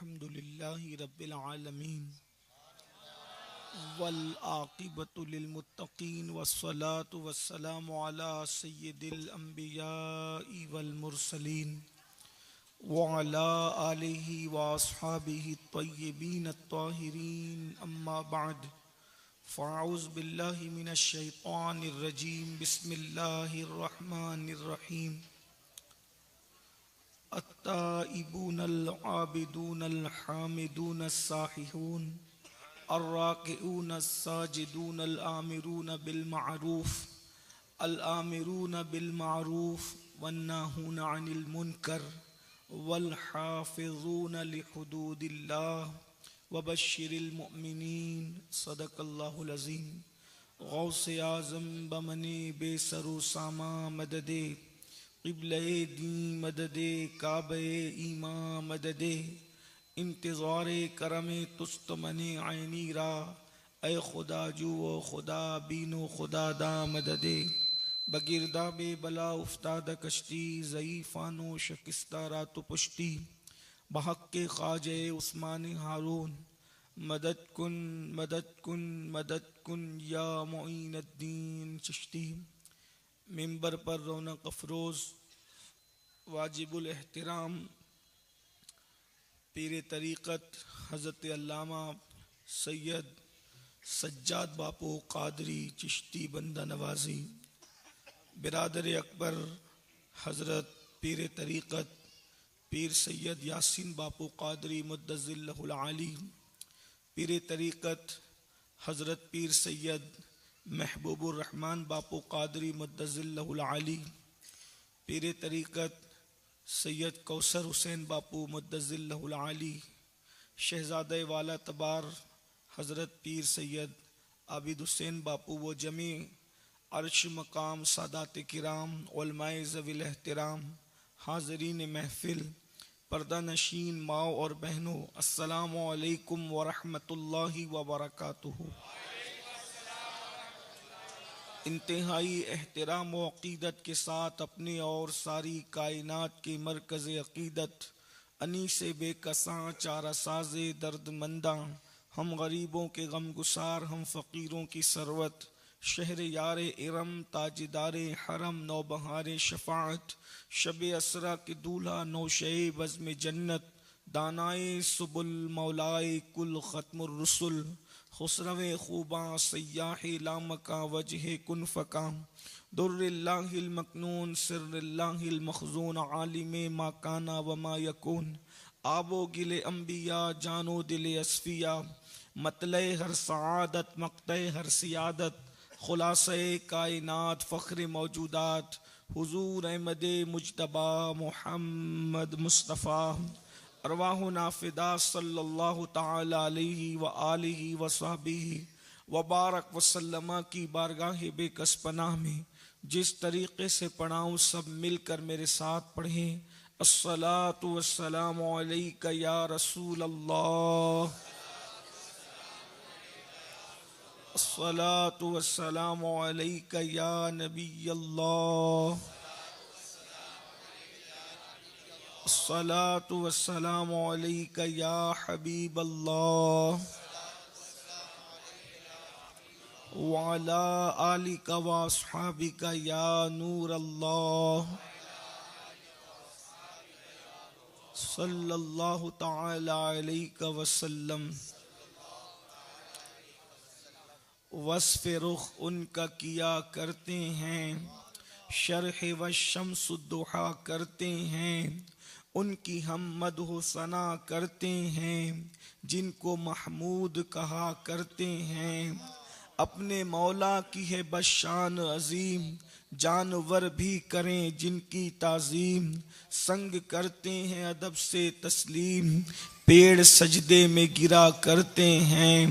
الحمد لله رب العالمين والعاقبة للمتقين والصلاة والسلام على سيد الأنبياء والمرسلين وعلى آله وأصحابه الطيبين الطاهرين أما بعد فأعوذ بالله من الشيطان الرجيم بسم الله الرحمن الرحيم التائبون العابدون الحامدون الساححون الراكعون الساجدون الآمرون بالمعروف والناهون عن المنكر والحافظون لحدود الله وبشر المؤمنين صدق الله العظيم غوث اعظم بمن بے سر و ساما مددے قبلہ دین مددے کعبہ ایمان مددے انتظار کرم تست من عینی را اے خدا جو و خدا بین و خدا دا مددے بگرداب بلا افتاد کشتی ضعیفان و شکستہ رات و پشتی بحق خواجہ عثمان ہارون مدد کن مدد کن مدد کن یا معین الدین چشتی ممبر پر رونق افروز واجب الاحترام پیر طریقت حضرت علامہ سید سجاد باپو قادری چشتی بندہ نوازی، برادر اکبر حضرت پیر طریقت پیر سید یاسین باپو قادری مدظ اللہ العالی، پیر طریقت حضرت پیر سید محبوب الرحمن باپو قادری مدظ اللہ العالی، پیر طریقت سید کوثر حسین باپو مدظ اللہ العالی، شہزادہ والا تبار حضرت پیر سید عابد حسین باپو و جمیع عرش مقام سادات کرام علماء ذوی الاحترام حاضرین محفل پردہ نشین ماؤں اور بہنوں، السلام علیکم ورحمۃ اللہ وبرکاتہ۔ انتہائی احترام و عقیدت کے ساتھ اپنے اور ساری کائنات کے مرکز عقیدت انیس بے کساں چارہ ساز درد منداں، ہم غریبوں کے غم گسار، ہم فقیروں کی ثروت، شہر یار ارم تاجدار حرم نوبہار شفاعت، شب اسرا کے دولہا نوشے بزم جنت، دانائے سبل مولائے کل ختم الرسل، خسرو خوباں سیاح لامکاں وجہ کن فکاں، در اللہ المکنون سر اللہ المخزون، عالم ما کانا وما یکون، آب و گل انبیاء جان و دل اصفیاء، مطلع ہر سعادت مقطع ہر سیادت، خلاصہ کائنات فخر موجودات، حضور احمد مجتبی محمد مصطفیٰ، ارواحنا فدا صلی اللہ تعالی علیہ وآلہ وصحبہ وبارک وسلم کی بارگاہ بے کس پناہ میں جس طریقے سے پڑھاؤں سب مل کر میرے ساتھ پڑھیں۔ الصلاۃ والسلام علیک یا رسول اللہ، الصلاۃ والسلام علیک یا نبی اللہ، الصلاۃ والسلام علیک یا حبیب اللہ، وعلی آلک واصحابک یا نور اللہ، صلی اللہ تعالی علیہ وسلم۔ وصف رخ ان کا کیا کرتے ہیں، شرح والشمس الضحیٰ کرتے ہیں، ان کی ہم مدح و ثنا کرتے ہیں، جن کو محمود کہا کرتے ہیں، اپنے مولا کی ہے بس شان عظیم، جانور بھی کریں جن کی تعظیم، سنگ کرتے ہیں ادب سے تسلیم، پیڑ سجدے میں گرا کرتے ہیں،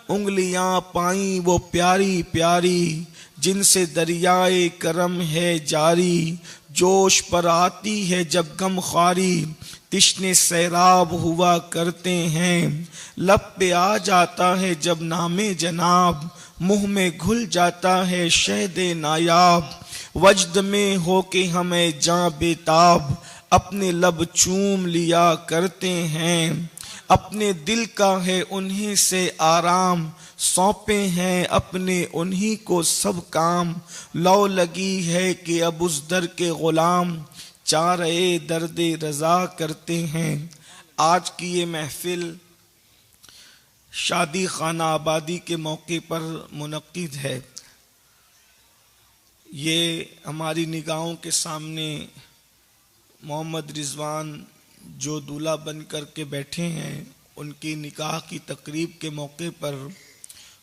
انگلیاں پائیں وہ پیاری پیاری، جن سے دریائے کرم ہے جاری، جوش پر آتی ہے جب غم خواری، تشنے سیراب ہوا کرتے ہیں، لب پہ آ جاتا ہے جب نام جناب، منہ میں گھل جاتا ہے شہد نایاب، وجد میں ہو کے ہمیں جاں بے تاب، اپنے لب چوم لیا کرتے ہیں، اپنے دل کا ہے انہیں سے آرام، سونپے ہیں اپنے انہی کو سب کام، لو لگی ہے کہ اب اس در کے غلام چارے درد رضا کرتے ہیں۔ آج کی یہ محفل شادی خانہ آبادی کے موقع پر منعقد ہے۔ یہ ہماری نگاہوں کے سامنے محمد رضوان جو دولہا بن کر کے بیٹھے ہیں، ان کی نکاح کی تقریب کے موقع پر،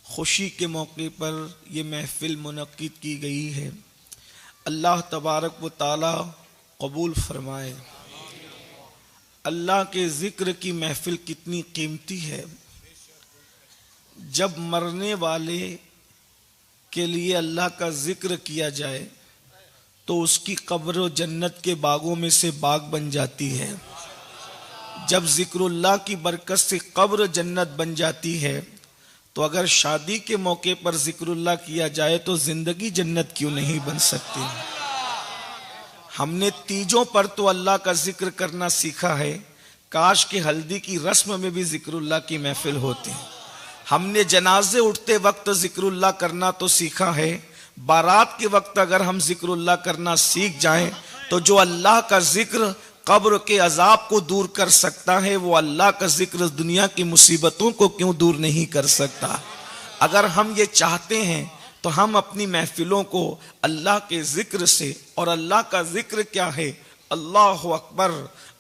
خوشی کے موقع پر یہ محفل منعقد کی گئی ہے۔ اللہ تبارک و تعالی قبول فرمائے۔ اللہ کے ذکر کی محفل کتنی قیمتی ہے۔ جب مرنے والے کے لیے اللہ کا ذکر کیا جائے تو اس کی قبر و جنت کے باغوں میں سے باغ بن جاتی ہے۔ جب ذکر اللہ کی برکت سے قبر جنت بن جاتی ہے تو اگر شادی کے موقع پر ذکر اللہ کیا جائے تو زندگی جنت کیوں نہیں بن سکتی؟ ہم نے تیجوں پر تو اللہ کا ذکر کرنا سیکھا ہے، کاش کہ ہلدی کی رسم میں بھی ذکر اللہ کی محفل ہوتی۔ ہم نے جنازے اٹھتے وقت ذکر اللہ کرنا تو سیکھا ہے، بارات کے وقت اگر ہم ذکر اللہ کرنا سیکھ جائیں تو جو اللہ کا ذکر قبر کے عذاب کو دور کر سکتا ہے وہ اللہ کا ذکر دنیا کی مصیبتوں کو کیوں دور نہیں کر سکتا؟ اگر ہم یہ چاہتے ہیں تو ہم اپنی محفلوں کو اللہ کے ذکر سے، اور اللہ کا ذکر کیا ہے؟ اللہ اکبر۔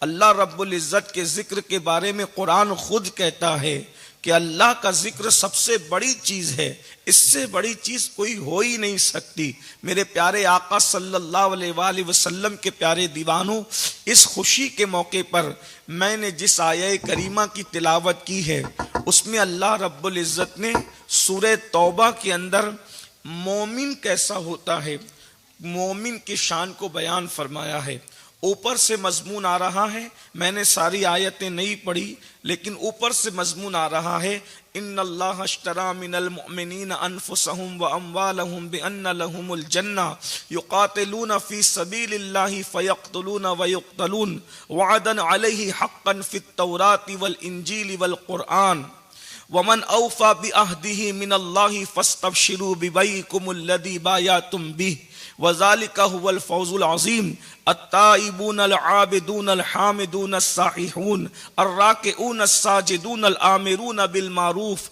اللہ رب العزت کے ذکر کے بارے میں قرآن خود کہتا ہے کہ اللہ کا ذکر سب سے بڑی چیز ہے، اس سے بڑی چیز کوئی ہو ہی نہیں سکتی۔ میرے پیارے آقا صلی اللہ علیہ وآلہ وسلم کے پیارے دیوانوں، اس خوشی کے موقع پر میں نے جس آیہ کریمہ کی تلاوت کی ہے اس میں اللہ رب العزت نے سورہ توبہ کے اندر مومن کیسا ہوتا ہے، مومن کی شان کو بیان فرمایا ہے۔ اوپر سے مضمون آ رہا ہے، میں نے ساری آیتیں نہیں پڑھی لیکن اوپر سے مضمون آ رہا ہے، ان اللہ اشترى من المؤمنین انفسهم واموالهم بان لهم الجنہ یقاتلون فی سبیل اللہ فیقتلون ویقتلون وعدا علیہ حقا فی التوراۃ والانجیل والقرآن ومن اوفى بعہدہ من اللہ فاستبشروا ببیعکم الذی بایعتم بہ وذلك هو الفوز العظیم التائبون العابدون الحامدون السائحون الراکعون الساجدون الآمرون بالمعروف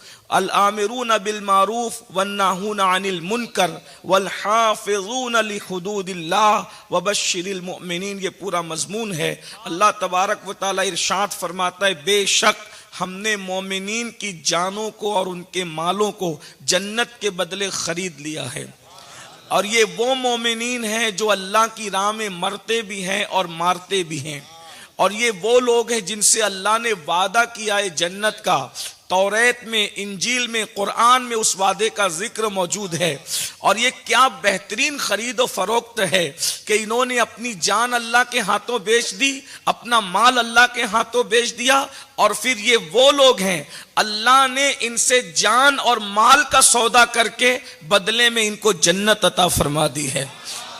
والناہون عن المنکر والحافظون لحدود اللہ وبشر المؤمنین۔ یہ پورا مضمون ہے۔ اللہ تبارک و تعالی ارشاد فرماتا ہے، بے شک ہم نے مومنین کی جانوں کو اور ان کے مالوں کو جنت کے بدلے خرید لیا ہے، اور یہ وہ مومنین ہیں جو اللہ کی راہ میں مرتے بھی ہیں اور مارتے بھی ہیں، اور یہ وہ لوگ ہیں جن سے اللہ نے وعدہ کیا ہے جنت کا۔ توریت میں، انجیل میں، قرآن میں اس وعدے کا ذکر موجود ہے۔ اور یہ کیا بہترین خرید و فروخت ہے کہ انہوں نے اپنی جان اللہ کے ہاتھوں بیچ دی، اپنا مال اللہ کے ہاتھوں بیچ دیا، اور پھر یہ وہ لوگ ہیں اللہ نے ان سے جان اور مال کا سودا کر کے بدلے میں ان کو جنت عطا فرما دی ہے۔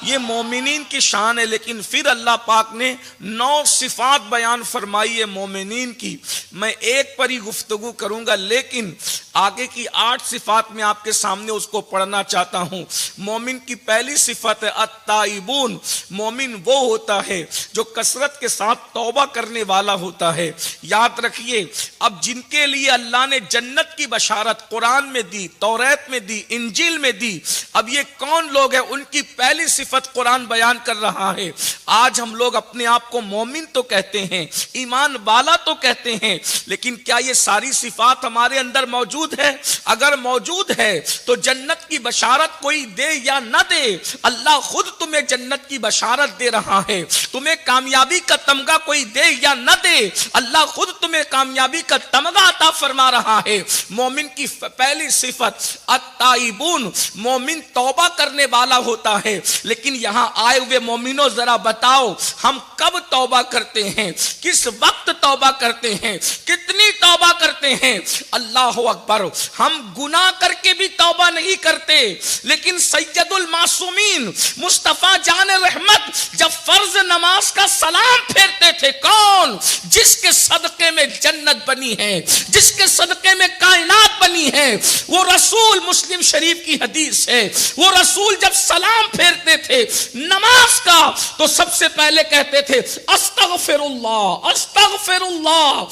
یہ مومنین کی شان ہے۔ لیکن پھر اللہ پاک نے 9 صفات بیان فرمائی ہے مومنین کی۔ میں ایک پر ہی گفتگو کروں گا، لیکن آگے کی 8 صفات میں آپ کے سامنے اس کو پڑھنا چاہتا ہوں۔ مومن کی پہلی صفت ہے التائبون۔ مومن وہ ہوتا ہے جو کثرت کے ساتھ توبہ کرنے والا ہوتا ہے۔ یاد رکھیے، اب جن کے لیے اللہ نے جنت کی بشارت قرآن میں دی، توریت میں دی، انجیل میں دی، اب یہ کون لوگ ہیں؟ ان کی پہلی صفت قرآن بیان کر رہا ہے۔ آج ہم لوگ اپنے آپ کو مومن تو کہتے ہیں، ایمان والا تو کہتے ہیں، لیکن کیا یہ ساری صفات ہمارے اندر موجود ہے؟ اگر موجود ہے تو جنت کی بشارت کوئی دے یا نہ دے، اللہ خود تمہیں جنت کی بشارت دے رہا ہے۔ تمہیں کامیابی کا تمغہ کوئی دے یا نہ دے، اللہ خود تمہیں کامیابی کا تمغہ عطا فرما رہا ہے۔ مومن کی پہلی صفت التائبون، مومن توبہ کرنے والا ہوتا ہے۔ لیکن یہاں آئے ہوئے مومنوں ذرا بتاؤ، ہم کب توبہ کرتے ہیں؟ کس وقت توبہ کرتے ہیں؟ کتنی توبہ کرتے ہیں؟ اللہ اکبر۔ پر ہم گناہ کر کے بھی توبہ نہیں کرتے، لیکن سید المعصومین مصطفیٰ جان رحمت جب فرض نماز کا سلام پھیرتے تھے، کون؟ جس کے صدقے میں جنت بنی ہے، جس کے صدقے میں کائنات بنی ہے، وہ رسول، مسلم شریف کی حدیث ہے، وہ رسول جب سلام پھیرتے تھے نماز کا تو سب سے پہلے کہتے تھے استغفر اللہ استغفر اللہ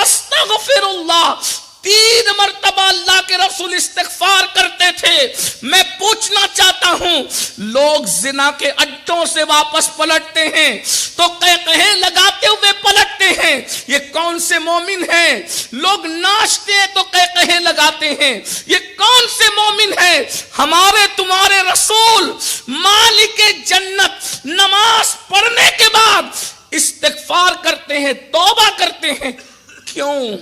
استغفر اللہ۔ 3 مرتبہ اللہ کے رسول استغفار کرتے تھے۔ میں پوچھنا چاہتا ہوں، لوگ زنا کے اڈوں سے واپس پلٹتے ہیں تو قہقہے لگاتے ہوئے پلٹتے ہیں، یہ کون سے مومن ہیں؟ لوگ ناچتے ہیں تو قہقہے لگاتے ہیں، یہ کون سے مومن ہیں؟ ہمارے تمہارے رسول مالک جنت نماز پڑھنے کے بعد استغفار کرتے ہیں، توبہ کرتے ہیں۔ کیوں؟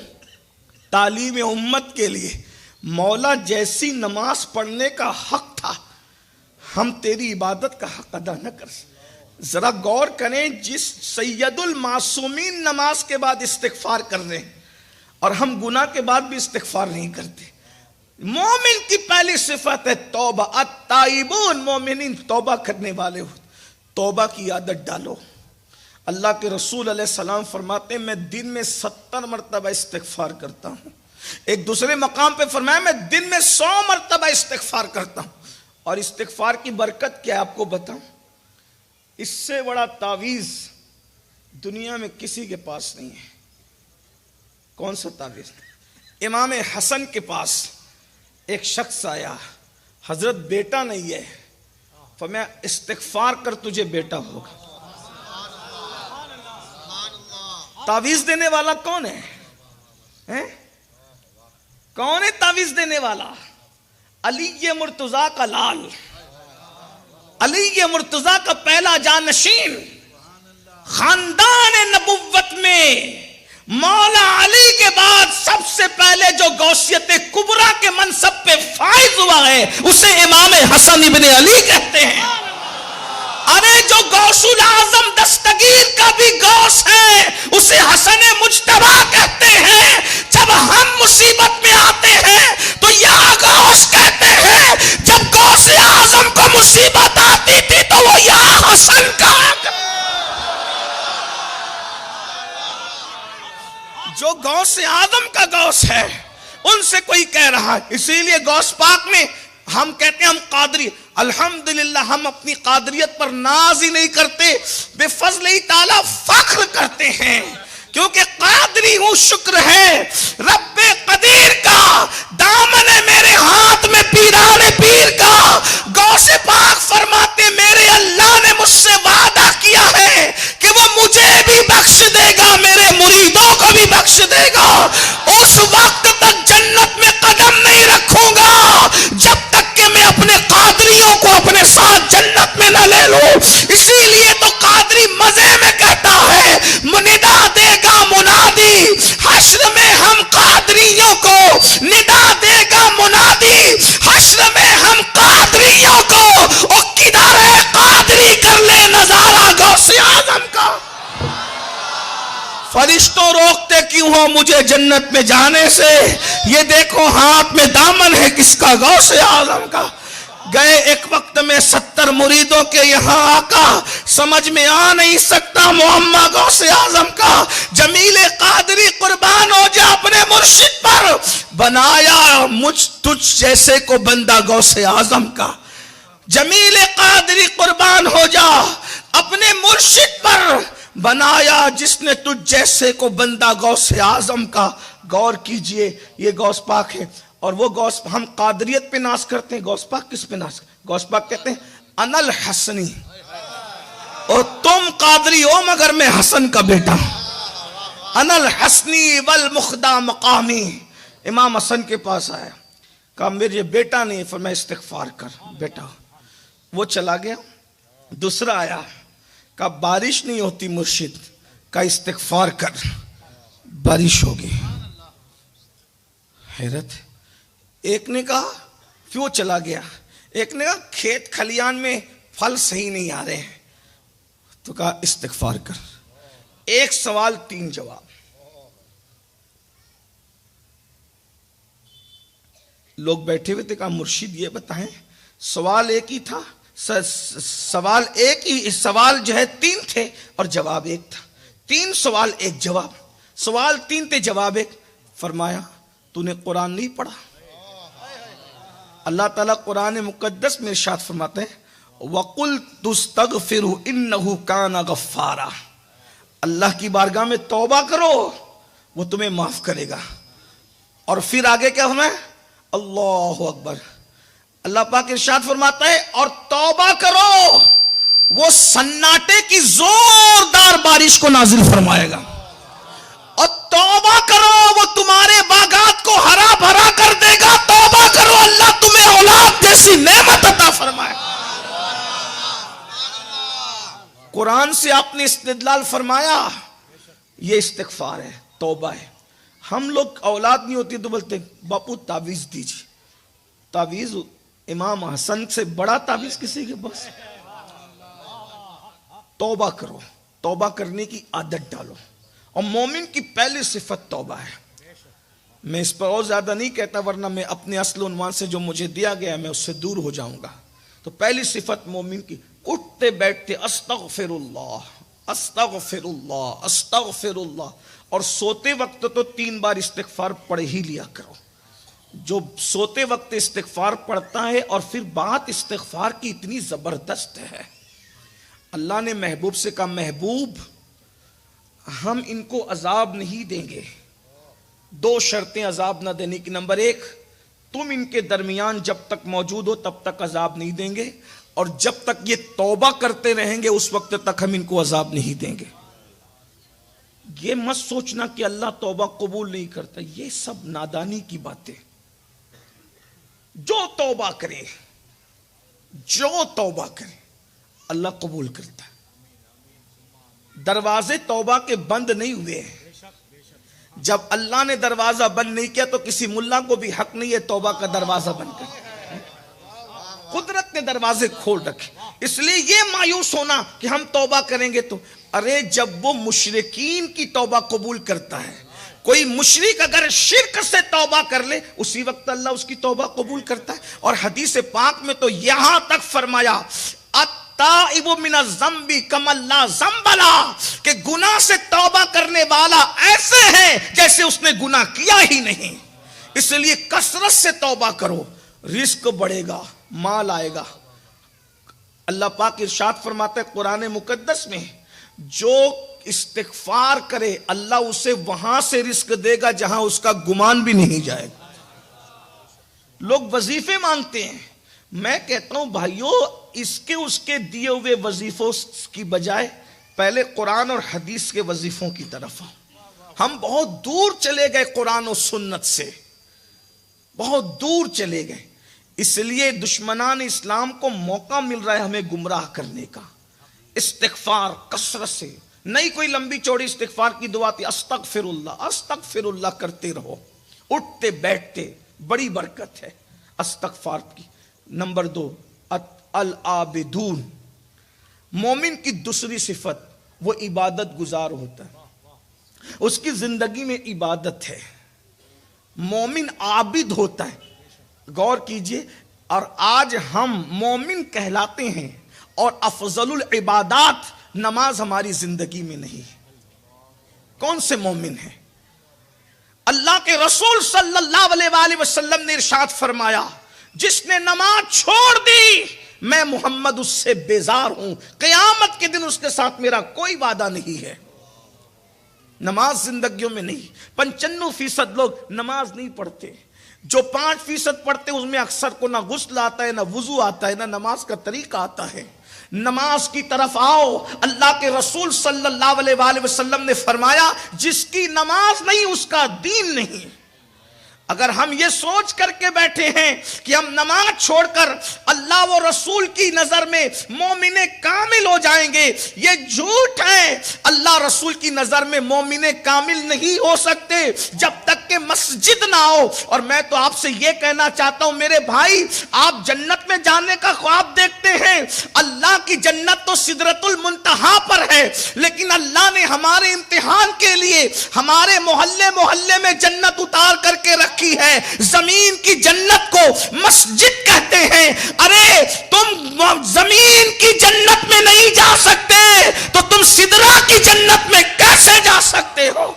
تعلیم امت کے لیے، مولا جیسی نماز پڑھنے کا حق تھا، ہم تیری عبادت کا حق ادا نہ کر سکتے۔ ذرا غور کریں، جس سید المعصومین نماز کے بعد استغفار کر رہے ہیں اور ہم گناہ کے بعد بھی استغفار نہیں کرتے۔ مومن کی پہلی صفت ہے توبہ، التائبون، مومنین توبہ کرنے والے ہو، توبہ کی عادت ڈالو۔ اللہ کے رسول علیہ السلام فرماتے ہیں میں دن میں 70 مرتبہ استغفار کرتا ہوں۔ ایک دوسرے مقام پہ فرمایا میں دن میں 100 مرتبہ استغفار کرتا ہوں۔ اور استغفار کی برکت کیا آپ کو بتاؤں؟ اس سے بڑا تعویذ دنیا میں کسی کے پاس نہیں ہے۔ کون سا تعویذ؟ امام حسن کے پاس ایک شخص آیا، حضرت بیٹا نہیں ہے، فرمایا استغفار کر تجھے بیٹا ہوگا۔ تعویذ دینے والا کون ہے؟ کون ہے تعویذ دینے والا؟ علی مرتضیٰ کا لال، علی مرتضیٰ کا پہلا جانشین، خاندان نبوت میں مولا علی کے بعد سب سے پہلے جو غوثیت کبریٰ کے منصب پہ فائز ہوا ہے اسے امام حسن ابن علی کہتے ہیں۔ ارے جو غوث الاعظم دستگیر کا بھی غوث ہے اسے حسن مجتبیٰ کہتے ہیں۔ جب ہم مصیبت میں آتے ہیں تو یا غوث کہتے ہیں، جب غوث اعظم کو مصیبت آتی تھی تو وہ یا حسن کہا۔ جو غوث اعظم کا غوث ہے ان سے کوئی کہہ رہا ہے، اسی لیے غوث پاک میں ہم کہتے ہیں ہم قادری، الحمدللہ ہم اپنی قادریت پر ناز ہی نہیں کرتے، بے فضل تعالی فخر کرتے ہیں، کیونکہ قادری ہوں، شکر ہے رب قدیر کا، دامن ہے میرے ہاتھ میں پیران پیر کا۔ غوث پاک فرماتے میرے اللہ نے مجھ سے وعدہ کیا ہے کہ وہ مجھے بھی بخش دے گا، میرے مریدوں کو بھی بخش دے گا۔ اس وقت تک جنت میں قدم نہیں رکھوں گا جب تک کہ میں اپنے قادریوں کو اپنے ساتھ جنت میں نہ لے لوں۔ اسی لیے تو قادری مزے میں کہتا ہے، ندا دے گا منادی حشر میں ہم قادریوں کو، ندا دے گا منادی حشر میں ہم قادریوں کو، او کدھر ہے قادری کر لے نظارہ غوث اعظم کا۔ فرشتوں روکتے کیوں ہو مجھے جنت میں جانے سے؟ یہ دیکھو ہاتھ میں دامن ہے کس کا؟ غوث اعظم کا۔ گئے ایک وقت میں 70 مریدوں کے یہاں آقا سمجھ میں آ نہیں سکتا معمہ غوث اعظم کا۔ جمیل قادری قربان ہو جا اپنے مرشد پر، بنایا مجھ تجھ جیسے کو بندہ غوث اعظم کا۔ جمیل قادری قربان ہو جا اپنے مرشد پر، بنایا جس نے تجھ جیسے کو بندہ غوث اعظم کا۔ غور کیجئے یہ غوث پاک ہے، اور وہ غوث، ہم قادریت پہ ناز کرتے ہیں، غوث پاک کس پہ ناز کرتے ہیں؟ غوث پاک کہتے ہیں انا الحسنی، اور تم قادری ہو مگر میں حسن کا بیٹا ہوں۔ انا الحسنی والمخدع مقامی۔ امام حسن کے پاس آیا، کہا میرے بیٹا نہیں، فرمایا استغفار کر بیٹا۔ وہ چلا گیا۔ دوسرا آیا، کہا بارش نہیں ہوتی مرشد، کہا استغفار کر بارش ہوگی۔ حیرت۔ ایک نے کہا، پھر وہ چلا گیا۔ ایک نے کہا کھیت کھلیان میں پھل صحیح نہیں آ رہے ہیں، تو کہا استغفار کر۔ ایک سوال 3 جواب۔ لوگ بیٹھے ہوئے تھے، کہا مرشد یہ بتائیں، سوال ایک ہی تھا، سوال ایک ہی، سوال جو ہے 3 تھے اور جواب ایک تھا، 3 سوال 1 جواب، سوال 3 تھے جواب 1۔ فرمایا تو نے قرآن نہیں پڑھا؟ اللہ تعالیٰ قرآن مقدس میں ارشاد فرماتے ہیں وَقُلْتُ اسْتَغْفِرُوا إِنَّهُ كَانَ غَفَّارًا، اللہ کی بارگاہ میں توبہ کرو وہ تمہیں معاف کرے گا۔ اور پھر آگے کیا فرمایا؟ اللہ اکبر، اللہ پاک ارشاد فرماتا ہے اور توبہ کرو وہ سناٹے کی زوردار بارش کو نازل فرمائے گا، اور توبہ کرو وہ تمہارے باغات کو ہرا بھرا کر دے گا، توبہ کرو اللہ تمہیں اولاد جیسی نعمت عطا فرمائے۔ قرآن سے آپ نے استدلال فرمایا، یہ استغفار ہے، توبہ ہے۔ ہم لوگ اولاد نہیں ہوتی تو بولتے باپو تعویذ دیجیے، تعویذ امام حسن سے بڑا تعویذ کسی کے پاس؟ توبہ کرو، توبہ کرنے کی عادت ڈالو، اور مومن کی پہلی صفت توبہ ہے۔ میں اس پر اور زیادہ نہیں کہتا ورنہ میں اپنے اصل عنوان سے جو مجھے دیا گیا ہے میں اس سے دور ہو جاؤں گا۔ تو پہلی صفت مومن کی، اٹھتے بیٹھتے استغفر اللہ استغفر اللہ استغفر اللہ، اور سوتے وقت تو 3 بار استغفار پڑھ ہی لیا کرو۔ جو سوتے وقت استغفار پڑھتا ہے، اور پھر بات استغفار کی اتنی زبردست ہے، اللہ نے محبوب سے کہا محبوب ہم ان کو عذاب نہیں دیں گے، 2 شرطیں عذاب نہ دینے کی۔ نمبر 1، تم ان کے درمیان جب تک موجود ہو تب تک عذاب نہیں دیں گے، اور جب تک یہ توبہ کرتے رہیں گے اس وقت تک ہم ان کو عذاب نہیں دیں گے۔ یہ مت سوچنا کہ اللہ توبہ قبول نہیں کرتا، یہ سب نادانی کی باتیں۔ جو توبہ کرے، جو توبہ کرے اللہ قبول کرتا ہے۔ دروازے توبہ کے بند نہیں ہوئے ہیں، جب اللہ نے دروازہ بند نہیں کیا تو کسی ملا کو بھی حق نہیں ہے توبہ کا دروازہ بند کر۔ قدرت نے دروازے کھول رکھے، اس لیے یہ مایوس ہونا کہ ہم توبہ کریں گے تو، ارے جب وہ مشرکین کی توبہ قبول کرتا ہے، کوئی مشرک اگر شرک سے توبہ کر لے اسی وقت اللہ اس کی توبہ قبول کرتا ہے۔ اور حدیث پاک میں تو یہاں تک فرمایا التائب من الذنب کمن لا ذنب لہ، کہ گناہ سے توبہ کرنے والا ایسے ہے جیسے اس نے گناہ کیا ہی نہیں۔ اس لیے کثرت سے توبہ کرو، رزق بڑھے گا، مال آئے گا۔ اللہ پاک ارشاد فرماتا ہے قرآن مقدس میں جو استغفار کرے اللہ اسے وہاں سے رزق دے گا جہاں اس کا گمان بھی نہیں جائے گا۔ لوگ وظیفے مانگتے ہیں، میں کہتا ہوں بھائیو اس کے دیے ہوئے وظیفوں کی بجائے پہلے قرآن اور حدیث کے وظیفوں کی طرف آؤ۔ ہم بہت دور چلے گئے قرآن و سنت سے، بہت دور چلے گئے، اس لیے دشمنان اسلام کو موقع مل رہا ہے ہمیں گمراہ کرنے کا۔ استغفار کثرت سے، نہیں کوئی لمبی چوڑی استغفار کی دعا تھی، استغفر اللہ کرتے رہو، اٹھتے بیٹھتے، بڑی برکت ہے استغفار کی۔ نمبر 2 العابدون، مومن کی دوسری صفت وہ عبادت گزار ہوتا ہے، اس کی زندگی میں عبادت ہے، مومن عابد ہوتا ہے۔ غور کیجئے، اور آج ہم مومن کہلاتے ہیں اور افضل العبادات نماز ہماری زندگی میں نہیں۔ کون سے مومن ہیں؟ اللہ کے رسول صلی اللہ علیہ وآلہ وسلم نے ارشاد فرمایا جس نے نماز چھوڑ دی میں محمد اس سے بیزار ہوں، قیامت کے دن اس کے ساتھ میرا کوئی وعدہ نہیں ہے۔ نماز زندگیوں میں نہیں۔ 95% لوگ نماز نہیں پڑھتے، جو 5% پڑھتے اس میں اکثر کو نہ غسل آتا ہے، نہ وضو آتا ہے، نہ نماز کا طریقہ آتا ہے۔ نماز کی طرف آؤ، اللہ کے رسول صلی اللہ علیہ وآلہ وسلم نے فرمایا جس کی نماز نہیں اس کا دین نہیں۔ اگر ہم یہ سوچ کر کے بیٹھے ہیں کہ ہم نماز چھوڑ کر اللہ و رسول کی نظر میں مومن کامل ہو جائیں گے، یہ جھوٹ ہے۔ اللہ رسول کی نظر میں مومن کامل نہیں ہو سکتے جب تک کہ مسجد نہ ہو۔ اور میں تو آپ سے یہ کہنا چاہتا ہوں میرے بھائی، آپ جنت میں جانے کا خواب دیکھتے ہیں، اللہ کی جنت تو سدرۃ المنتہا پر ہے، لیکن اللہ نے ہمارے امتحان کے لیے ہمارے محلے میں جنت اتار کر کے رکھی رکھی ہے. زمین کی جنت کو مسجد کہتے ہیں. ارے تم زمین کی جنت میں نہیں جا سکتے تو تم سدرہ کی جنت میں کیسے جا سکتے ہو؟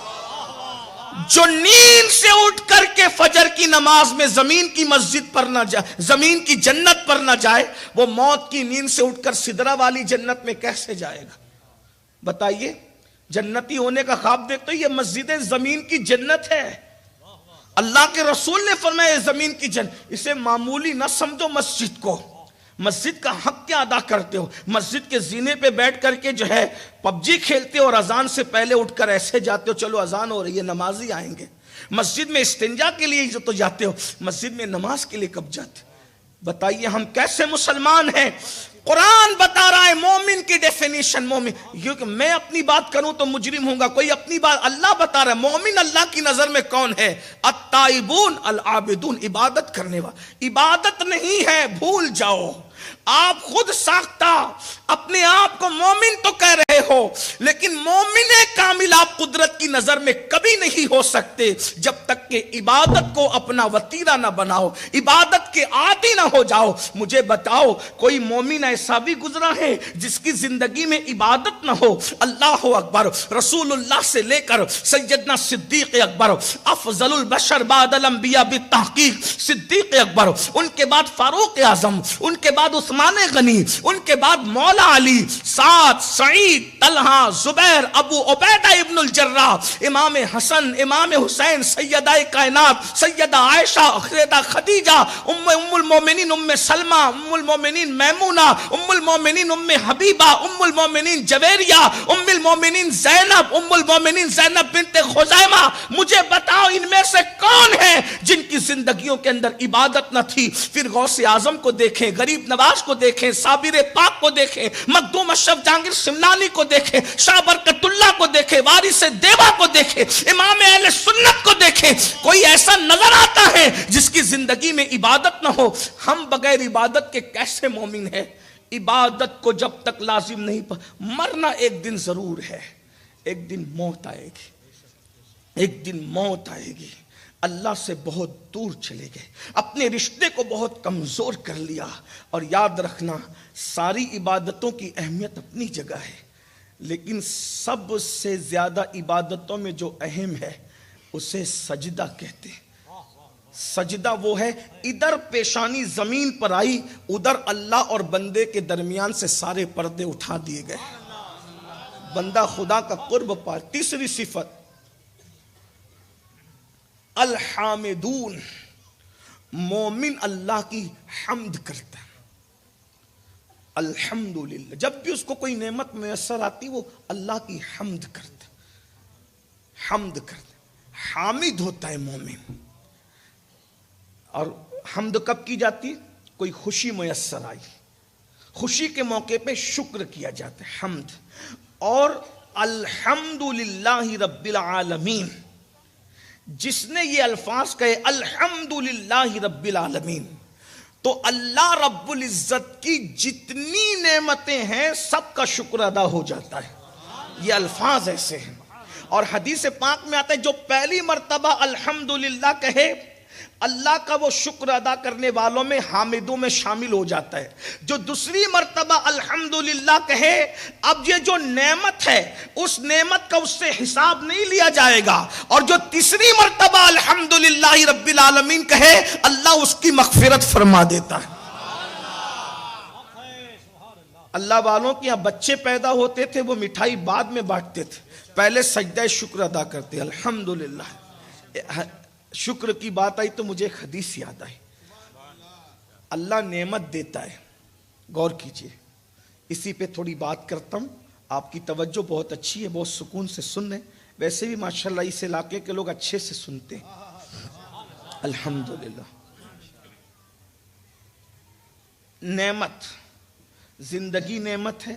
جو نیند سے اٹھ کر کے فجر کی نماز میں زمین کی مسجد پر نہ جائے, زمین کی جنت پر نہ جائے, وہ موت کی نیند سے اٹھ کر سدرہ والی جنت میں کیسے جائے گا؟ بتائیے. جنتی ہونے کا خواب دیکھتے ہو, یہ مسجد زمین کی جنت ہے. اللہ کے رسول نے فرمایا زمین کی جنت. اسے معمولی نہ سمجھو مسجد کو. مسجد کا حق کیا ادا کرتے ہو؟ مسجد کے زینے پہ بیٹھ کر کے جو ہے پب جی کھیلتے ہو اور اذان سے پہلے اٹھ کر ایسے جاتے ہو, چلو اذان ہو رہی ہے نمازی آئیں گے. مسجد میں استنجا کے لیے تو جاتے ہو, مسجد میں نماز کے لیے کب جاتے؟ بتائیے ہم کیسے مسلمان ہیں؟ قرآن بتا رہا ہے مومن کی ڈیفینیشن. مومن, کیونکہ میں اپنی بات کروں تو مجرم ہوں گا, کوئی اپنی بات. اللہ بتا رہا ہے مومن اللہ کی نظر میں کون ہے؟ التائبون العابدون, عبادت کرنے والا. عبادت نہیں ہے, بھول جاؤ. آپ خود ساختہ اپنے آپ کو مومن تو کہہ رہے ہو, لیکن مومن کامل آپ قدرت کی نظر میں کبھی نہیں ہو سکتے جب تک کہ عبادت کو اپنا وتیرہ نہ بناؤ, عبادت کے عادی نہ ہو جاؤ. مجھے بتاؤ کوئی مومن ایسا بھی گزرا ہے جس کی زندگی میں عبادت نہ ہو؟ اللہ اکبر. رسول اللہ سے لے کر سیدنا صدیق اکبر, افضل البشر بعد الانبیاء بالتحقیق صدیق اکبر, ان کے بعد فاروق اعظم, ان کے بعد عثمان غنی, ان کے بعد مولا علی, سعد, سعید, طلحہ, زبیر, ابو عبیدہ ابن الجراح, امام حسن, امام حسین, سیدہ کائنات سیدہ عائشہ, سیدہ خدیجہ, ام المومنین ام سلمہ, ام المومنین میمونہ, ام المومنین ام حبیبہ, ام المومنین جویریہ, ام المومنین زینب, ام المومنین زینب بنت خزیمہ. مجھے بتاؤ ان میں سے کون ہیں جن کی زندگیوں کے اندر عبادت نہ تھی؟ پھر غوث اعظم کو دیکھیں, غریب نواز کو دیکھیں, صابر پاک کو دیکھیں, مخدوم اشرف جہانگیر سمنانی کو دیکھیں, شاہ برکت اللہ کو دیکھیں, وارث دیوا کو دیکھیں, امام اہل سنت کو دیکھیں. کوئی ایسا نظر آتا ہے جس کی زندگی میں عبادت نہ ہو؟ ہم بغیر عبادت کے کیسے مومن ہیں؟ عبادت کو جب تک لازم نہیں مرنا ایک دن ضرور ہے, ایک دن موت آئے گی, ایک دن موت آئے گی. اللہ سے بہت دور چلے گئے, اپنے رشتے کو بہت کمزور کر لیا. اور یاد رکھنا ساری عبادتوں کی اہمیت اپنی جگہ ہے, لیکن سب سے زیادہ عبادتوں میں جو اہم ہے اسے سجدہ کہتے ہیں. سجدہ وہ ہے ادھر پیشانی زمین پر آئی, ادھر اللہ اور بندے کے درمیان سے سارے پردے اٹھا دیے گئے, بندہ خدا کا قرب پا. تیسری صفت الحامدون, مومن اللہ کی حمد کرتا ہے. الحمدللہ, جب بھی اس کو کوئی نعمت میسر آتی وہ اللہ کی حمد کرتا, حمد کرتا, حامد ہوتا ہے مومن. اور حمد کب کی جاتی؟ کوئی خوشی میسر آئی, خوشی کے موقع پہ شکر کیا جاتا ہے, حمد. اور الحمدللہ رب العالمین, جس نے یہ الفاظ کہے الحمدللہ رب العالمین, تو اللہ رب العزت کی جتنی نعمتیں ہیں سب کا شکر ادا ہو جاتا ہے. یہ الفاظ ایسے ہیں. اور حدیث پاک میں آتا ہے جو پہلی مرتبہ الحمدللہ کہے اللہ کا وہ شکر ادا کرنے والوں میں حامدوں میں شامل ہو جاتا ہے. جو دوسری مرتبہ الحمدللہ کہے, اب یہ جو نعمت ہے اس نعمت کا اس سے حساب نہیں لیا جائے گا. اور جو تیسری مرتبہ الحمدللہ رب العالمین کہے اللہ اس کی مغفرت فرما دیتا ہے. اللہ والوں کے یہاں بچے پیدا ہوتے تھے, وہ مٹھائی بعد میں بانٹتے تھے, پہلے سجدہ شکر ادا کرتے الحمدللہ. شکر کی بات آئی تو مجھے ایک حدیث یاد آئی. اللہ نعمت دیتا ہے, غور کیجئے, اسی پہ تھوڑی بات کرتا ہوں. آپ کی توجہ بہت اچھی ہے, بہت سکون سے سن رہے ہیں. ویسے بھی ماشاءاللہ اس علاقے کے لوگ اچھے سے سنتے ہیں الحمدللہ. نعمت, زندگی نعمت ہے,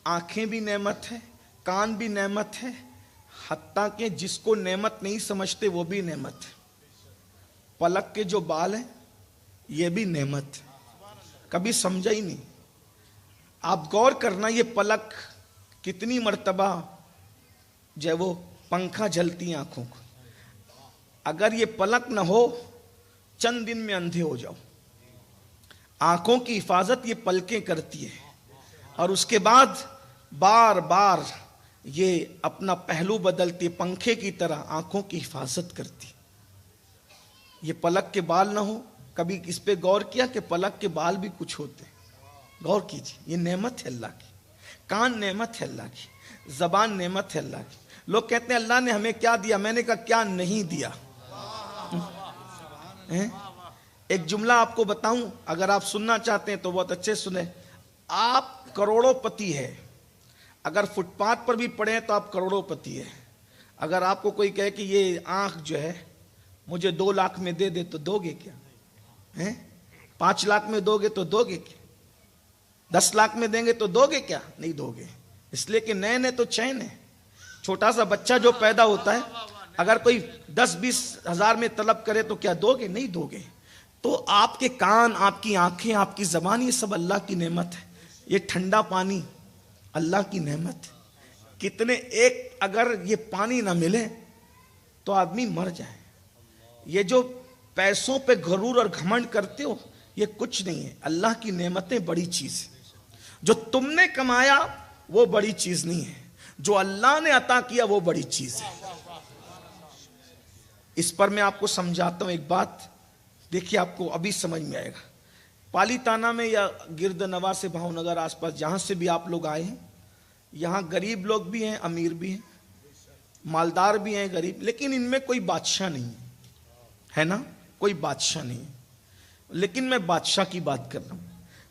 آنکھیں بھی نعمت ہے, کان بھی نعمت ہے, حتیٰ کہ جس کو نعمت نہیں سمجھتے وہ بھی نعمت ہے. پلک کے جو بال ہیں یہ بھی نعمت ہے, کبھی سمجھا ہی نہیں. آپ غور کرنا یہ پلک کتنی مرتبہ جو وہ پنکھا جلتی آنکھوں کو. اگر یہ پلک نہ ہو چند دن میں اندھے ہو جاؤ. آنکھوں کی حفاظت یہ پلکیں کرتی ہے اور اس کے بعد بار بار یہ اپنا پہلو بدلتی، پنکھے کی طرح آنکھوں کی حفاظت کرتی. یہ پلک کے بال نہ ہو. کبھی اس پہ غور کیا کہ پلک کے بال بھی کچھ ہوتے ہیں؟ غور کیجیے. یہ نعمت ہے اللہ کی. کان نعمت ہے اللہ کی. زبان نعمت ہے اللہ کی. لوگ کہتے ہیں اللہ نے ہمیں کیا دیا. میں نے کہا کیا نہیں دیا. ایک جملہ آپ کو بتاؤں، اگر آپ سننا چاہتے ہیں تو بہت اچھے سنیں. آپ کروڑوں پتی ہے، اگر فٹ پاتھ پر بھی پڑے تو آپ کروڑوں پتی ہے. اگر آپ کو کوئی کہے کہ یہ آنکھ جو ہے مجھے 2 لاکھ میں دے دے تو دو گے کیا؟ 5 لاکھ میں دو گے تو دو گے کیا؟ 10 لاکھ میں دیں گے تو دو گے کیا؟ نہیں دو گے. اس لیے کہ نین ہے تو چین ہے. چھوٹا سا بچہ جو پیدا ہوتا ہے اگر کوئی 10-20 ہزار میں طلب کرے تو کیا دو گے؟ نہیں دو گے. تو آپ کے کان، آپ کی آنکھیں، آپ کی زبان، یہ سب اللہ کی نعمت ہے. یہ ٹھنڈا پانی اللہ کی نعمت ہے. کتنے ایک اگر یہ پانی نہ ملے تو آدمی مر جائے. یہ جو پیسوں پہ غرور اور گھمنڈ کرتے ہو یہ کچھ نہیں ہے. اللہ کی نعمتیں بڑی چیز ہے. جو تم نے کمایا وہ بڑی چیز نہیں ہے، جو اللہ نے عطا کیا وہ بڑی چیز ہے. اس پر میں آپ کو سمجھاتا ہوں ایک بات، دیکھیے آپ کو ابھی سمجھ میں آئے گا. پالی تانہ میں یا گرد نواح سے بھاؤ نگر آس پاس جہاں سے بھی آپ لوگ آئے ہیں، یہاں غریب لوگ بھی ہیں، امیر بھی ہیں، مالدار بھی ہیں، غریب، لیکن ان میں کوئی بادشاہ نہیں ہے نا، کوئی بادشاہ نہیں ہے. لیکن میں بادشاہ کی بات کر رہا ہوں.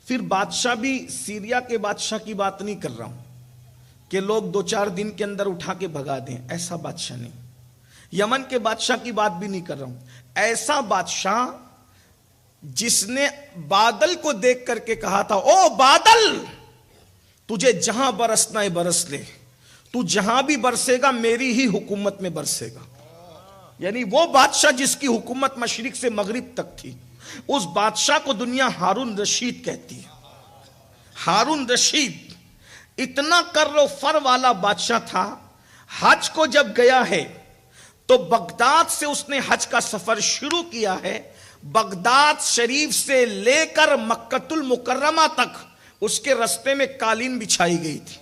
پھر بادشاہ بھی سیریا کے بادشاہ کی بات نہیں کر رہا ہوں کہ لوگ 2-4 دن کے اندر اٹھا کے بھگا دیں، ایسا بادشاہ نہیں. یمن کے بادشاہ کی بات بھی نہیں کر رہا ہوں. ایسا بادشاہ جس نے بادل کو دیکھ کر کے کہا تھا او بادل تجھے جہاں برسنا ہے برس لے، تو جہاں بھی برسے گا میری ہی حکومت میں برسے گا. یعنی وہ بادشاہ جس کی حکومت مشرق سے مغرب تک تھی، اس بادشاہ کو دنیا ہارون رشید کہتی ہے. ہارون رشید اتنا کر و فر والا بادشاہ تھا. حج کو جب گیا ہے تو بغداد سے اس نے حج کا سفر شروع کیا ہے. بغداد شریف سے لے کر مکۃ المکرمہ تک اس کے رستے میں قالین بچھائی گئی تھی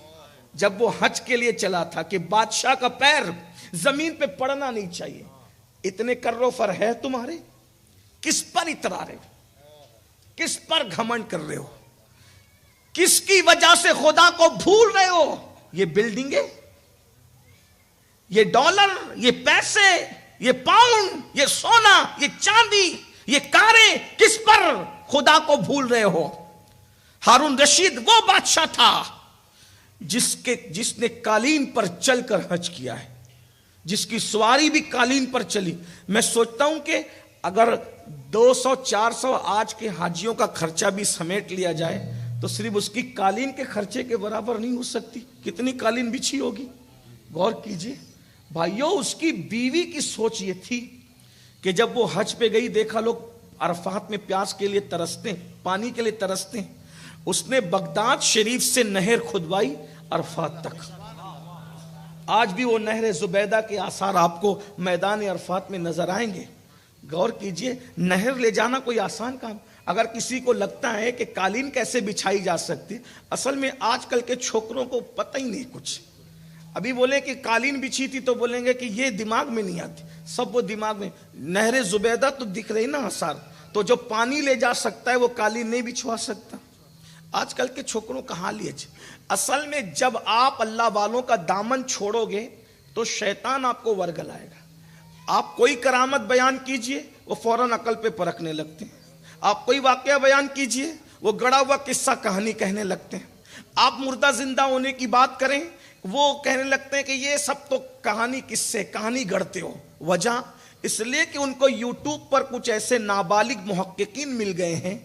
جب وہ حج کے لیے چلا تھا کہ بادشاہ کا پیر زمین پہ پڑنا نہیں چاہیے. اتنے کرو فر ہے تمہارے، کس پر اترا رہے ہو، کس پر گھمنڈ کر رہے ہو، کس کی وجہ سے خدا کو بھول رہے ہو؟ یہ بلڈنگیں، یہ ڈالر، یہ پیسے، یہ پاؤنڈ، یہ سونا، یہ چاندی، یہ کاریں، کس پر خدا کو بھول رہے ہو؟ ہارون رشید وہ بادشاہ تھا جس نے قالین پر چل کر حج کیا ہے، جس کی سواری بھی قالین پر چلی. میں سوچتا ہوں کہ اگر 200-400 آج کے حاجیوں کا خرچہ بھی سمیٹ لیا جائے تو صرف اس کی قالین کے خرچے کے برابر نہیں ہو سکتی. کتنی قالین بچھی ہوگی، غور کیجئے بھائیو. اس کی بیوی کی سوچ یہ تھی کہ جب وہ حج پہ گئی، دیکھا لوگ عرفات میں پیاس کے لیے ترستے ہیں، پانی کے لیے ترستے ہیں، اس نے بغداد شریف سے نہر کھدوائی عرفات تک. آج بھی وہ نہر زبیدہ کے آثار آپ کو میدان عرفات میں نظر آئیں گے. غور کیجئے، نہر لے جانا کوئی آسان کام. اگر کسی کو لگتا ہے کہ قالین کیسے بچھائی جا سکتی، اصل میں آج کل کے چھوکروں کو پتہ ہی نہیں کچھ. ابھی بولیں کہ قالین بچھی تھی تو بولیں گے کہ یہ دماغ میں نہیں آتی. سب وہ دماغ میں. نہر زبیدہ تو دکھ رہی نا آثار، تو جو پانی لے جا سکتا ہے وہ قالین نہیں بچھوا سکتا. آج کل کے چھوکروں کا حال یہ ہے. اصل میں جب آپ اللہ والوں کا دامن چھوڑو گے تو شیطان آپ کو ورگلائے گا. آپ کوئی کرامت بیان کیجئے وہ فوراً عقل پہ پرکھنے لگتے ہیں. آپ کوئی واقعہ بیان کیجئے وہ گڑا ہوا قصہ کہانی کہنے لگتے ہیں. آپ مردہ زندہ ہونے کی بات کریں وہ کہنے لگتے ہیں کہ یہ سب تو کہانی قصے کہانی گڑھتے ہو. وجہ اس لیے کہ ان کو یوٹیوب پر کچھ ایسے نابالغ محققین مل گئے ہیں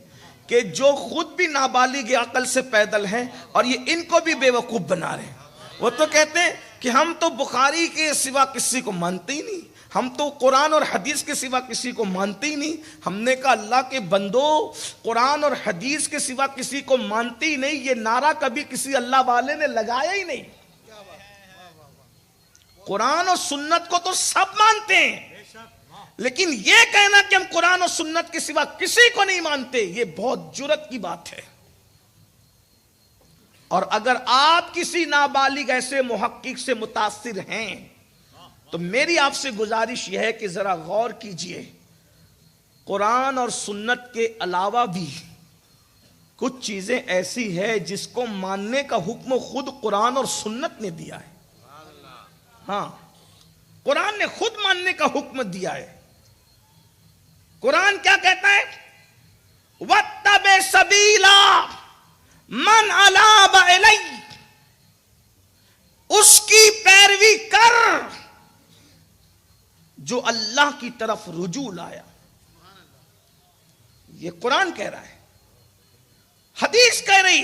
کہ جو خود بھی نابالغ عقل سے پیدل ہیں اور یہ ان کو بھی بے وقوف بنا رہے ہیں. وہ تو کہتے ہیں کہ ہم تو بخاری کے سوا کسی کو مانتے ہی نہیں، ہم تو قرآن اور حدیث کے سوا کسی کو مانتے ہی نہیں. ہم نے کہا اللہ کے بندو، قرآن اور حدیث کے سوا کسی کو مانتے ہی نہیں، یہ نعرہ کبھی کسی اللہ والے نے لگایا ہی نہیں. قرآن اور سنت کو تو سب مانتے ہیں، لیکن یہ کہنا کہ ہم قرآن و سنت کے سوا کسی کو نہیں مانتے، یہ بہت جرات کی بات ہے۔ اور اگر آپ کسی نابالغ ایسے محقق سے متاثر ہیں تو میری آپ سے گزارش یہ ہے کہ ذرا غور کیجئے، قرآن اور سنت کے علاوہ بھی کچھ چیزیں ایسی ہے جس کو ماننے کا حکم خود قرآن اور سنت نے دیا ہے۔ ہاں، قرآن نے خود ماننے کا حکم دیا ہے۔ قرآن کیا کہتا ہے؟ وَاتَّبِعْ سَبِيلَ مَنْ أَنَابَ إِلَيَّ، اس کی پیروی کر جو اللہ کی طرف رجوع لایا۔ یہ قرآن کہہ رہا ہے، حدیث کہہ رہی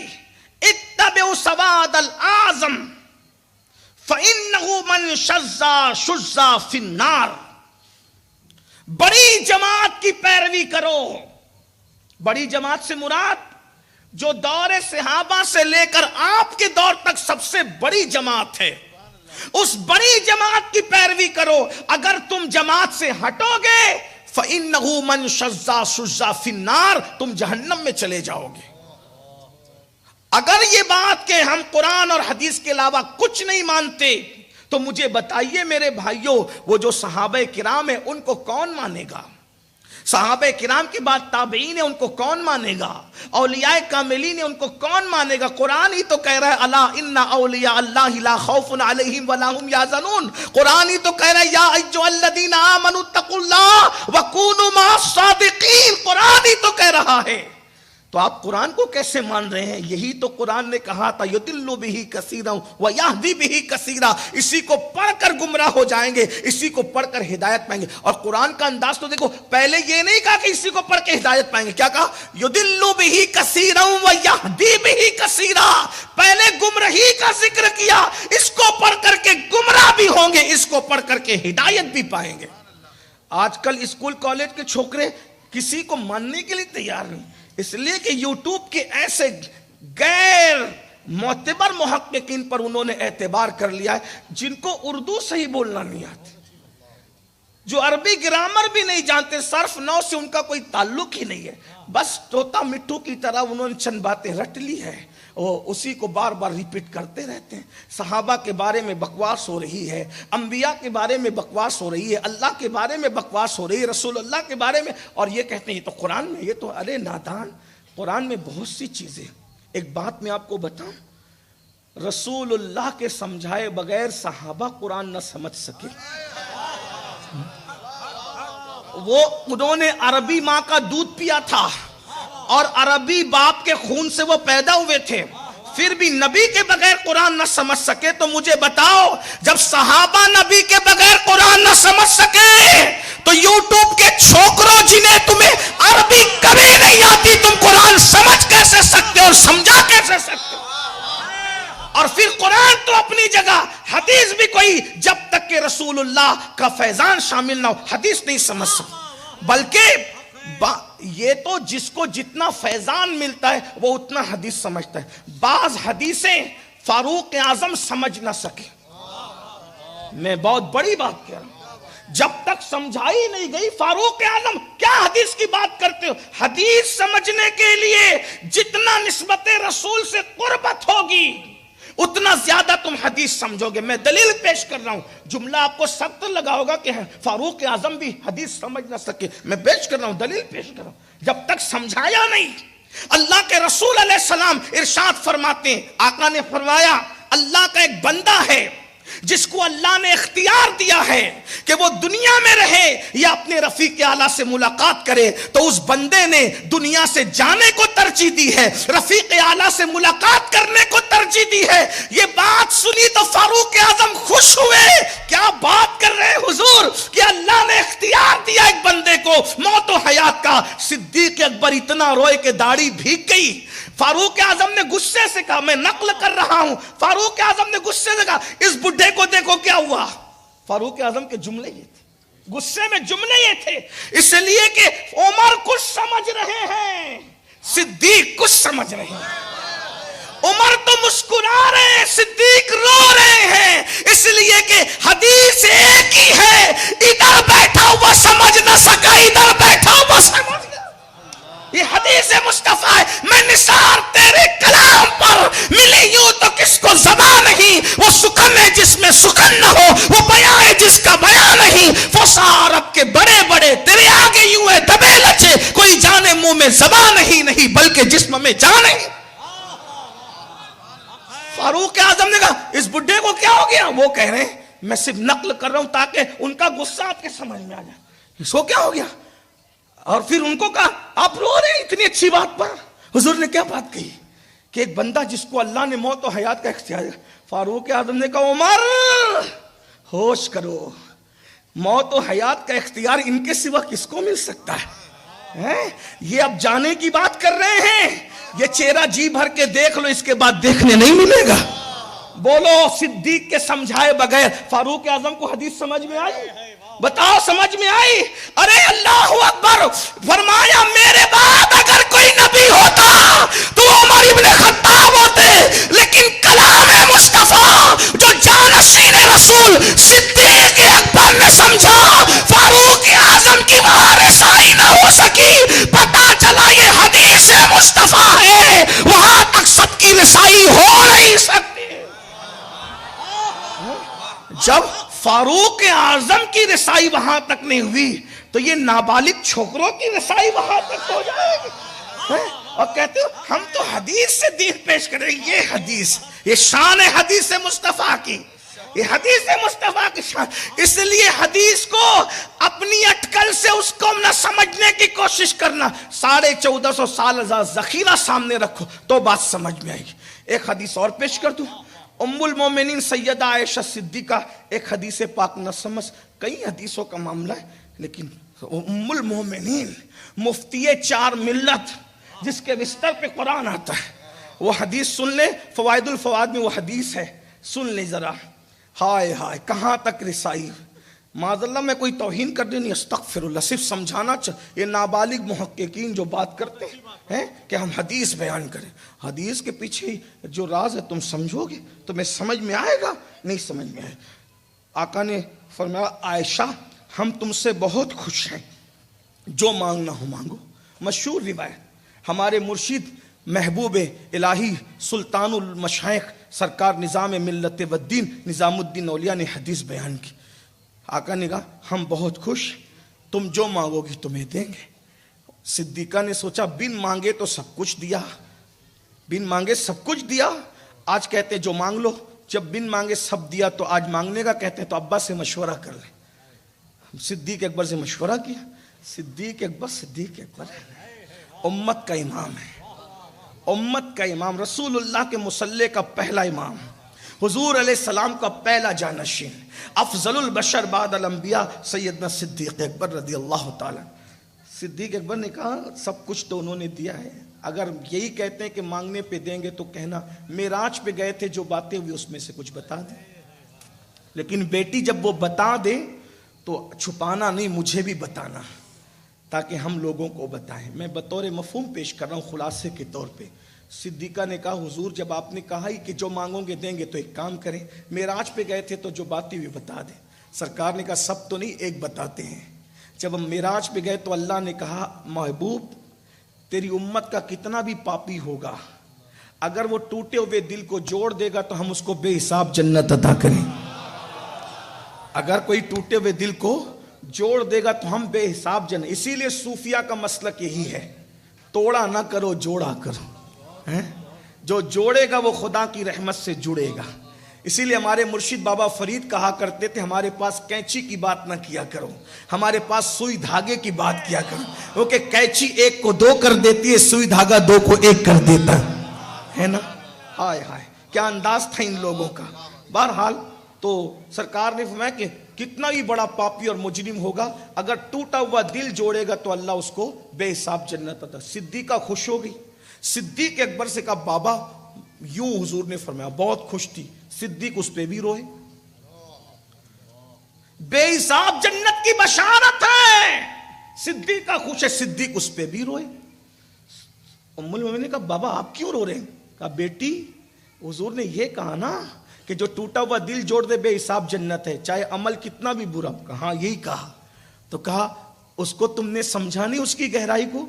اتبعوا سواد الأعظم فإنه من شذ في النار، بڑی جماعت کی پیروی کرو۔ بڑی جماعت سے مراد جو دور صحابہ سے لے کر آپ کے دور تک سب سے بڑی جماعت ہے، اس بڑی جماعت کی پیروی کرو۔ اگر تم جماعت سے ہٹو گے فَإِنَّهُ مَنْ شَذَّ فِي النَّارِ، تم جہنم میں چلے جاؤ گے۔ اگر یہ بات کہ ہم قرآن اور حدیث کے علاوہ کچھ نہیں مانتے تو مجھے بتائیے میرے بھائیوں، وہ جو صحابہ کرام ہیں ان کو کون مانے گا؟ صحابہ کرام کے بعد تابعین ہیں، ان کو کون مانے گا؟ اولیاء کاملین ہیں، ان کو کون مانے گا؟ قرآن ہی تو کہہ رہا ہے الا ان اولیاء اللہ لا خوف علیہم ولا هم یحزنون۔ قرآن ہی تو کہہ رہا ہے یا ایھا الذین آمنوا اتقوا اللہ وکونوا مع الصادقین۔ قرآن ہی تو کہہ رہا ہے، تو آپ قرآن کو کیسے مان رہے ہیں؟ یہی تو قرآن نے کہا تھا یضل بہ کثیرا ویہدی بہ کثیرا، اسی کو پڑھ کر گمراہ ہو جائیں گے، اسی کو پڑھ کر ہدایت پائیں گے۔ اور قرآن کا انداز تو دیکھو، پہلے یہ نہیں کہا کہ اسی کو پڑھ کے ہدایت پائیں گے، کیا کہا؟ یضل بہ کثیرا ویہدی بہ کثیرا۔ پہلے گمراہی کا ذکر کیا، اس کو پڑھ کر کے گمراہ بھی ہوں گے، اس کو پڑھ کر کے ہدایت بھی پائیں گے۔ آج کل اسکول کالج کے چھوکرے کسی کو ماننے کے لیے تیار نہیں، اس لیے کہ یوٹیوب کے ایسے غیر معتبر محققین پر انہوں نے اعتبار کر لیا ہے جن کو اردو صحیح بولنا نہیں آتی، جو عربی گرامر بھی نہیں جانتے، صرف نو سے ان کا کوئی تعلق ہی نہیں ہے، بس طوطا مٹھو کی طرح انہوں نے چند باتیں رٹ لی ہے، وہ اسی کو بار بار ریپیٹ کرتے رہتے ہیں۔ صحابہ کے بارے میں بکواس ہو رہی ہے، انبیاء کے بارے میں بکواس ہو رہی ہے، اللہ کے بارے میں بکواس ہو رہی ہے، رسول اللہ کے بارے میں، اور یہ کہتے ہیں یہ تو قرآن میں، یہ تو ارے نادان، قرآن میں بہت سی چیزیں۔ ایک بات میں آپ کو بتاؤں، رسول اللہ کے سمجھائے بغیر صحابہ قرآن نہ سمجھ سکے۔ وہ انہوں نے عربی ماں کا دودھ پیا تھا اور عربی باپ کے خون سے وہ پیدا ہوئے تھے، پھر بھی نبی کے بغیر قرآن نہ سمجھ سکے۔ تو مجھے بتاؤ، جب صحابہ نبی کے بغیر قرآن نہ سمجھ سکے تو یوٹیوب کے چھوکروں جنہیں تمہیں عربی کبھی نہیں آتی، تم قرآن سمجھ کیسے سکتے اور سمجھا کیسے سکتے؟ اور پھر قرآن تو اپنی جگہ، حدیث بھی کوئی جب تک کہ رسول اللہ کا فیضان شامل نہ ہو حدیث نہیں سمجھ سکتا، بلکہ یہ تو جس کو جتنا فیضان ملتا ہے وہ اتنا حدیث سمجھتا ہے۔ بعض حدیثیں فاروق اعظم سمجھ نہ سکے، میں بہت بڑی بات کہہ رہا ہوں، جب تک سمجھائی نہیں گئی فاروق اعظم کیا حدیث کی بات کرتے ہو؟ حدیث سمجھنے کے لیے جتنا نسبت رسول سے قربت ہوگی اتنا زیادہ تم حدیث سمجھو گے۔ میں دلیل پیش کر رہا ہوں، جملہ آپ کو سخت لگا ہوگا کہ فاروق اعظم بھی حدیث سمجھ نہ سکے، میں پیش کر رہا ہوں، دلیل پیش کر رہا ہوں۔ جب تک سمجھایا نہیں، اللہ کے رسول علیہ السلام ارشاد فرماتے ہیں، آقا نے فرمایا اللہ کا ایک بندہ ہے جس کو اللہ نے اختیار دیا ہے کہ وہ دنیا میں رہے یا اپنے رفیق اعلیٰ سے ملاقات کرے، تو اس بندے نے دنیا سے جانے کو ترجیح دی ہے، رفیق اعلیٰ سے ملاقات کرنے کو ترجیح دی ہے۔ یہ بات سنی تو فاروق اعظم خوش ہوئے، کیا بات کر رہے حضور کہ اللہ نے اختیار دیا ایک بندے کو موت و حیات کا۔ صدیق اکبر اتنا روئے کہ داڑھی بھیگ گئی۔ فاروق اعظم نے غصے سے کہا، میں نقل کر رہا ہوں، فاروق اعظم نے غصے سے کہا اس بڈھے کو دیکھو کیا ہوا۔ فاروق اعظم کے جملے یہ تھے، غصے میں جملے یہ تھے، اس لیے کہ عمر کچھ سمجھ رہے ہیں، صدیق کچھ سمجھ رہے ہیں۔ عمر تو مسکرا رہے ہیں، صدیق رو رہے ہیں، اس لیے کہ حدیث ایک ہی ہے، ادھر بیٹھا ہوا سمجھ نہ سکا، ادھر بیٹھا ہوا سمجھ گیا۔ یہ حدیث مصطفیٰ ہے۔ میں نثار تیرے کلام پر ملی یوں تو کس کو زبان نہیں، وہ سخن ہے جس میں سخن نہ ہو، وہ بیان ہے جس کا بیان نہیں، فصاح عرب کے بڑے بڑے تیرے آگے یوں ہے دبے لچے، کوئی جانے منہ میں زبان نہیں بلکہ جسم میں جان نہیں۔ فاروق اعظم نے کہا اس بڈھے کو کیا ہو گیا؟ وہ کہہ رہے ہیں میں صرف نقل کر رہا ہوں تاکہ ان کا غصہ آپ کے سمجھ میں آ جائے، اس کو کیا ہو گیا؟ اور پھر ان کو کہا آپ رو رہے ہیں اتنی اچھی بات پر؟ حضور نے کیا بات کہی کہ ایک بندہ جس کو اللہ نے موت و حیات کا اختیار ہے۔ فاروق اعظم نے کہا عمر ہوش کرو، موت و حیات کا اختیار ان کے سوا کس کو مل سکتا ہے؟ یہ اب جانے کی بات کر رہے ہیں، یہ چہرہ جی بھر کے دیکھ لو، اس کے بعد دیکھنے نہیں ملے گا۔ بولو صدیق کے سمجھائے بغیر فاروق اعظم کو حدیث سمجھ میں آئی؟ بتاؤ سمجھ میں آئی؟ ارے اللہ اکبر، فرمایا میرے بعد اگر کوئی نبی ہوتا تو عمر ابن خطاب ہوتے، لیکن کلام مصطفیٰ جو جانشین رسول صدیق اکبر نے سمجھا، فاروق اعظم کی وہاں رسائی نہ ہو سکی، پتا چلا یہ حدیث مصطفیٰ ہے، وہاں تک سب کی رسائی ہو نہیں سکتی۔ جب فاروق اعظم کی رسائی وہاں تک نہیں ہوئی تو یہ نابالغ چھوکروں کی رسائی وہاں تک ہو جائے گی؟ اور کہتے ہو ہم تو حدیث سے دین پیش کریں، یہ حدیث، یہ شان ہے حدیث مصطفیٰ کی، یہ حدیث مصطفیٰ کی شان۔ اس لیے حدیث کو اپنی اٹکل سے اس کو نہ سمجھنے کی کوشش کرنا، 1450 سال ذخیرہ سامنے رکھو تو بات سمجھ میں آئے گی۔ ایک حدیث اور پیش کر دوں، ام المومنین سیدہ عائشہ صدیقہ، ایک حدیث پاک نہ سمجھ، کئی حدیثوں کا معاملہ ہے، لیکن ام المومنین مفتی 4 ملت جس کے بستر پہ قرآن آتا ہے، وہ حدیث سن لے، فوائد الفوائد میں وہ حدیث ہے، سن لے ذرا۔ ہائے ہائے کہاں تک رسائی، معاذ اللہ میں کوئی توہین کر دیں نہیں، استغفر اللہ، صرف سمجھانا یہ نابالغ محققین جو بات کرتے ہیں کہ ہم حدیث بیان کریں، حدیث کے پیچھے جو راز ہے تم سمجھو گے تمہیں سمجھ میں آئے گا، نہیں سمجھ میں آئے۔ آقا نے فرمایا عائشہ ہم تم سے بہت خوش ہیں، جو مانگنا ہو مانگو۔ مشہور روایت، ہمارے مرشد محبوب الہی سلطان المشائخ سرکار نظام ملت والدین نظام الدین اولیاء نے حدیث بیان کی۔ آقا نے کہا ہم بہت خوش، تم جو مانگو گی تمہیں دیں گے۔ صدیقہ نے سوچا بن مانگے تو سب کچھ دیا، بن مانگے سب کچھ دیا، آج کہتے ہیں جو مانگ لو، جب بن مانگے سب دیا تو آج مانگنے کا کہتے ہیں تو ابا سے مشورہ کر لیں۔ صدیق اکبر سے مشورہ کیا، صدیق اکبر امت کا امام ہے، امت کا امام، رسول اللہ کے مصلی کا پہلا امام، حضور علیہ السلام کا پہلا جانشین، افضل البشر بعد الانبیاء سیدنا صدیق اکبر رضی اللہ تعالی۔ صدیق اکبر نے کہا سب کچھ تو انہوں نے دیا ہے، اگر یہی کہتے ہیں کہ مانگنے پہ دیں گے تو کہنا معراج پہ گئے تھے جو باتیں ہوئی اس میں سے کچھ بتا دیں، لیکن بیٹی جب وہ بتا دے تو چھپانا نہیں، مجھے بھی بتانا تاکہ ہم لوگوں کو بتائیں۔ میں بطور مفہوم پیش کر رہا ہوں خلاصے کے طور پہ۔ صدیقہ نے کہا حضور جب آپ نے کہا ہی کہ جو مانگوں گے دیں گے تو ایک کام کریں، معراج پہ گئے تھے تو جو باتیں ہوئی بتا دیں۔ سرکار نے کہا سب تو نہیں، ایک بتاتے ہیں۔ جب ہم معراج پہ گئے تو اللہ نے کہا محبوب تیری امت کا کتنا بھی پاپی ہوگا، اگر وہ ٹوٹے ہوئے دل کو جوڑ دے گا تو ہم اس کو بے حساب جنت عطا کریں۔ اگر کوئی ٹوٹے ہوئے دل کو جوڑ دے گا تو ہم بے حساب جنت۔ اسی لیے صوفیہ کا مسلک یہی ہے، توڑا نہ کرو جوڑا کرو، جو جوڑے گا وہ خدا کی رحمت سے جڑے گا۔ اسی لیے ہمارے مرشد بابا فرید کہا کرتے تھے ہمارے پاس کینچی کی بات نہ کیا کرو، ہمارے پاس سوئی دھاگے کی بات کیا کرو، کیونکہ کینچی ایک کو دو کر دیتی ہے، سوئی دھاگا دو کو ایک کر دیتا ہے نا۔ ہائے ہائے کیا انداز تھا ان لوگوں کا۔ بہرحال تو سرکار نے فرمایا کہ کتنا بھی بڑا پاپی اور مجرم ہوگا اگر ٹوٹا ہوا دل جوڑے گا تو اللہ اس کو بے حساب جنت عطا۔ صدیقہ خوش ہو گئی، صدیق اکبر سے کہا بابا یوں حضور نے فرمایا، بہت خوش تھی۔ صدیق اس پہ بھی روئے، بے حساب جنت کی بشارت ہے، صدیقہ خوش ہے، صدیق اس پہ بھی روئے۔ ام المومنین نے کہا بابا آپ کیوں رو رہے ہیں؟ کہا بیٹی حضور نے یہ کہا نا کہ جو ٹوٹا ہوا دل جوڑ دے بے حساب جنت ہے، چاہے عمل کتنا بھی برا. کہا یہی کہا. تو کہا اس کو تم نے سمجھا نہیں اس کی گہرائی کو؟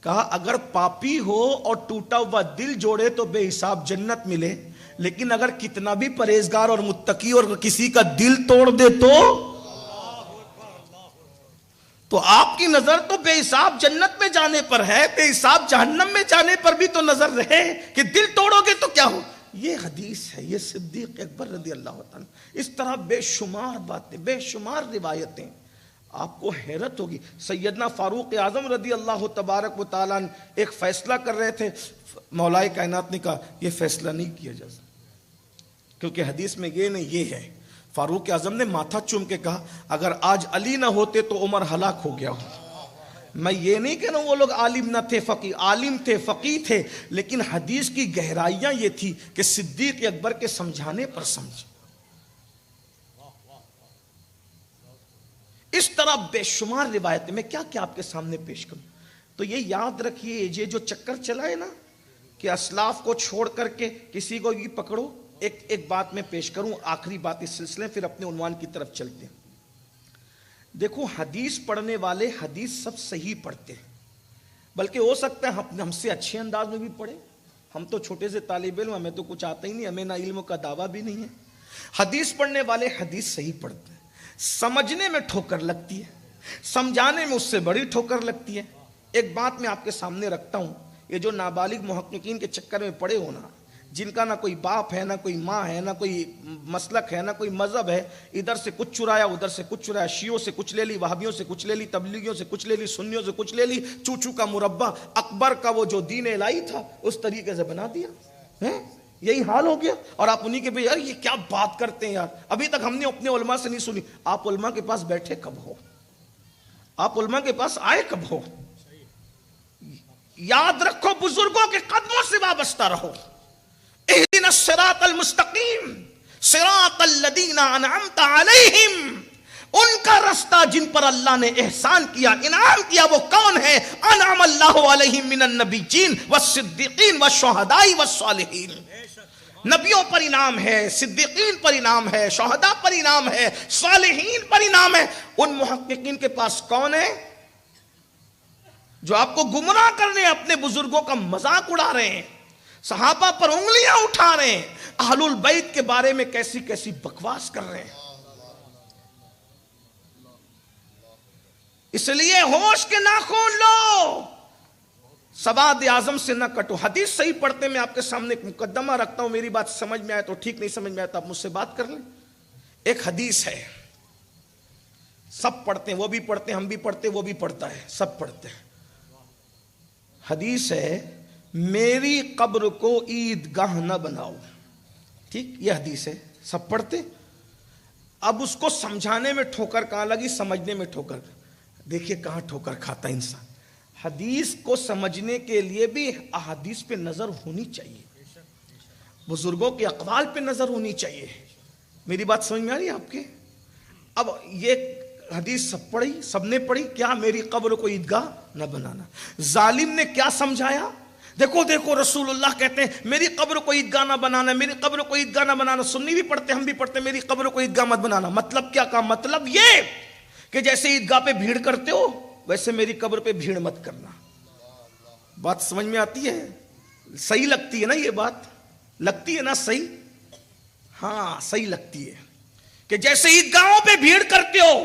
کہا اگر پاپی ہو اور ٹوٹا ہوا دل جوڑے تو بے حساب جنت ملے، لیکن اگر کتنا بھی پرہیزگار اور متقی اور کسی کا دل توڑ دے تو آپ کی نظر تو بے حساب جنت میں جانے پر ہے، بے حساب جہنم میں جانے پر بھی تو نظر رہے کہ دل توڑو گے تو کیا ہو. یہ حدیث ہے، یہ صدیق اکبر رضی اللہ تعالیٰ. اس طرح بے شمار باتیں، بے شمار روایتیں. آپ کو حیرت ہوگی. سیدنا فاروق اعظم رضی اللہ تبارک و تعالیٰ ایک فیصلہ کر رہے تھے. مولائے کائنات نے کہا یہ فیصلہ نہیں کیا جا سکتا کیونکہ حدیث میں یہ نہیں یہ ہے. فاروق اعظم نے ماتھا چوم کے کہا اگر آج علی نہ ہوتے تو عمر ہلاک ہو گیا ہو. میں یہ نہیں کہہ رہا ہوں وہ لوگ عالم نہ تھے، فقی عالم تھے، فقی تھے، لیکن حدیث کی گہرائیاں یہ تھی کہ صدیق اکبر کے سمجھانے پر سمجھ. اس طرح بے شمار روایتیں. میں کیا کیا آپ کے سامنے پیش کروں. تو یہ یاد رکھیے یہ جو چکر چلا ہے نا کہ اسلاف کو چھوڑ کر کے کسی کو یہ پکڑو. ایک بات میں پیش کروں، آخری بات اس سلسلے، پھر اپنے عنوان کی طرف چلتے ہیں. دیکھو حدیث پڑھنے والے حدیث سب صحیح پڑھتے ہیں، بلکہ ہو سکتا ہے ہم سے اچھے انداز میں بھی پڑھیں. ہم تو چھوٹے سے طالب علم، ہمیں تو کچھ آتا ہی نہیں، ہمیں نہ علم کا دعویٰ بھی نہیں ہے. حدیث پڑھنے والے حدیث صحیح پڑھتے ہیں. سمجھنے میں ٹھوکر لگتی ہے، سمجھانے میں اس سے بڑی ٹھوکر لگتی ہے. ایک بات میں آپ کے سامنے رکھتا ہوں. یہ جو نابالغ محققین کے چکر میں پڑے ہونا، جن کا نہ کوئی باپ ہے، نہ کوئی ماں ہے، نہ کوئی مسلک ہے، نہ کوئی مذہب ہے، ادھر سے کچھ چرایا ادھر سے کچھ چرایا، شیعوں سے کچھ لے لی، وہابیوں سے کچھ لے لی، تبلیغیوں سے کچھ لے لی، سنیوں سے کچھ لے لی، چوچو کا مربع اکبر کا وہ جو دین الہی تھا اس طریقے سے بنا دیا. یہی حال ہو گیا. اور آپ انہی کے بھی یار یہ کیا بات کرتے ہیں یار، ابھی تک ہم نے اپنے علماء سے نہیں سنی. آپ علماء کے پاس بیٹھے کب ہو؟ آپ علماء کے پاس آئے کب ہو؟ یاد رکھو بزرگوں کے قدموں سے وابستہ رہو. اہدنا الصراط المستقیم صراط الذین انعمت علیہم. ان کا رستہ جن پر اللہ نے احسان کیا، انعام کیا، وہ کون ہے؟ انعم اللہ علیہم من النبیین والصدیقین والشہداء والصالحین. نبیوں پر انعام ہے، صدیقین پر انعام ہے، شہداء پر انعام ہے، صالحین پر انعام ہے. ان محققین کے پاس کون ہے جو آپ کو گمراہ کرنے اپنے بزرگوں کا مذاق اڑا رہے ہیں، صحابہ پر انگلیاں اٹھا رہے ہیں، اہل البیت کے بارے میں کیسی کیسی بکواس کر رہے ہیں. اس لیے ہوش کے ناخن لو، سواد اعظم سے نہ کٹو. حدیث صحیح پڑھتے میں آپ کے سامنے ایک مقدمہ رکھتا ہوں، میری بات سمجھ میں آئے تو ٹھیک، نہیں سمجھ میں آئے تو آپ مجھ سے بات کر لیں. ایک حدیث ہے، سب پڑھتے ہیں، وہ بھی پڑھتے ہیں، ہم بھی پڑھتے ہیں، وہ بھی پڑھتا ہے، سب پڑھتے ہیں. حدیث ہے میری قبر کو عیدگاہ نہ بناؤ. ٹھیک، یہ حدیث ہے، سب پڑھتے. اب اس کو سمجھانے میں ٹھوکر کہاں لگی، سمجھنے میں ٹھوکر. دیکھیے کہاں ٹھوکر کھاتا انسان. حدیث کو سمجھنے کے لیے بھی احادیث پہ نظر ہونی چاہیے، بزرگوں کے اقوال پہ نظر ہونی چاہیے. میری بات سمجھ میں آ رہی ہے آپ کے؟ اب یہ حدیث سب پڑھی، سب نے پڑھی، کیا میری قبر کو عیدگاہ نہ بنانا. ظالم نے کیا سمجھایا؟ دیکھو دیکھو رسول اللہ کہتے ہیں میری قبر کو عیدگاہ نہ بنانا، میری قبر کو عیدگاہ نہ بنانا. سنی بھی پڑھتے، ہم بھی پڑھتے، میری قبر کو عیدگاہ مت بنانا. مطلب کیا کہا؟ مطلب یہ کہ جیسے عیدگاہ پہ بھیڑ کرتے ہو ویسے میری قبر پہ بھیڑ مت کرنا. بات سمجھ میں آتی ہے؟ صحیح لگتی ہے نا یہ بات؟ لگتی ہے نا صحیح؟ ہاں صحیح لگتی ہے کہ جیسے عیدگاہوں پہ بھیڑ کرتے ہو،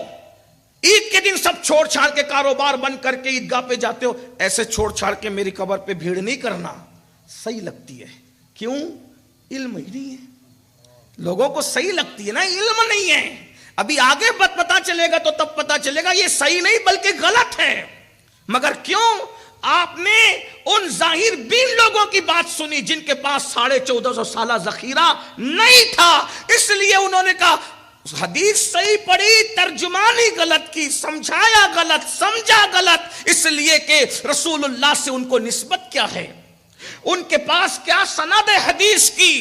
عید کے دن سب چھوڑ چھاڑ کے کاروبار بند کر کے عیدگاہ پہ جاتے ہو، ایسے چھوڑ چھاڑ کے میری قبر پہ بھیڑ نہیں کرنا. صحیح لگتی ہے. کیوں؟ علم ہی نہیں ہے. لوگوں کو صحیح لگتی ہے نا، علم نہیں ہے. ابھی آگے پتا چلے گا تو تب پتا چلے گا یہ صحیح نہیں بلکہ غلط ہے. مگر کیوں؟ آپ نے ان ظاہر بین لوگوں کی بات سنی جن کے پاس 1450 سالہ ذخیرہ نہیں تھا، اس لیے انہوں نے کہا حدیث صحیح پڑھی، ترجمانی غلط کی، سمجھایا غلط، سمجھا غلط. اس لیے کہ رسول اللہ سے ان کو نسبت کیا ہے، ان کے پاس کیا سند حدیث کی.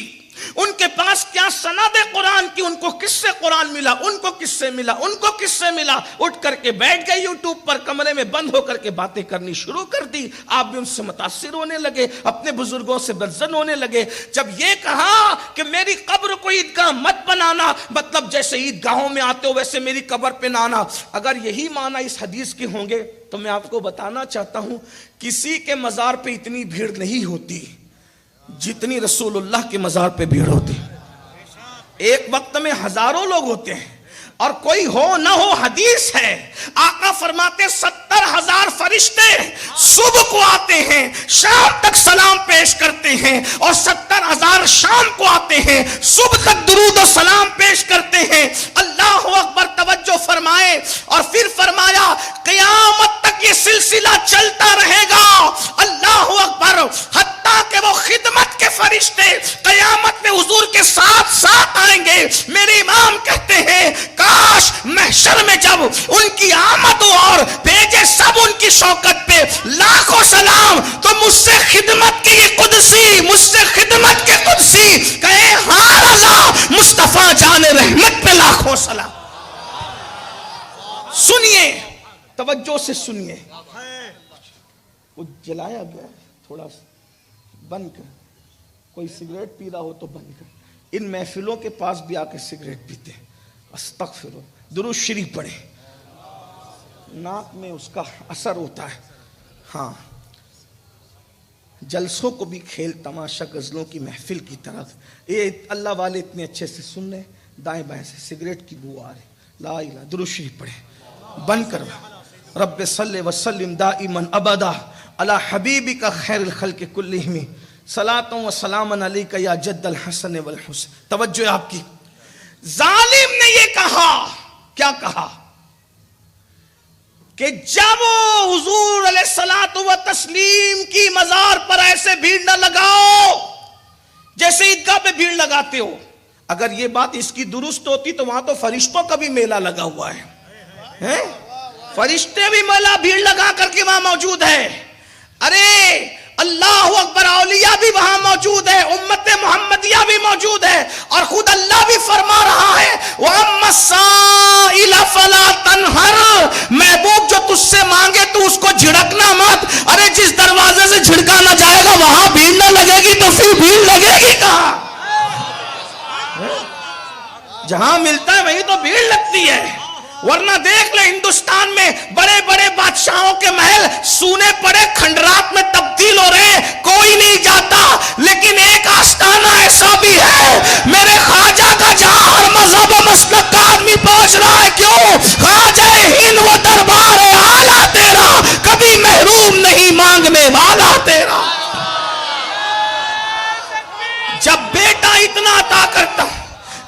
ان کے پاس کیا سند قرآن کی، ان کو کس سے قرآن ملا، ان کو کس سے ملا، ان کو کس سے ملا. اٹھ کر کے بیٹھ گئے یوٹیوب پر، کمرے میں بند ہو کر کے باتیں کرنی شروع کر دی. آپ بھی ان سے متاثر ہونے لگے، اپنے بزرگوں سے بدزن ہونے لگے. جب یہ کہا کہ میری قبر کو عیدگاہ مت بنانا، مطلب جیسے عیدگاہوں میں آتے ہو ویسے میری قبر پہ نہ آنا، اگر یہی معنی اس حدیث کے ہوں گے تو میں آپ کو بتانا چاہتا ہوں کسی کے مزار پہ اتنی بھیڑ نہیں ہوتی جتنی رسول اللہ کے مزار پہ بھیڑ ہوتی. ایک وقت میں ہزاروں لوگ ہوتے ہیں اور کوئی ہو نہ ہو. حدیث ہے آقا فرماتے 70,000 فرشتے صبح کو آتے ہیں، شام تک سلام پیش کرتے ہیں، اور 70,000 شام کو آتے ہیں، صبح تک درود و سلام پیش کرتے ہیں. اللہ اکبر. توجہ فرمائے اور پھر فرمایا قیامت تک یہ سلسلہ چلتا رہے گا. اللہ اکبر. حتیٰ کہ وہ خدمت کے فرشتے قیامت میں حضور کے ساتھ ساتھ آئیں گے. میرے امام کہتے ہیں کاش محشر میں جب ان کی آمد ہو اور بھیجے سب ان کی شوکت پہ لاکھوں سلام، تو مجھ سے خدمت کی قدسی، مجھ سے خدمت کے قدسی کہے ہاں رضا مصطفیٰ جان رحمت پہ لاکھوں سلام. سنیے، توجہ سے سنیے. وہ جلایا گیا تھوڑا بند کر. کوئی سگریٹ پی رہا ہو تو بند کر. ان محفلوں کے پاس بھی آ کے سگریٹ پیتے ہیں. استغفر. درود شریف پڑھے، ناک میں اس کا اثر ہوتا ہے. ہاں، جلسوں کو بھی کھیل تماشا غزلوں کی محفل کی طرح. یہ اللہ والے اتنے اچھے سے سن رہے، دائیں بائیں سے سگریٹ کی بو آ رہی. لا الہ. درود شریف پڑھے، بند کرو. رب صلی وسلم دائما ابدا علی حبیبک خیر الخلق کلہم صلاۃ و سلام علیک یا جد الحسن والحسن. توجہ آپ کی. ظالم نے یہ کہا، کیا کہا کہ جب حضور علیہ الصلوۃ والتسلیم کی مزار پر ایسے بھیڑ نہ لگاؤ جیسے عیدگاہ پہ بھیڑ لگاتے ہو. اگر یہ بات اس کی درست ہوتی تو وہاں تو فرشتوں کا بھی میلہ لگا ہوا ہے. فرشتے بھی میلہ بھیڑ لگا کر کے وہاں موجود ہے. ارے اللہ اکبر. اولیاء بھی وہاں موجود ہے، امت محمدیہ بھی موجود ہے، اور خود اللہ بھی فرما رہا ہے وَأَمَّا السَّائِلَ فَلَا تَنْهَرْ. محبوب جو تجھ سے مانگے تو اس کو جھڑکنا مت. ارے جس دروازے سے جھڑکا نہ جائے گا وہاں بھیڑ نہ لگے گی تو پھر بھیڑ لگے گی کہاں؟ جہاں ملتا ہے وہیں تو بھیڑ لگتی ہے. ورنہ دیکھ لے ہندوستان میں بڑے بڑے بادشاہوں کے محل سونے پڑے کھنڈرات میں تبدیل ہو رہے ہیں، کوئی نہیں جاتا. لیکن ایک آستانہ ایسا بھی ہے میرے خواجہ کا جہاں ہر مذہب و مسلک کا آدمی پہنچ رہا ہے. کیوں؟ خواجہ ہند و دربار اعلیٰ تیرا کبھی محروم نہیں مانگنے والا تیرا. جب بیٹا اتنا عطا کرتا،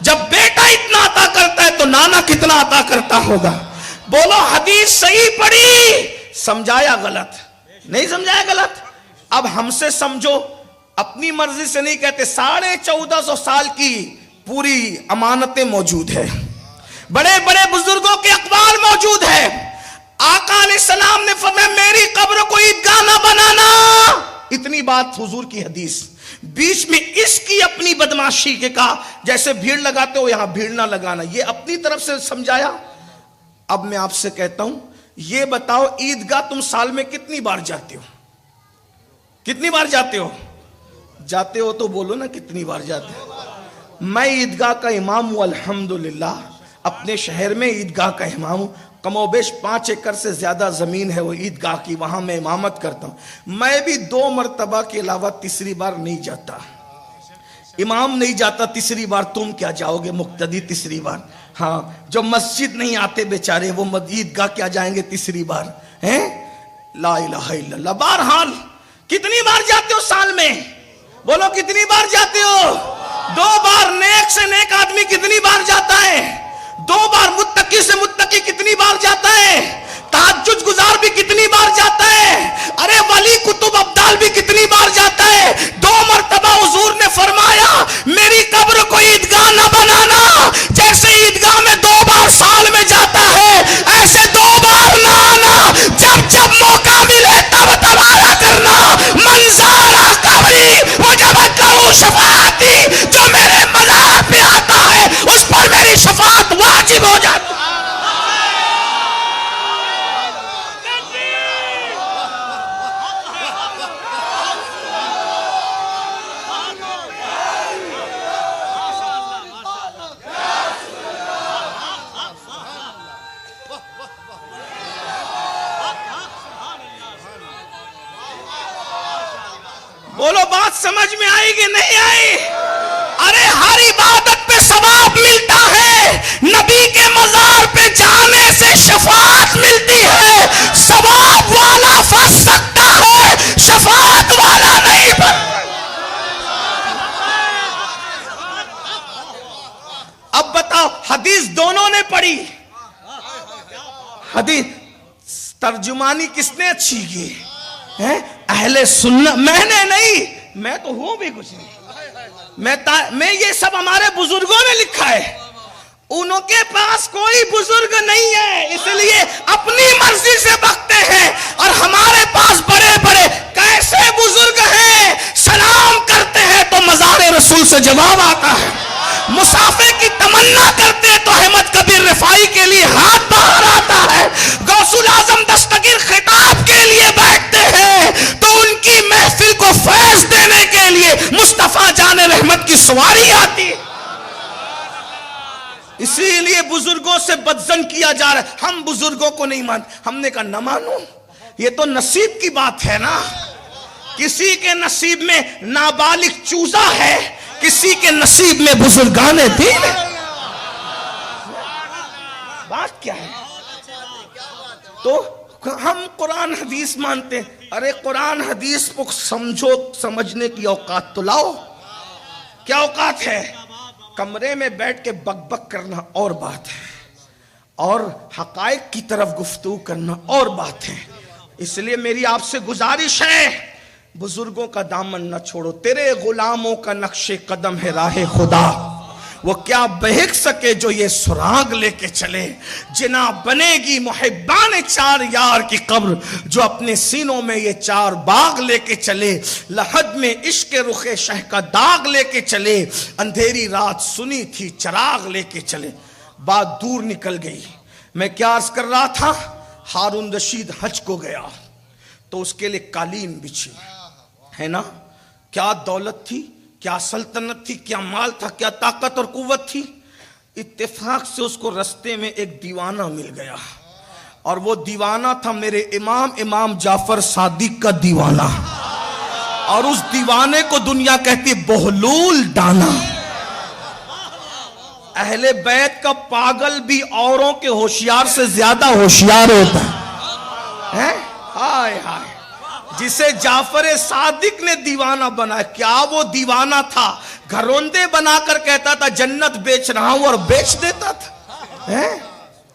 جب بیٹا اتنا عطا کرتا ہے تو نانا کتنا عطا کرتا ہوگا. بولو حدیث صحیح پڑھی، سمجھایا غلط نہیں سمجھایا غلط. اب ہم سے سمجھو، اپنی مرضی سے نہیں کہتے. 1450 سال کی پوری امانتیں موجود ہے، بڑے بڑے بزرگوں کے اقوال موجود ہے. آقا علیہ السلام نے فرمایا میری قبر کو عیدگاہ نہ بنانا. اتنی بات حضور کی حدیث. بیچ میں اس کی اپنی بدماشی کے کہا جیسے بھیڑ لگاتے ہو یہاں بھیڑ نہ لگانا، یہ اپنی طرف سے سمجھایا. اب میں آپ سے کہتا ہوں یہ بتاؤ عیدگاہ تم سال میں کتنی بار جاتے ہو؟ کتنی بار جاتے ہو؟ جاتے ہو تو بولو نا کتنی بار جاتے ہو. میں عیدگاہ کا امام ہوں الحمدللہ. اپنے شہر میں عیدگاہ کا امام ہوں. کم و بیش 5 ایکڑ سے زیادہ زمین ہے وہ عیدگاہ کی، وہاں میں امامت کرتا ہوں. میں بھی 2 مرتبہ کے علاوہ تیسری بار نہیں جاتا. امام نہیں جاتا تیسری بار، تم کیا جاؤ گے مقتدی تیسری بار. ہاں، جو مسجد نہیں آتے بیچارے وہ عیدگاہ کیا جائیں گے تیسری بار ہیں؟ لا الہ الا اللہ. بہرحال کتنی بار جاتے ہو سال میں؟ بولو کتنی بار جاتے ہو؟ 2 بار. نیک سے نیک آدمی کتنی بار جاتا ہے؟ 2 بار. متقی سے متقی کتنی بار جاتا ہے؟ تہجد گزار بھی کتنی بار جاتا ہے؟ ارے ولی کتب ابدال بھی کتنی بار جاتا ہے؟ 2 مرتبہ حضور نے فرمایا میری قبر کو عیدگاہ نہ بنانا. جیسے عیدگاہ میں 2 بار سال میں جاتا ہے ایسے 2 بار نہ آنا. جب جب موقع ملے تب تب آیا کرنا. منظارہ قبری وجبت لہو شفاعتی. جو میرے بولو بات سمجھ میں آئی کہ نہیں آئی؟ ارے ہر عبادت پہ ثواب ملتا ہے، نبی کے مزار پہ جانے سے شفاعت ملتی ہے۔ ثواب والا پھنس سکتا ہے، شفاعت والا نہیں پھنس۔ اب بتاؤ، حدیث دونوں نے پڑھی، حدیث ترجمانی کس نے اچھی کی؟ اہل سنت۔ میں نے نہیں، میں تو ہوں بھی کچھ نہیں، میں یہ سب ہمارے بزرگوں نے لکھا ہے، انہوں کے پاس کوئی بزرگ نہیں ہے، اس لیے اپنی مرضی سے بکتے ہیں، اور ہمارے پاس بڑے بڑے کیسے بزرگ ہیں، سلام کرتے ہیں تو مزار رسول سے جواب آتا ہے، مسافر کی تمنا کرتے ہیں تو احمد کبیر رفاعی کے لیے ہاتھ باہر آتا ہے، غوث الاعظم دستگیر خطاب کے لیے بیٹھتے ہیں تو ان کی محفل کو فیض دینے کے لیے مصطفیٰ جان رحمت کی سواری آتی ہے۔ اسی لیے بزرگوں سے بدظن کیا جا رہا ہے، ہم بزرگوں کو نہیں مانتے۔ ہم نے کہا نہ مانو، یہ تو نصیب کی بات ہے نا، کسی کے نصیب میں نابالغ چوزا ہے، کسی کے نصیب میں بزرگان دین ہے۔ بات کیا ہے؟ تو ہم قرآن حدیث مانتے ہیں، ارے قرآن حدیث کو سمجھو، سمجھنے کی اوقات تو لاؤ۔ کیا اوقات ہے؟ کمرے میں بیٹھ کے بک بک کرنا اور بات ہے، اور حقائق کی طرف گفتگو کرنا اور بات ہے۔ اس لیے میری آپ سے گزارش ہے، بزرگوں کا دامن نہ چھوڑو، تیرے غلاموں کا نقش قدم ہے راہ خدا، وہ کیا بہک سکے جو یہ سراغ لے کے چلے، جنا بنے گی محبان چار یار کی قبر جو اپنے سینوں میں یہ چار باغ لے کے چلے، لحد میں عشق رخ شہ کا داغ لے کے چلے، اندھیری رات سنی تھی چراغ لے کے چلے۔ بات دور نکل گئی، میں کیا عرض کر رہا تھا؟ ہارون رشید حج کو گیا تو اس کے لیے قالین بچھی ہے نا، کیا دولت تھی، کیا سلطنت تھی، کیا مال تھا، کیا طاقت اور قوت تھی۔ اتفاق سے اس کو رستے میں ایک دیوانہ مل گیا، اور وہ دیوانہ تھا میرے امام جعفر صادق کا دیوانہ، اور اس دیوانے کو دنیا کہتی بہلول ڈانا۔ اہل بیت کا پاگل بھی اوروں کے ہوشیار سے زیادہ ہوشیار ہوتا ہے۔ ہائے ہائے، جسے جعفر صادق نے دیوانہ بنا، کیا وہ دیوانہ تھا؟ گھروندے بنا کر کہتا تھا جنت بیچ رہا ہوں، اور بیچ دیتا تھا،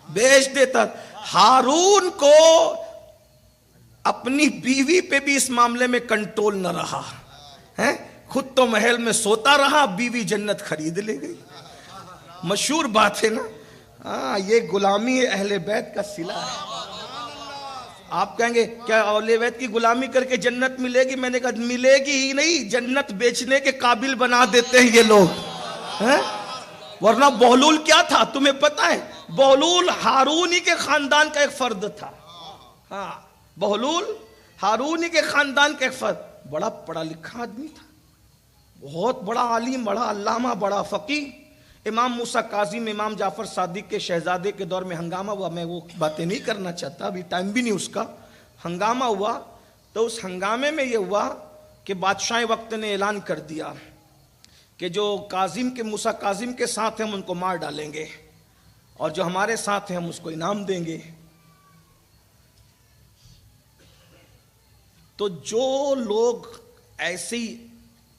بیچ دیتا تھا۔ ہارون کو اپنی بیوی پہ بھی اس معاملے میں کنٹرول نہ رہا، خود تو محل میں سوتا رہا، بیوی جنت خرید لے گئی۔ مشہور بات ہے نا، یہ غلامی اہل بیت کا صلہ ہے۔ آپ کہیں گے کیا اہل بیت کی غلامی کر کے جنت ملے گی؟ میں نے کہا ملے گی ہی نہیں، جنت بیچنے کے قابل بنا دیتے ہیں یہ لوگ۔ ورنہ بہلول کیا تھا تمہیں پتہ ہے؟ بہلول ہارونی کے خاندان کا ایک فرد تھا۔ ہاں، بہلول ہارونی کے خاندان کا ایک فرد، بڑا پڑھا لکھا آدمی تھا، بہت بڑا عالم، بڑا علامہ، بڑا فقیہ۔ امام موسیٰ کاظم امام جعفر صادق کے شہزادے کے دور میں ہنگامہ ہوا، میں وہ باتیں نہیں کرنا چاہتا، ابھی ٹائم بھی نہیں اس کا۔ ہنگامہ ہوا تو اس ہنگامے میں یہ ہوا کہ بادشاہ وقت نے اعلان کر دیا کہ جو کاظم کے موسیٰ کاظم کے ساتھ ہیں ہم ان کو مار ڈالیں گے، اور جو ہمارے ساتھ ہیں ہم اس کو انعام دیں گے۔ تو جو لوگ ایسے ہی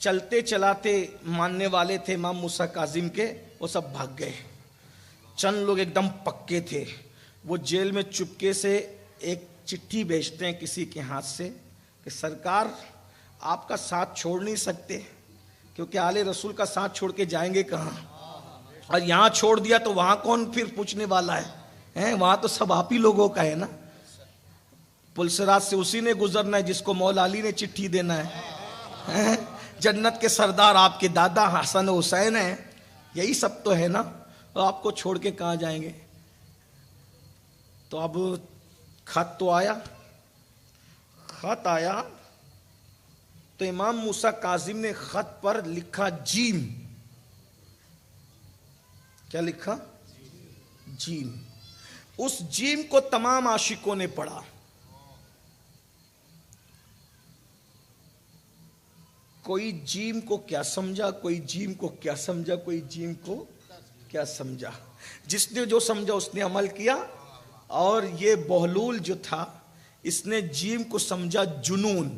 چلتے چلاتے ماننے والے تھے امام موسیٰ کاظم کے، وہ سب بھاگ گئے۔ چند لوگ ایک دم پکے تھے، وہ جیل میں چپکے سے ایک چٹھی بھیجتے ہیں کسی کے ہاتھ سے کہ سرکار آپ کا ساتھ چھوڑ نہیں سکتے، کیونکہ آل رسول کا ساتھ چھوڑ کے جائیں گے کہاں، اور یہاں چھوڑ دیا تو وہاں کون پھر پوچھنے والا ہے؟ وہاں تو سب آپ ہی لوگوں کا ہے نا، پلسرات سے اسی نے گزرنا ہے جس کو مولا علی نے چٹھی دینا ہے۔ جنت کے سردار آپ کے دادا حسن و حسین ہیں، یہی سب تو ہے نا، آپ کو چھوڑ کے کہاں جائیں گے؟ تو اب خط تو آیا، خط آیا تو امام موسیٰ کاظم نے خط پر لکھا جیم۔ کیا لکھا؟ جیم۔ اس جیم کو تمام عاشقوں نے پڑھا۔ کوئی جیم کو کیا سمجھا، کوئی جیم کو کیا سمجھا، کوئی جیم کو کیا سمجھا. جس نے جو سمجھا اس نے عمل کیا. اور یہ بہلول جو تھا اس نے جیم کو سمجھا جنون.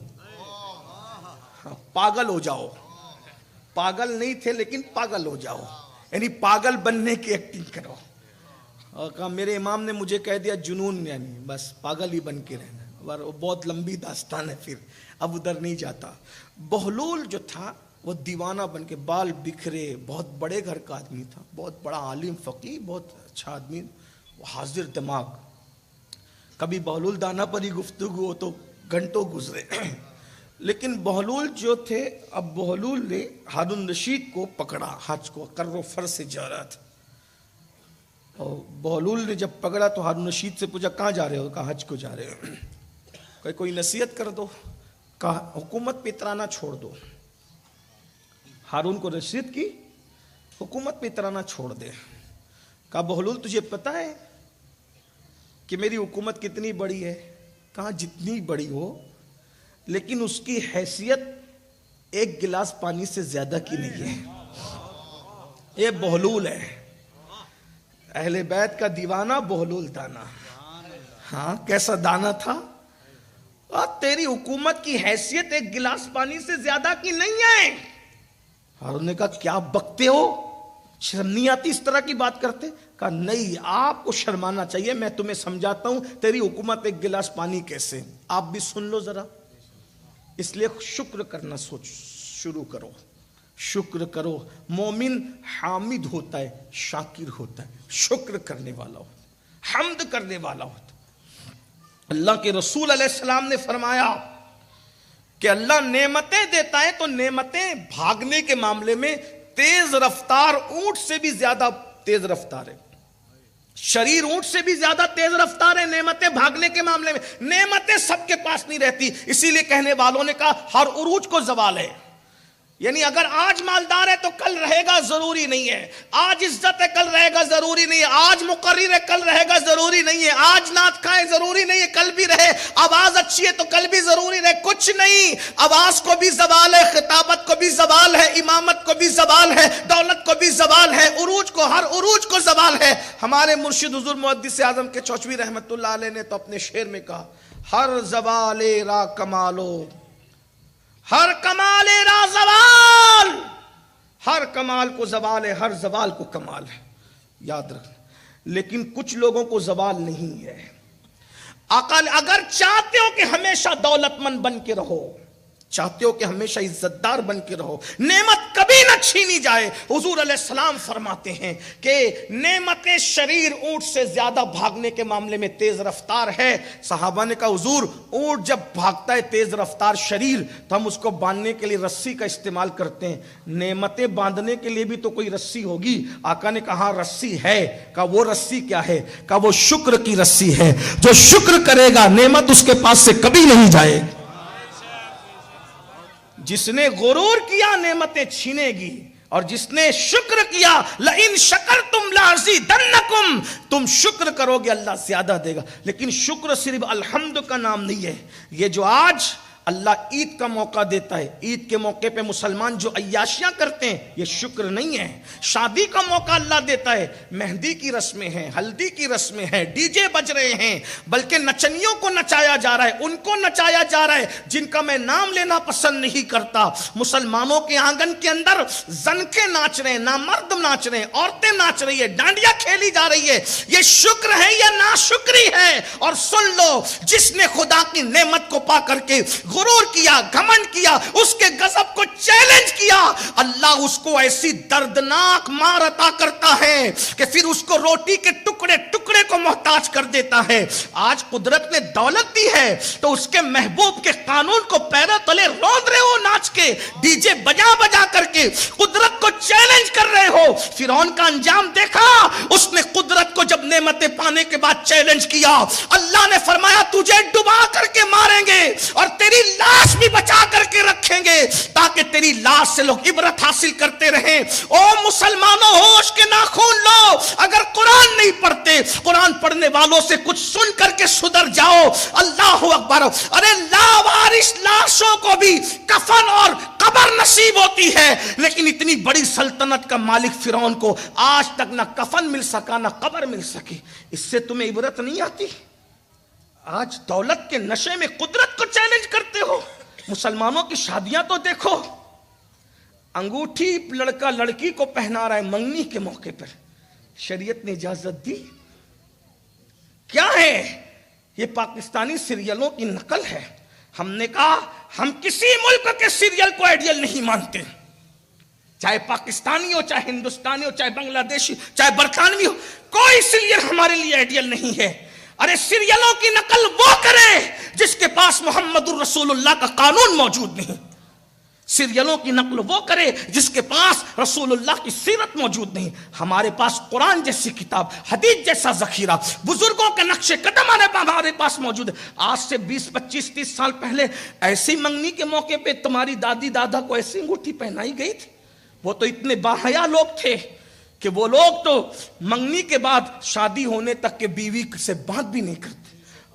پاگل ہو جاؤ. پاگل نہیں تھے لیکن پاگل ہو جاؤ، یعنی پاگل بننے کی ایکٹنگ کرو. اور کہا میرے امام نے مجھے کہہ دیا جنون، یعنی بس پاگل ہی بن کے رہنا. وہ بہت لمبی داستان ہے، پھر اب ادھر نہیں جاتا. بہلول جو تھا وہ دیوانہ بن کے، بال بکھرے، بہت بڑے گھر کا آدمی تھا، بہت بڑا عالم فقیہ، بہت اچھا آدمی، حاضر دماغ. کبھی بہلول دانا پر ہی گفتگو ہو تو گھنٹوں گزرے. لیکن بہلول جو تھے، اب بہلول نے ہارون رشید کو پکڑا، حج کو کر و فر سے جا رہا تھا. اور بہلول نے جب پکڑا تو ہارون رشید سے پوچھا کہاں جا رہے ہو؟ کہا حج کو جا رہے ہو. کہ کوئی نصیحت کر دو. کہا حکومت پہ اترانا چھوڑ دو. ہارون کو نصیحت کی، حکومت پہ اترانا چھوڑ دے. کہا بہلول تجھے پتہ ہے کہ میری حکومت کتنی بڑی ہے؟ کہا جتنی بڑی ہو، لیکن اس کی حیثیت ایک گلاس پانی سے زیادہ کی نہیں ہے. یہ بہلول ہے، اہل بیت کا دیوانہ، بہلول دانا. ہاں کیسا دانا تھا. اور تیری حکومت کی حیثیت ایک گلاس پانی سے زیادہ کی نہیں ہے. ہارون نے کہا کیا بکتے ہو، شرم نہیں آتی اس طرح کی بات کرتے؟ کہا نہیں، آپ کو شرمانا چاہیے، میں تمہیں سمجھاتا ہوں تیری حکومت ایک گلاس پانی کیسے. آپ بھی سن لو ذرا. اس لیے شکر کرنا شروع کرو. شکر کرو. مومن حامد ہوتا ہے، شاکر ہوتا ہے، شکر کرنے والا ہوتا ہے، حمد کرنے والا ہوتا ہے. اللہ کے رسول علیہ السلام نے فرمایا کہ اللہ نعمتیں دیتا ہے تو نعمتیں بھاگنے کے معاملے میں تیز رفتار اونٹ سے بھی زیادہ تیز رفتار ہے. شریر اونٹ سے بھی زیادہ تیز رفتار ہے نعمتیں بھاگنے کے معاملے میں. نعمتیں سب کے پاس نہیں رہتی، اسی لیے کہنے والوں نے کہا ہر عروج کو زوال ہے. یعنی اگر آج مالدار ہے تو کل رہے گا ضروری نہیں ہے. آج عزت ہے کل رہے گا ضروری نہیں ہے. آج مقرر ہے کل رہے گا ضروری نہیں ہے. آج نعت کھائے ضروری نہیں ہے کل بھی رہے. آواز اچھی ہے تو کل بھی ضروری رہے. کچھ نہیں. آواز کو بھی زوال ہے، خطابت کو بھی زوال ہے، امامت کو بھی زوال ہے، دولت کو بھی زوال ہے، عروج کو، ہر عروج کو زوال ہے. ہمارے مرشد حضور محدث اعظم کے چوچوی رحمت اللہ علیہ نے تو اپنے شعر میں کہا ہر زوال را کمالو، ہر کمال را زوال، ہر کمال کو زوال ہے، ہر زوال کو کمال ہے. یاد رکھنا. لیکن کچھ لوگوں کو زوال نہیں ہے. اگر چاہتے ہو کہ ہمیشہ دولت مند بن کے رہو، چاہتے ہو کہ ہمیشہ عزت دار بن کے رہو، نعمت کبھی نہ چھینی جائے. حضور علیہ السلام فرماتے ہیں کہ نعمت شریر اونٹ سے زیادہ بھاگنے کے معاملے میں تیز رفتار ہے. صحابہ نے کہا حضور اونٹ جب بھاگتا ہے تیز رفتار شریر تو ہم اس کو باندھنے کے لیے رسی کا استعمال کرتے ہیں، نعمتیں باندھنے کے لیے بھی تو کوئی رسی ہوگی. آقا نے کہا رسی ہے. کہا وہ رسی کیا ہے؟ کہا وہ شکر کی رسی ہے. جو شکر کرے گا نعمت اس کے پاس سے کبھی نہیں جائے. جس نے غرور کیا نعمتیں چھینے گی، اور جس نے شکر کیا لئن شکرتم لازیدنکم، تم شکر کرو گے اللہ زیادہ دے گا. لیکن شکر صرف الحمد کا نام نہیں ہے. یہ جو آج اللہ عید کا موقع دیتا ہے، عید کے موقع پہ مسلمان جو عیاشیاں کرتے ہیں یہ شکر نہیں ہے. شادی کا موقع اللہ دیتا ہے، مہندی کی رسمیں ہیں، ہلدی کی رسمیں ہیں، ڈی جے بج رہے ہیں، بلکہ نچنیوں کو نچایا جا رہا ہے، ان کو نچایا جا رہا ہے جن کا میں نام لینا پسند نہیں کرتا. مسلمانوں کے آنگن کے اندر زنکے ناچ رہے ہیں، نامرد ناچ رہے ہیں، عورتیں ناچ رہی ہے، ڈانڈیا کھیلی جا رہی ہے. یہ شکر ہے یا ناشکری ہے؟ اور سن لو، جس نے خدا کی نعمت کو پا کر کے غرور کیا، گھمنڈ کیا، اس کے غضب کو چیلنج کیا، اللہ اس کو ایسی دردناک مار عطا کرتا ہے کہ پھر اس کو روٹی کے ٹکڑے ٹکڑے کو محتاج کر دیتا ہے. آج قدرت نے دولت دی ہے تو اس کے محبوب کے قانون کو پیروں تلے روند رہے ہو، ناچ کے ڈی جے بجا بجا کر کے قدرت کو چیلنج کر رہے ہو. فرعون کا انجام دیکھا، اس نے قدرت کو جب نعمتیں پانے کے بعد چیلنج کیا، اللہ نے فرمایا تجھے ڈبا کر کے ماریں گے اور تیری لاش بھی بچا کر کے رکھیں گے تاکہ تیری لاش سے لوگ عبرت حاصل کرتے رہیں. او مسلمانوں، ہوش کے ناخن لو. اگر قرآن نہیں پڑھتے، قرآن پڑھنے والوں سے کچھ سن کر کے سدھر جاؤ. اللہ اکبر. ارے لاوارث لاشوں کو بھی کفن اور قبر نصیب ہوتی ہے، لیکن اتنی بڑی سلطنت کا مالک فرعون کو آج تک نہ کفن مل سکا نہ قبر مل سکی. اس سے تمہیں عبرت نہیں آتی؟ آج دولت کے نشے میں قدرت کو چیلنج کرتے ہو. مسلمانوں کی شادیاں تو دیکھو، انگوٹھی لڑکا لڑکی کو پہنا رہا ہے منگنی کے موقع پر، شریعت نے اجازت دی؟ کیا ہے یہ؟ پاکستانی سیریلوں کی نقل ہے. ہم نے کہا ہم کسی ملک کے سیریل کو آئیڈیل نہیں مانتے، چاہے پاکستانی ہو، چاہے ہندوستانی ہو، چاہے بنگلہ دیشی، چاہے برطانوی ہو، کوئی سیریل ہمارے لیے آئیڈیل نہیں ہے. ارے سیریلوں کی نقل وہ کرے جس کے پاس محمد الرسول اللہ کا قانون موجود نہیں. سیریلوں کی نقل وہ کرے جس کے پاس رسول اللہ کی سیرت موجود نہیں. ہمارے پاس قرآن جیسی کتاب، حدیث جیسا ذخیرہ، بزرگوں کے نقش قدم ہمارے پاس موجود ہے. آج سے 20 25 30 سال پہلے ایسی منگنی کے موقع پہ تمہاری دادی دادا کو ایسی انگوٹھی پہنائی گئی تھی. وہ تو اتنے باحیا لوگ تھے کہ وہ لوگ تو منگنی کے بعد شادی ہونے تک کے بیوی سے بات بھی نہیں کرتے.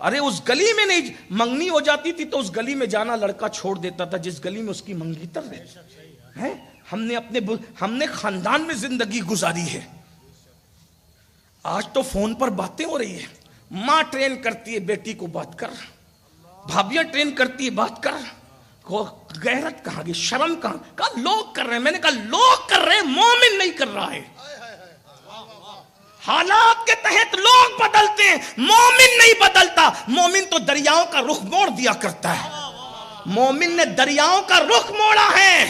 ارے اس گلی میں نہیں، منگنی ہو جاتی تھی تو اس گلی میں جانا لڑکا چھوڑ دیتا تھا جس گلی میں اس کی منگیتر رہتی ہے. ہم نے خاندان میں زندگی گزاری ہے. آج تو فون پر باتیں ہو رہی ہے. ماں ٹرین کرتی ہے بیٹی کو بات کر، بھابیاں ٹرین کرتی ہے بات کر. غیرت کہاں گئی؟ شرم کہاں؟ کہا لوگ کر رہے ہیں. میں نے کہا لوگ کر رہے ہیں، مومن نہیں کر رہا ہے. حالات کے تحت لوگ بدلتے ہیں، مومن نہیں بدلتا. مومن تو دریاؤں کا رخ موڑ دیا کرتا ہے. مومن نے دریاؤں کا رخ موڑا ہے.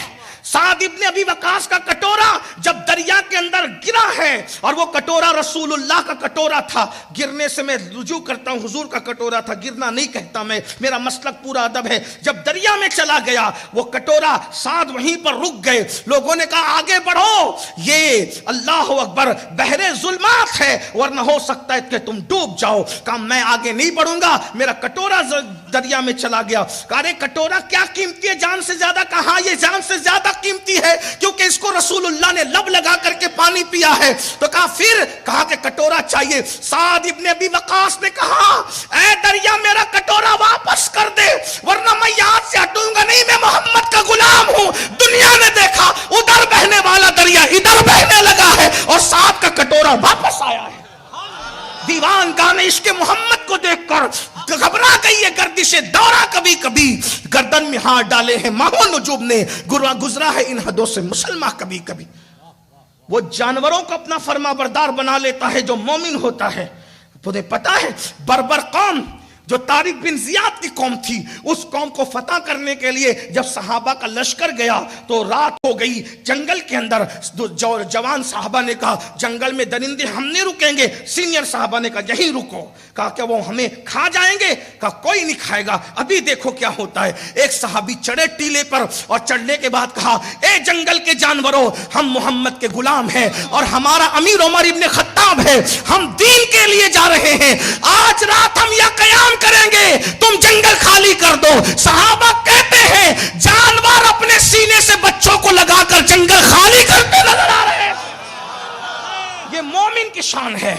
سعد ابن ابی وقاص کا کٹورا جب دریا کے اندر گرا ہے، اور وہ کٹورا رسول اللہ کا کٹورا تھا، گرنے سے میں رجوع کرتا ہوں حضور کا کٹورا تھا، گرنا نہیں کہتا میں، میرا مسلک پورا ادب ہے. جب دریا میں چلا گیا وہ کٹورا، سعد وہیں پر رک گئے. لوگوں نے کہا آگے بڑھو، یہ اللہ اکبر بحر ظلمات ہے، ورنہ ہو سکتا ہے کہ تم ڈوب جاؤ. کہا میں آگے نہیں بڑھوں گا، میرا کٹورا دریا میں چلا گیا. کہا رے کٹورا کیا قیمتی ہے جان سے زیادہ؟ کہا یہ جان سے زیادہ قیمتی ہے کیونکہ اس کو رسول اللہ نے لب لگا کر کے پانی پیا ہے. تو کہا پھر؟ کہا کہ کٹورا چاہیے. سعد ابن ابی وقاص نے کہا اے دریا میرا کٹورا واپس کر دے ورنہ میں یہاں سے ہٹوں گا نہیں. میں محمد کا غلام ہوں. دنیا نے دیکھا ادھر بہنے والا دریا ادھر بہنے لگا ہے اور سعد کا کٹورا واپس آیا ہے. دیوان گانے عشق محمد کو دیکھ کر گھبرا گئی ہے گردش دورہ. کبھی کبھی گردن میں ہاتھ ڈالے ہیں ماہو نجوم نے، گزرا ہے ان حدوں سے مسلمہ کبھی کبھی. وہ جانوروں کو اپنا فرما بردار بنا لیتا ہے جو مومن ہوتا ہے. تمہیں پتا ہے بربر قوم جو طارق بن زیاد کی قوم تھی، اس قوم کو فتح کرنے کے لیے جب صحابہ کا لشکر گیا تو رات ہو گئی جنگل کے اندر. جوان صحابہ نے کہا جنگل میں درندے ہم نہیں رکیں گے. سینئر صحابہ نے کہا یہیں رکو. کہا کہ وہ ہمیں کھا جائیں گے؟ کہا کوئی نہیں کھائے گا، ابھی دیکھو کیا ہوتا ہے. ایک صحابی چڑھے ٹیلے پر اور چڑھنے کے بعد کہا اے جنگل کے جانوروں، ہم محمد کے غلام ہیں اور ہمارا امیر عمر ابن خطاب ہے، ہم دین کے لیے جا رہے ہیں. آج رات ہم یا قیام کریں گے، تم جنگل خالی کر دو. صحابہ کہتے ہیں جانور اپنے سینے سے بچوں کو لگا کر جنگل خالی کرتے نظر آ رہے ہیں. یہ مومن کی شان ہے.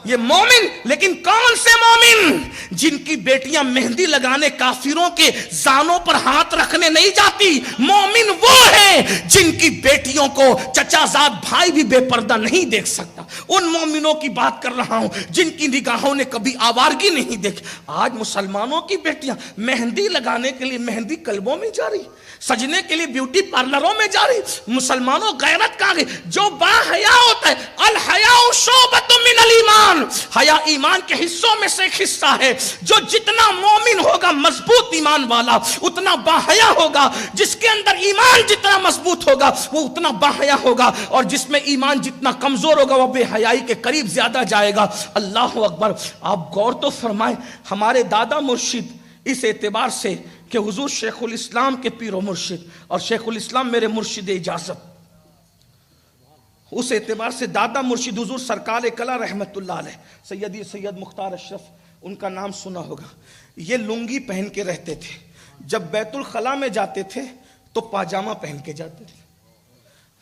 یہ مومن، لیکن کون سے مومن؟ جن کی بیٹیاں مہندی لگانے کافروں کے زانوں پر ہاتھ رکھنے نہیں جاتی. مومن وہ ہیں جن کی بیٹیوں کو چچا زاد بھائی بھی بے پردہ نہیں دیکھ سکتا. ان مومنوں کی بات کر رہا ہوں جن کی نگاہوں نے کبھی آوارگی نہیں دیکھی. آج مسلمانوں کی بیٹیاں مہندی لگانے کے لیے مہندی کلبوں میں جا رہی، سجنے کے لیے بیوٹی پارلروں میں جا رہی. مسلمانوں غیرت کہاں گئی؟ جو با حیا ہوتا ہے، الحیاء شعبۃ من الایمان، حیا ایمان کے حصوں میں سے ایک حصہ ہے. جو جتنا مومن ہوگا مضبوط ایمان والا اتنا باحیا ہوگا. جس کے اندر ایمان جتنا مضبوط ہوگا وہ اتنا باحیا ہوگا، اور جس میں ایمان جتنا کمزور ہوگا وہ بے حیائی کے قریب زیادہ جائے گا. اللہ اکبر. آپ غور تو فرمائیں، ہمارے دادا مرشد اس اعتبار سے کہ حضور شیخ الاسلام کے پیر و مرشد، اور شیخ الاسلام میرے مرشد اجازت، اس اعتبار سے دادا مرشد حضور سرکار کلا رحمت اللہ علیہ سیدی سید مختار اشرف، ان کا نام سنا ہوگا. یہ لنگی پہن کے رہتے تھے. جب بیت الخلا میں جاتے تھے تو پاجامہ پہن کے جاتے تھے.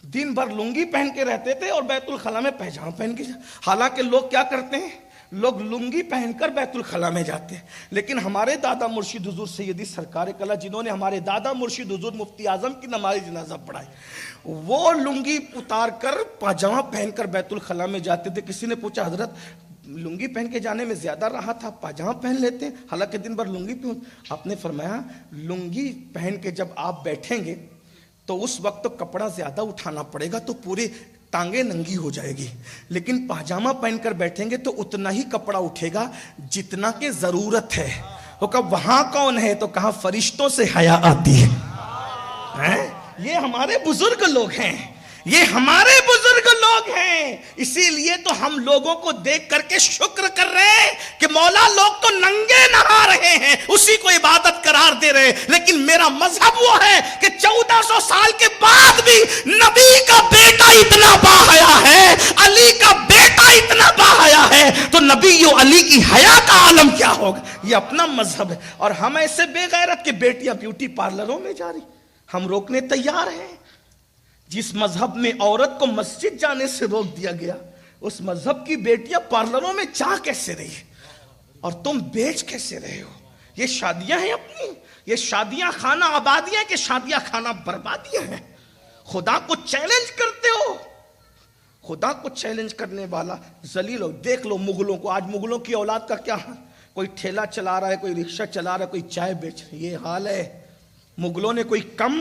دن بھر لنگی پہن کے رہتے تھے اور بیت الخلا میں پاجامہ پہن کے. حالانکہ لوگ کیا کرتے ہیں، لوگ لنگی پہن کر بیت الخلا میں جاتے ہیں، لیکن ہمارے دادا مرشد حضور سیدی سرکار کلا، جنہوں نے ہمارے دادا مرشد حضور مفتی اعظم کی نماز جنازہ پڑھائی، وہ لنگی اتار کر پاجامہ پہن کر بیت الخلا میں جاتے تھے۔ کسی نے پوچھا حضرت لنگی پہن کے جانے میں زیادہ راحت، آپ پاجامہ پہن لیتے ہیں حالانکہ دن بھر لنگی پہن۔ آپ نے فرمایا لنگی پہن کے جب آپ بیٹھیں گے تو اس وقت تو کپڑا زیادہ اٹھانا پڑے گا تو پوری ٹانگیں ننگی ہو جائے گی، لیکن پاجامہ پہن کر بیٹھیں گے تو اتنا ہی کپڑا اٹھے گا جتنا کہ ضرورت ہے۔ وہ کہا وہاں کون ہے؟ تو کہا فرشتوں سے حیا آتی ہے۔ یہ ہمارے بزرگ لوگ ہیں، یہ ہمارے بزرگ لوگ ہیں، اسی لیے تو ہم لوگوں کو دیکھ کر کے شکر کر رہے ہیں کہ مولا لوگ تو ننگے نہا رہے ہیں، اسی کو عبادت قرار دے رہے ہیں، لیکن میرا مذہب وہ ہے کہ 1400 سال کے بعد بھی نبی کا بیٹا اتنا باحیا ہے، علی کا بیٹا اتنا باحیا ہے، تو نبی و علی کی حیا کا عالم کیا ہوگا؟ یہ اپنا مذہب ہے۔ اور ہم ایسے بے غیرت کہ بیٹیاں بیوٹی پارلروں میں جا رہی، ہم روکنے تیار ہیں۔ جس مذہب میں عورت کو مسجد جانے سے روک دیا گیا، اس مذہب کی بیٹیاں پارلروں میں جا کیسے رہی اور تم بیچ کیسے رہے ہو؟ یہ شادیاں ہیں اپنی، یہ شادیاں خانہ آبادیاں کہ شادیاں خانہ بربادیاں ہیں۔ خدا کو چیلنج کرتے ہو، خدا کو چیلنج کرنے والا ذلیل ہو۔ دیکھ لو مغلوں کو، آج مغلوں کی اولاد کا کیا حال، کوئی ٹھیلا چلا رہا ہے، کوئی رکشہ چلا رہا ہے، کوئی چائے بیچ رہا ہے، یہ حال ہے۔ مغلوں نے کوئی کم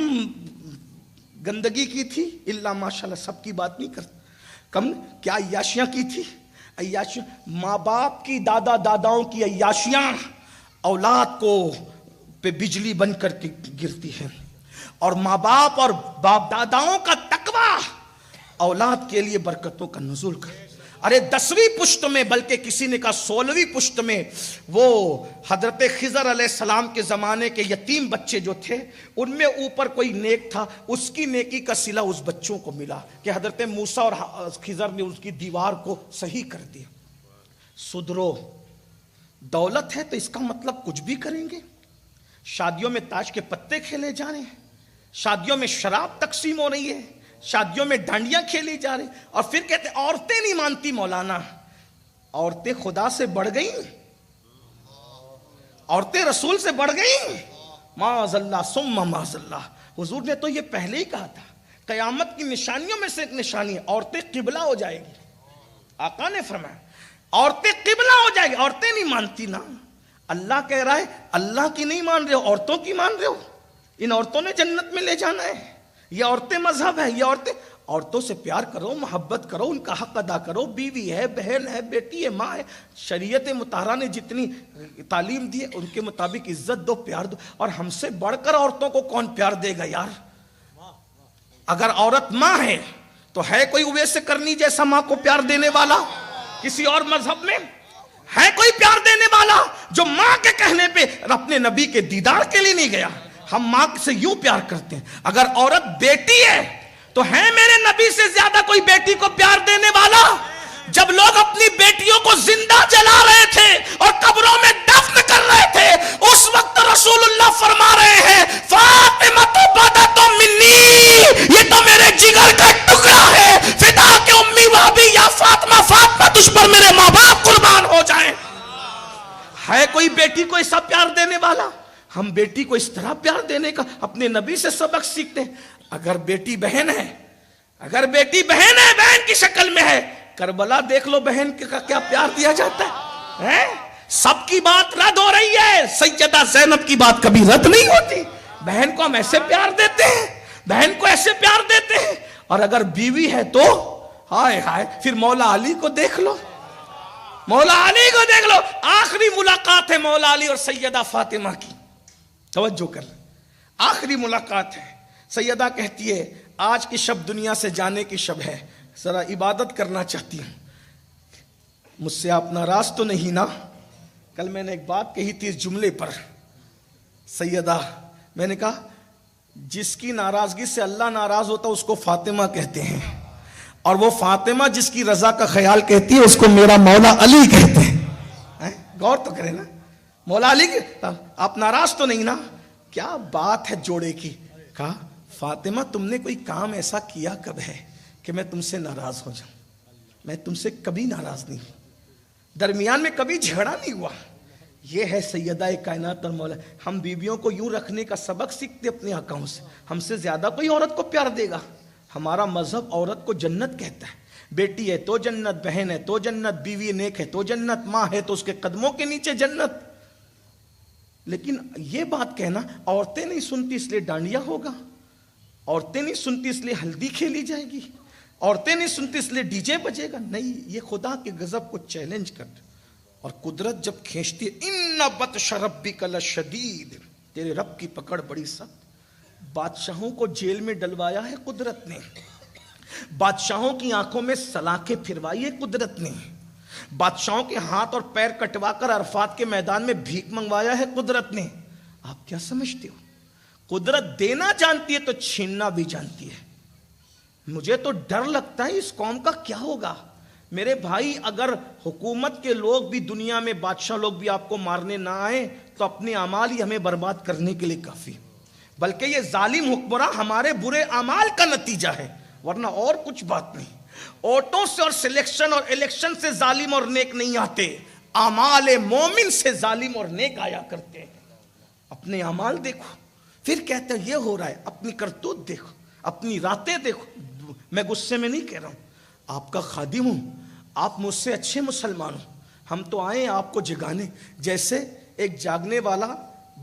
گندگی کی تھی؟ اللہ ماشاءاللہ سب کی بات نہیں کرتا، کم کیا عیاشیاں کی تھی؟ عیاشیاں، ماں باپ کی دادا داداؤں کی عیاشیاں اولاد کو پہ بجلی بن کر کے گرتی ہے، اور ماں باپ اور باپ داداؤں کا تقوی اولاد کے لیے برکتوں کا نزول کر۔ ارے 10ویں پشت میں، بلکہ کسی نے کہا 16ویں پشت میں، وہ حضرت خضر علیہ السلام کے زمانے کے یتیم بچے جو تھے ان میں اوپر کوئی نیک تھا، اس کی نیکی کا صلہ اس بچوں کو ملا کہ حضرت موسیٰ اور خضر نے اس کی دیوار کو صحیح کر دیا۔ سدھرو، دولت ہے تو اس کا مطلب کچھ بھی کریں گے؟ شادیوں میں تاش کے پتے کھیلے جا رہے ہیں، شادیوں میں شراب تقسیم ہو رہی ہے، شادیوں میں ڈانڈیاں کھیلی جا رہی، اور پھر کہتے عورتیں نہیں مانتی۔ مولانا عورتیں خدا سے بڑھ گئیں، عورتیں رسول سے بڑھ گئیں، معاذ اللہ ثم معاذ اللہ۔ حضور نے تو یہ پہلے ہی کہا تھا قیامت کی نشانیوں میں سے ایک نشانی ہے عورتیں قبلہ ہو جائے گی۔ آقا نے فرمایا عورتیں قبلہ ہو جائے گی، عورتیں نہیں مانتی نا۔ اللہ کہہ رہا ہے اللہ کی نہیں مان رہے ہو، عورتوں کی مان رہے ہو، ان عورتوں نے جنت میں لے جانا ہے۔ یہ عورتیں مذہب ہے، یہ عورتوں سے پیار کرو، محبت کرو، ان کا حق ادا کرو، بیوی ہے، بہن ہے، بیٹی ہے، ماں ہے، شریعت مطہرہ نے جتنی تعلیم دی ہے ان کے مطابق عزت دو، پیار دو۔ اور ہم سے بڑھ کر عورتوں کو کون پیار دے گا یار؟ اگر عورت ماں ہے تو ہے کوئی اویس کرنی جیسا ماں کو پیار دینے والا کسی اور مذہب میں؟ ہے کوئی پیار دینے والا جو ماں کے کہنے پہ اپنے نبی کے دیدار کے لیے نہیں گیا؟ ہم ماں سے یوں پیار کرتے ہیں۔ اگر عورت بیٹی ہے تو ہے میرے نبی سے زیادہ کوئی بیٹی کو پیار دینے والا؟ جب لوگ اپنی بیٹیوں کو زندہ جلا رہے تھے اور قبروں میں دفن کر رہے تھے، اس وقت رسول اللہ فرما رہے ہیں فاطمہ بدۃ منی، یہ تو میرے جگر کا ٹکڑا ہے، فدا کے امی و ابی یا فاطمہ، فاطمہ تجھ پر میرے ماں باپ قربان ہو جائیں۔ ہے کوئی بیٹی کو ایسا پیار دینے والا؟ ہم بیٹی کو اس طرح پیار دینے کا اپنے نبی سے سبق سیکھتے ہیں۔ اگر بیٹی بہن ہے، اگر بیٹی بہن ہے، بہن کی شکل میں ہے، کربلا دیکھ لو بہن کا کیا پیار دیا جاتا ہے۔ سب کی بات رد ہو رہی ہے، سیدہ زینب کی بات کبھی رد نہیں ہوتی۔ بہن کو ہم ایسے پیار دیتے ہیں، بہن کو ایسے پیار دیتے ہیں۔ اور اگر بیوی ہے تو ہائے ہائے، پھر مولا علی کو دیکھ لو، مولا علی کو دیکھ لو۔ آخری ملاقات ہے مولا علی اور سیدہ فاطمہ کی، توجہ کر لیں، آخری ملاقات ہے۔ سیدہ کہتی ہے آج کی شب دنیا سے جانے کی شب ہے، ذرا عبادت کرنا چاہتی ہوں، مجھ سے آپ ناراض تو نہیں نا؟ کل میں نے ایک بات کہی تھی اس جملے پر، سیدہ میں نے کہا جس کی ناراضگی سے اللہ ناراض ہوتا اس کو فاطمہ کہتے ہیں، اور وہ فاطمہ جس کی رضا کا خیال کہتی ہے اس کو میرا مولا علی کہتے ہیں۔ غور تو کریں نا، مولا علی کی آپ ناراض تو نہیں نا؟ کیا بات ہے جوڑے کی۔ کہا فاطمہ تم نے کوئی کام ایسا کیا کب ہے کہ میں تم سے ناراض ہو جاؤں؟ میں تم سے کبھی ناراض نہیں ہوں، درمیان میں کبھی جھگڑا نہیں ہوا. یہ ہے سیدہ کائنات اور مولا. ہم بیویوں کو یوں رکھنے کا سبق سیکھتے اپنے آقاؤں سے. ہم سے زیادہ کوئی عورت کو پیار دے گا؟ ہمارا مذہب عورت کو جنت کہتا ہے. بیٹی ہے تو جنت، بہن ہے تو جنت، بیوی نیک ہے تو جنت، ماں ہے تو اس کے قدموں کے نیچے جنت. لیکن یہ بات کہنا عورتیں نہیں سنتی اس لیے ڈانڈیا ہوگا، عورتیں نہیں سنتی اس لیے ہلدی کھیلی جائے گی، عورتیں نہیں سنتی اس لیے ڈی جے بجے گا، نہیں. یہ خدا کے غضب کو چیلنج کر. اور قدرت جب کھینچتی ہے، ان بطش ربک لشدید، تیرے رب کی پکڑ بڑی سخت. بادشاہوں کو جیل میں ڈلوایا ہے قدرت نے، بادشاہوں کی آنکھوں میں سلاخیں پھروائی ہے قدرت نے، بادشاہوں کے ہاتھ اور پیر کٹوا کر عرفات کے میدان میں بھیک منگوایا ہے قدرت نے. آپ کیا سمجھتے ہو؟ قدرت دینا جانتی ہے تو چھیننا بھی جانتی ہے. مجھے تو ڈر لگتا ہے اس قوم کا کیا ہوگا. میرے بھائی، اگر حکومت کے لوگ بھی، دنیا میں بادشاہ لوگ بھی آپ کو مارنے نہ آئیں تو اپنے اعمال ہی ہمیں برباد کرنے کے لیے کافی. بلکہ یہ ظالم حکمراں ہمارے برے اعمال کا نتیجہ ہے، ورنہ اور کچھ بات نہیں. ووٹوں سے اور سلیکشن اور الیکشن سے ظالم اور نیک نہیں آتے، اعمال مومن سے ظالم اور نیک آیا کرتے ہیں. اپنے اعمال دیکھو، پھر کہتے ہیں یہ ہو رہا ہے. اپنی کرتوت دیکھو، اپنی راتیں دیکھو. میں غصے میں نہیں کہہ رہا ہوں، آپ کا خادم ہوں، آپ مجھ سے اچھے مسلمان ہوں. ہم تو آئے ہیں آپ کو جگانے. جیسے ایک جاگنے والا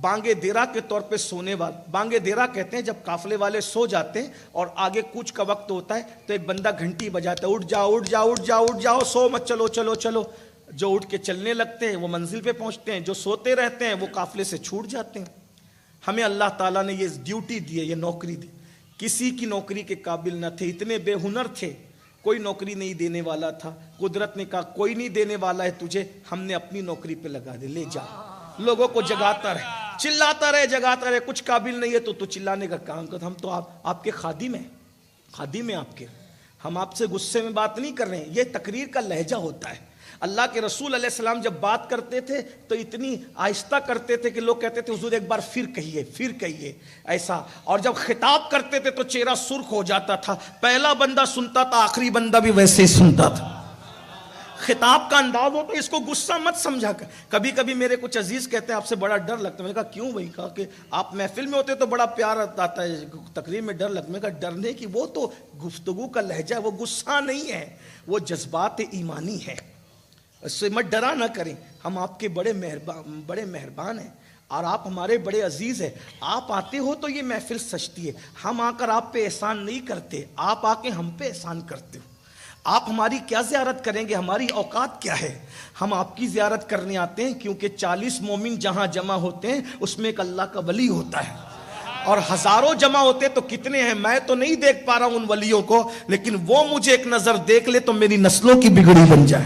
بانگے دیرا کے طور پہ سونے والا. بانگے دیرا کہتے ہیں جب قافلے والے سو جاتے ہیں اور آگے کوچ کا وقت ہوتا ہے تو ایک بندہ گھنٹی بجاتا ہے، اٹھ جاؤ اٹھ جاؤ اٹھ جاؤ اٹھ جاؤ، سو مت، چلو چلو چلو. جو اٹھ کے چلنے لگتے ہیں وہ منزل پہ پہنچتے ہیں، جو سوتے رہتے ہیں وہ قافلے سے چھوٹ جاتے ہیں. ہمیں اللہ تعالیٰ نے یہ ڈیوٹی دی ہے، یہ نوکری دی. کسی کی نوکری کے قابل نہ تھے، اتنے بے ہنر تھے، کوئی نوکری نہیں دینے والا تھا. قدرت نے کہا کوئی نہیں دینے والا ہے تجھے، ہم نے اپنی نوکری پہ لگا دے، لے جا. لوگوں کو جگاتا رہے، چلاتا رہے، جگاتا رہے. کچھ قابل نہیں ہے تو چلانے کا کام کر. ہم تو آپ کے خادم ہیں، خادم ہیں آپ کے. ہم آپ سے غصے میں بات نہیں کر رہے ہیں، یہ تقریر کا لہجہ ہوتا ہے. اللہ کے رسول علیہ السلام جب بات کرتے تھے تو اتنی آہستہ کرتے تھے کہ لوگ کہتے تھے حضور ایک بار پھر کہیے پھر کہیے، ایسا. اور جب خطاب کرتے تھے تو چہرہ سرخ ہو جاتا تھا. پہلا بندہ سنتا تھا، آخری بندہ بھی ویسے ہی سنتا تھا. خطاب کا انداز ہوتا ہے، اس کو غصہ مت سمجھا کر. کبھی کبھی میرے کچھ عزیز کہتے ہیں آپ سے بڑا ڈر لگتا ہے. میں نے کہا کیوں بھائی؟ کہا کہ آپ محفل میں ہوتے تو بڑا پیار آتا ہے، تقریر میں ڈر لگتا ہے. میں کہا ڈرنے کی وہ تو گفتگو کا لہجہ، وہ غصہ نہیں ہے، وہ جذبات ایمانی ہے. اس سے مت ڈرا نہ کریں. ہم آپ کے بڑے مہربان ہیں اور آپ ہمارے بڑے عزیز ہیں. آپ آتے ہو تو یہ محفل سجتی ہے. ہم آ کر آپ پہ احسان نہیں کرتے، آپ آ کے ہم پہ احسان کرتے ہو. آپ ہماری کیا زیارت کریں گے؟ ہماری اوقات کیا ہے؟ ہم آپ کی زیارت کرنے آتے ہیں کیونکہ 40 مومن جہاں جمع ہوتے ہیں اس میں ایک اللہ کا ولی ہوتا ہے، اور ہزاروں جمع ہوتے تو کتنے ہیں میں تو نہیں دیکھ پا رہا ہوں ان ولیوں کو، لیکن وہ مجھے ایک نظر دیکھ لے تو میری نسلوں کی بگڑی بن جائے.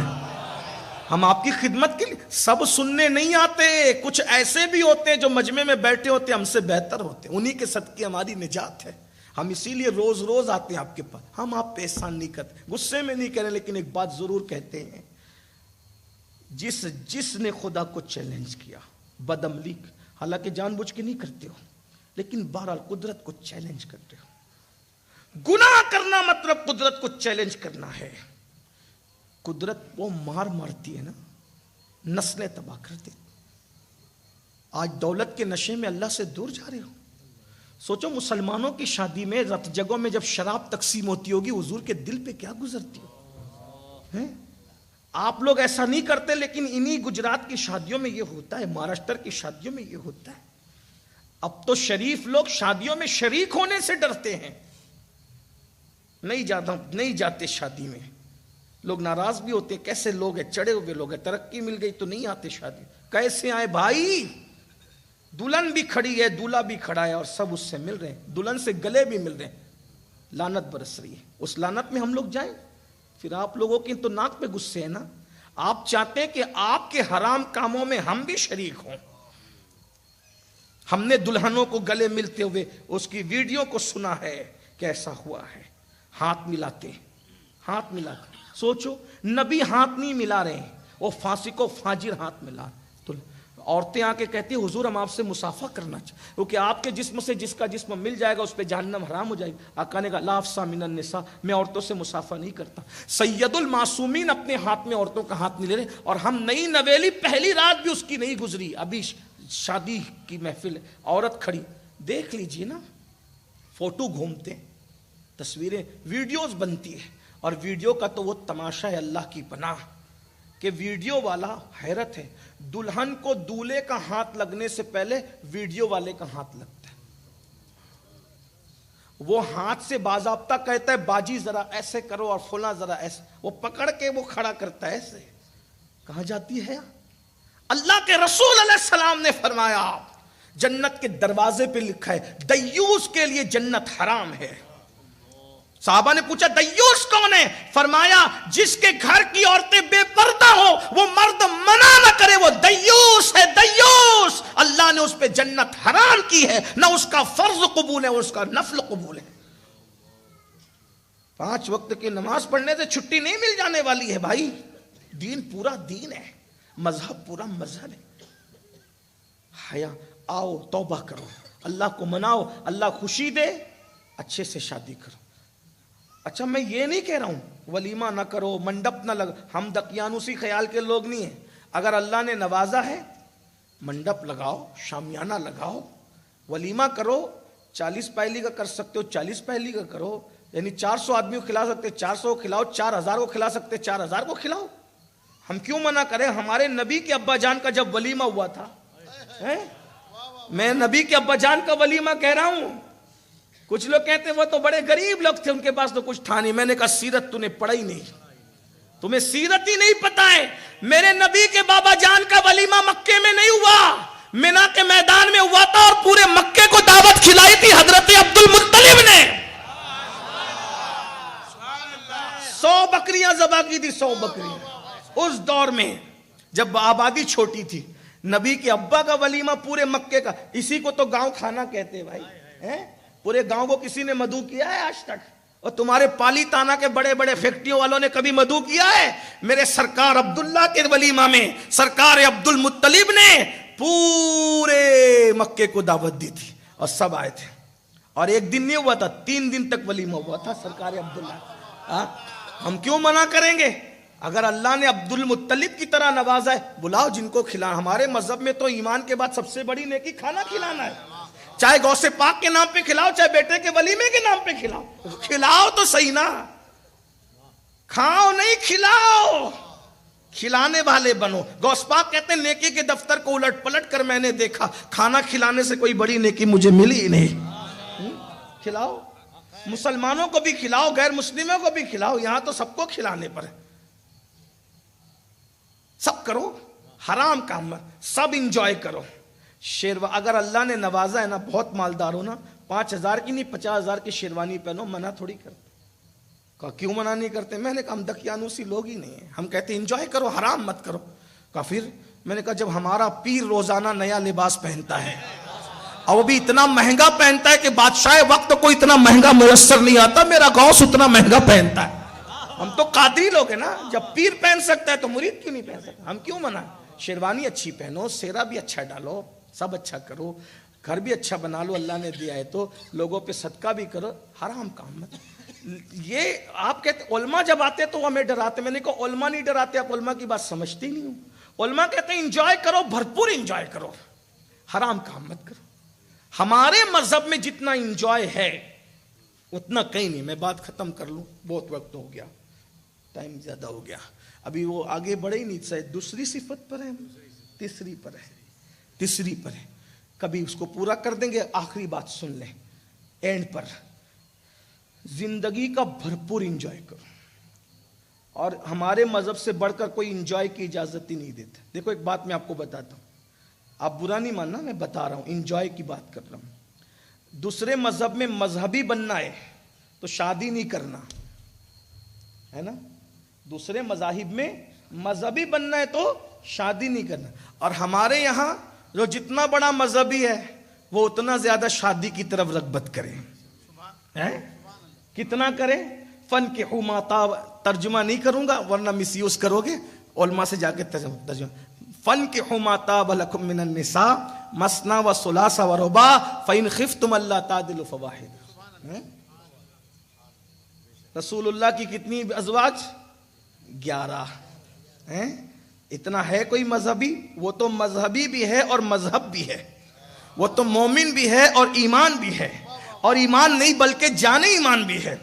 ہم آپ کی خدمت کے لیے. سب سننے نہیں آتے، کچھ ایسے بھی ہوتے ہیں جو مجمع میں بیٹھے ہوتے ہیں ہم سے بہتر ہوتے ہیں، انہی کے صدقے ہماری نجات ہے. ہم اسی لیے روز روز آتے ہیں آپ کے پاس. ہم آپ پہ احسان نہیں کرتے، غصے میں نہیں کریں، لیکن ایک بات ضرور کہتے ہیں، جس نے خدا کو چیلنج کیا بدعملی، حالانکہ جان بوجھ کے نہیں کرتے ہو لیکن بہرحال قدرت کو چیلنج کرتے ہو. گناہ کرنا مطلب قدرت کو چیلنج کرنا ہے. قدرت وہ مارتی ہے نا، نسلیں تباہ کر دے. آج دولت کے نشے میں اللہ سے دور جا رہے ہو. سوچو مسلمانوں کی شادی میں رت جگہوں میں جب شراب تقسیم ہوتی ہوگی حضور کے دل پہ کیا گزرتی ہو. آپ لوگ ایسا نہیں کرتے، لیکن انہی گجرات کی شادیوں میں یہ ہوتا ہے، مہاراشٹر کی شادیوں میں یہ ہوتا ہے. اب تو شریف لوگ شادیوں میں شریک ہونے سے ڈرتے ہیں، نہیں جاتے شادی میں. لوگ ناراض بھی ہوتے ہیں، کیسے لوگ ہیں، چڑے ہوئے لوگ ہیں، ترقی مل گئی تو نہیں آتے شادی. کیسے آئے بھائی؟ دلہن بھی کھڑی ہے، دولہا بھی کھڑا ہے اور سب اس سے مل رہے ہیں، دلہن سے گلے بھی مل رہے ہیں. لعنت برس رہی ہے. اس لعنت میں ہم لوگ جائیں؟ پھر آپ لوگوں کی تو ناک پہ غصے ہیں نا. آپ چاہتے ہیں کہ آپ کے حرام کاموں میں ہم بھی شریک ہوں. ہم نے دلہنوں کو گلے ملتے ہوئے اس کی ویڈیو کو سنا ہے، کیسا ہوا ہے. ہاتھ ملاتے. سوچو، نبی ہاتھ نہیں ملا رہے ہیں، وہ فاسق و فاجر ہاتھ ملا. تو عورتیں آ کے کہتی ہیں حضور ہم آپ سے مصافحہ کرنا چاہتے، کیونکہ آپ کے جسم سے جس کا جسم مل جائے گا اس پہ جہنم حرام ہو جائے گی. آقا نے کہا لا افصح من النساء، میں عورتوں سے مصافحہ نہیں کرتا. سید المعصومین اپنے ہاتھ میں عورتوں کا ہاتھ نہیں لے رہے. اور ہم نئی نویلی پہلی رات بھی اس کی نہیں گزری، ابھی شادی کی محفل ہے، عورت کھڑی، دیکھ لیجیے نا، فوٹو گھومتے ہیں، تصویریں ویڈیوز بنتی ہے، اور ویڈیو کا تو وہ تماشا ہے اللہ کی پناہ کہ ویڈیو والا حیرت ہے، دلہن کو دولہے کا ہاتھ لگنے سے پہلے ویڈیو والے کا ہاتھ لگتا ہے. وہ ہاتھ سے باضابطہ کہتا ہے باجی ذرا ایسے کرو اور فلاں ذرا ایسے، وہ پکڑ کے وہ کھڑا کرتا ہے ایسے. کہاں جاتی ہے؟ اللہ کے رسول علیہ السلام نے فرمایا جنت کے دروازے پہ لکھا ہے دیوس کے لیے جنت حرام ہے. صحابہ نے پوچھا دیوس کون ہے؟ فرمایا جس کے گھر کی عورتیں بے پردہ ہو، وہ مرد منع نہ کرے، وہ دیوس ہے. دیوس اللہ نے اس پہ جنت حرام کی ہے، نہ اس کا فرض قبول ہے اس کا نفل قبول ہے. 5 وقت کی نماز پڑھنے سے چھٹی نہیں مل جانے والی ہے بھائی. دین پورا دین ہے، مذہب پورا مذہب ہے. حیا آؤ توبہ کرو، اللہ کو مناؤ، اللہ خوشی دے، اچھے سے شادی کرو. اچھا میں یہ نہیں کہہ رہا ہوں ولیمہ نہ کرو، منڈپ نہ لگ، ہم دقیانوسی خیال کے لوگ نہیں ہیں. اگر اللہ نے نوازا ہے منڈپ لگاؤ، شامیانہ لگاؤ، ولیمہ کرو. 40 پہلی کا کر سکتے ہو 40 پہلی کا کرو، یعنی 400 آدمی کو کھلا سکتے 400 کو کھلاؤ، 4000 کو کھلا سکتے 4000 کو کھلاؤ. ہم کیوں منع کریں؟ ہمارے نبی کے ابا جان کا جب ولیمہ ہوا تھا، میں نبی کے ابا جان کا ولیمہ کہہ رہا ہوں. کچھ لوگ کہتے ہیں وہ تو بڑے غریب لوگ تھے، ان کے پاس تو کچھ تھا نہیں. میں نے کہا سیرت تو نے پڑھا ہی نہیں، تمہیں سیرت ہی نہیں پتا ہے. میرے نبی کے بابا جان کا ولیمہ مکے میں نہیں ہوا، مینا کے میدان میں ہوا تھا، اور پورے مکے کو دعوت کھلائی تھی حضرت عبد المطلب نے. 100 بکریاں ذبح کی تھی، 100 بکریاں. اس دور میں جب آبادی چھوٹی تھی، نبی کے ابا کا ولیمہ پورے مکے کا. اسی کو تو گاؤں کھانا کہتے بھائی. پورے گاؤں کو کسی نے مدعو کیا ہے آج تک؟ اور تمہارے پالی تانا کے بڑے بڑے فیکٹریوں والوں نے کبھی مدعو کیا ہے؟ میرے سرکار عبداللہ کے ولیمہ میں سرکار عبد المطلب نے پورے مکے کو دعوت دی تھی اور سب آئے تھے. اور ایک دن نہیں ہوا تھا، 3 دن تک ولیمہ ہوا تھا سرکار عبداللہ. ہم کیوں منع کریں گے؟ اگر اللہ نے عبد المطلب کی طرح نوازا ہے، بلاؤ جن کو کھلانا. ہمارے مذہب میں تو ایمان کے بعد سب سے بڑی نیکی کھانا کھلانا ہے. چاہے غوث پاک کے نام پہ کھلاؤ، چاہے بیٹے کے ولیمے کے نام پہ کھلاؤ. کھلاؤ تو صحیح نا، کھاؤ نہیں کھلاؤ، کھلانے والے بنو. غوث پاک کہتے ہیں نیکی کے دفتر کو الٹ پلٹ کر میں نے دیکھا، کھانا کھلانے سے کوئی بڑی نیکی مجھے ملی ہی نہیں. کھلاؤ، مسلمانوں کو بھی کھلاؤ، غیر مسلموں کو بھی کھلاؤ. یہاں تو سب کو کھلانے پر ہے. سب کرو، حرام کام مت، سب انجوائے کرو. شیروا اگر اللہ نے نوازا ہے نا، بہت مالدار ہو نا، 5000 کی نہیں 50000 کی شیروانی پہنو، منع تھوڑی کرتے. کہا کیوں منع نہیں کرتے؟ میں نے کہا ہم دقیانوسی لوگ ہی نہیں ہیں، ہم کہتے انجوائے کرو، حرام مت کرو. کہا پھر؟ میں نے کہا جب ہمارا پیر روزانہ نیا لباس پہنتا ہے اور وہ بھی اتنا مہنگا پہنتا ہے کہ بادشاہ وقت کو اتنا مہنگا میسر نہیں آتا، میرا غوث اتنا مہنگا پہنتا ہے. ہم تو قادری لوگ ہیں نا، جب پیر پہن سکتا ہے تو مرید کیوں نہیں پہن سکتا؟ ہم کیوں منع؟ شیروانی اچھی پہنو، سیرا بھی اچھا ڈالو، سب اچھا کرو، گھر بھی اچھا بنا لو، اللہ نے دیا ہے تو لوگوں پہ صدقہ بھی کرو. حرام کام مت. یہ آپ کہتے علماء جب آتے تو ہمیں ڈراتے. میں نے کہا علماء نہیں ڈراتے، آپ علماء کی بات سمجھتے نہیں ہو. علماء کہتے ہیں انجوائے کرو، بھرپور انجوائے کرو، حرام کام مت کرو. ہمارے مذہب میں جتنا انجوائے ہے اتنا کہیں نہیں. میں بات ختم کر لوں، بہت وقت ہو گیا، ٹائم زیادہ ہو گیا. ابھی وہ آگے بڑھے ہی نہیں. شاید دوسری صفت پر ہے، تیسری پر ہے، تیسری پر ہے. کبھی اس کو پورا کر دیں گے. آخری بات سن لیں اینڈ پر، زندگی کا بھرپور انجوائے کرو. اور ہمارے مذہب سے بڑھ کر کوئی انجوائے کی اجازت ہی نہیں دیتا. دیکھو ایک بات میں آپ کو بتاتا ہوں، آپ برا نہیں ماننا، میں بتا رہا ہوں، انجوائے کی بات کر رہا ہوں. دوسرے مذہب میں مذہبی بننا ہے تو شادی نہیں کرنا ہے نا. دوسرے مذاہب میں مذہبی بننا ہے تو شادی نہیں کرنا. اور ہمارے یہاں جو جتنا بڑا مذہبی ہے وہ اتنا زیادہ شادی کی طرف رغبت کرے. کتنا کرے؟ فن کے ترجمہ نہیں کروں گا ورنہ مس یوز کرو گے، علماء سے جا کے ترجمہ. فَانْكِحُوا مَا طَابَ لَكُم مِّنَ النِّسَاءِ مَثْنَىٰ وَثُلَاثَ وَرُبَاعَ فَإِنْ خِفْتُمْ أَلَّا تَعْدِلُوا فَوَاحِدَةً. رسول اللہ کی کتنی ازواج؟ 11. اتنا ہے کوئی مذہبی؟ وہ تو مذہبی بھی ہے اور مذہب بھی ہے. وہ تو مومن بھی ہے اور ایمان بھی ہے, اور ایمان نہیں بلکہ جان ایمان بھی ہے.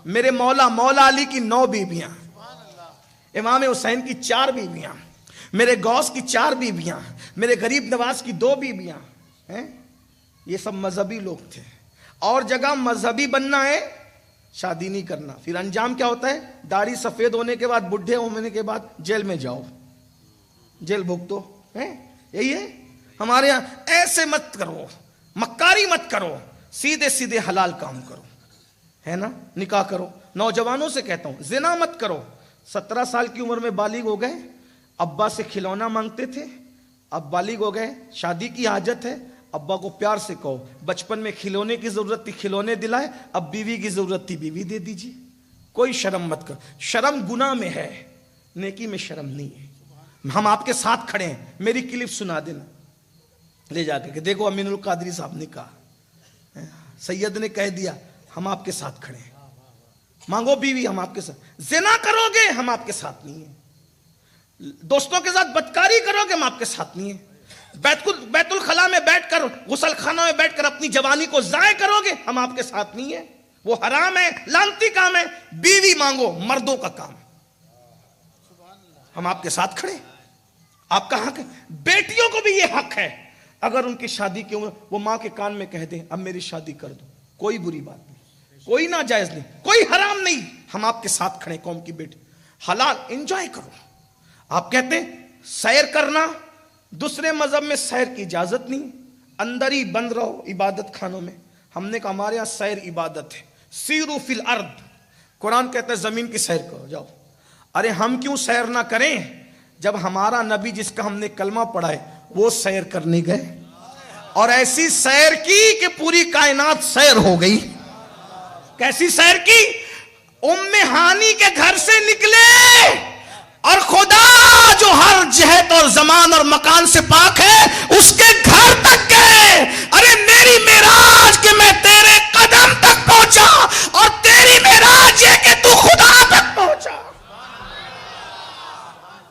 میرے مولا علی کی 9 بیویاں, امام حسین کی 4 بیویاں, میرے غوث کی 4 بیویاں, میرے غریب نواز کی 2 بیویاں. یہ سب مذہبی لوگ تھے. اور جگہ مذہبی بننا ہے, شادی نہیں کرنا. پھر انجام کیا ہوتا ہے؟ داڑھی سفید ہونے کے بعد, بڈھے ہونے کے بعد جیل میں جاؤ, جیل بھگتو. یہی ہے ہمارے یہاں. ایسے مت کرو, مکاری مت کرو, سیدھے سیدھے حلال کام کرو, ہے نا. نکاح کرو. نوجوانوں سے کہتا ہوں زنا مت کرو. 17 سال کی عمر میں بالغ ہو گئے, ابا سے کھلونا مانگتے تھے, اب بالغ ہو گئے, شادی کی حاجت ہے, ابا کو پیار سے کہو. بچپن میں کھلونے کی ضرورت تھی, کھلونے دلائے, اب بیوی کی ضرورت تھی, بیوی دے دیجیے. کوئی شرم مت کر. شرم گناہ میں ہے, نیکی میں شرم نہیں ہے. ہم آپ کے ساتھ کھڑے ہیں. میری کلپ سنا دینا لے جا کے کہ دیکھو امین القادری صاحب نے کہا, سید نے کہہ دیا, ہم آپ کے ساتھ کھڑے ہیں. مانگو بیوی, ہم آپ کے ساتھ. زنا کرو گے, ہم آپ کے ساتھ نہیں ہیں. دوستوں کے ساتھ بدکاری کرو گے, ہم آپ کے ساتھ نہیں ہیں. بیت الخلا میں بیٹھ کر, غسل خانہ میں بیٹھ کر اپنی جوانی کو ضائع کرو گے, ہم آپ کے ساتھ نہیں ہیں. وہ حرام ہے, لعنتی کام ہے. بیوی مانگو, مردوں کا کام. ہم آپ کے ساتھ کھڑے. آپ کا حق ہے. بیٹیوں کو بھی یہ حق ہے, اگر ان کی شادی کی عمر, وہ ماں کے کان میں کہہ دیں اب میری شادی کر دو, کوئی بری بات نہیں, کوئی ناجائز نہیں, کوئی حرام نہیں. ہم آپ کے ساتھ کھڑے. قوم کی بیٹی حلال انجوائے کرو. آپ کہتے ہیں سیر کرنا, دوسرے مذہب میں سیر کی اجازت نہیں, اندر ہی بند رہو عبادت خانوں میں. ہم نے کہا ہمارے یہاں سیر عبادت ہے. سیرو فی الارض, قرآن کہتا ہے زمین کی سیر کرو, جاؤ. ارے ہم کیوں سیر نہ کریں جب ہمارا نبی جس کا ہم نے کلمہ پڑھا ہے وہ سیر کرنے گئے, اور ایسی سیر کی کہ پوری کائنات سیر ہو گئی. کیسی سیر کی؟ ام ہانی کے گھر سے نکلے, اور خدا جو ہر جہت اور زمان اور مکان سے پاک ہے اس کے گھر تک گئے. ارے میری معراج کہ میں تیرے قدم تک پہنچا, اور تیری معراج یہ کہ تو خدا تک پہنچا.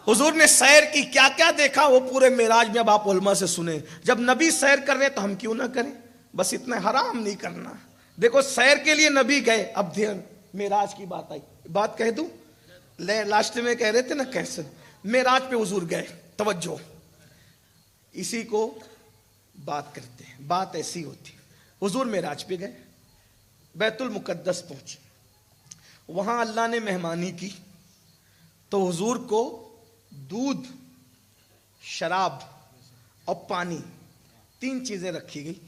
حضور نے سیر کی, کیا کیا دیکھا وہ پورے معراج میں اب آپ علماء سے سنیں. جب نبی سیر کر رہے تو ہم کیوں نہ کریں؟ بس اتنا حرام نہیں کرنا. دیکھو سیر کے لیے نبی گئے. اب دھیان, معراج کی بات آئی, بات کہہ دوں, لاسٹ میں کہہ رہے تھے نا کیسے معراج پہ حضور گئے. توجہ, اسی کو بات کرتے ہیں. بات ایسی ہوتی. حضور معراج پہ گئے, بیت المقدس پہنچے, وہاں اللہ نے مہمانی کی, تو حضور کو دودھ, شراب اور پانی 3 چیزیں رکھی گئی.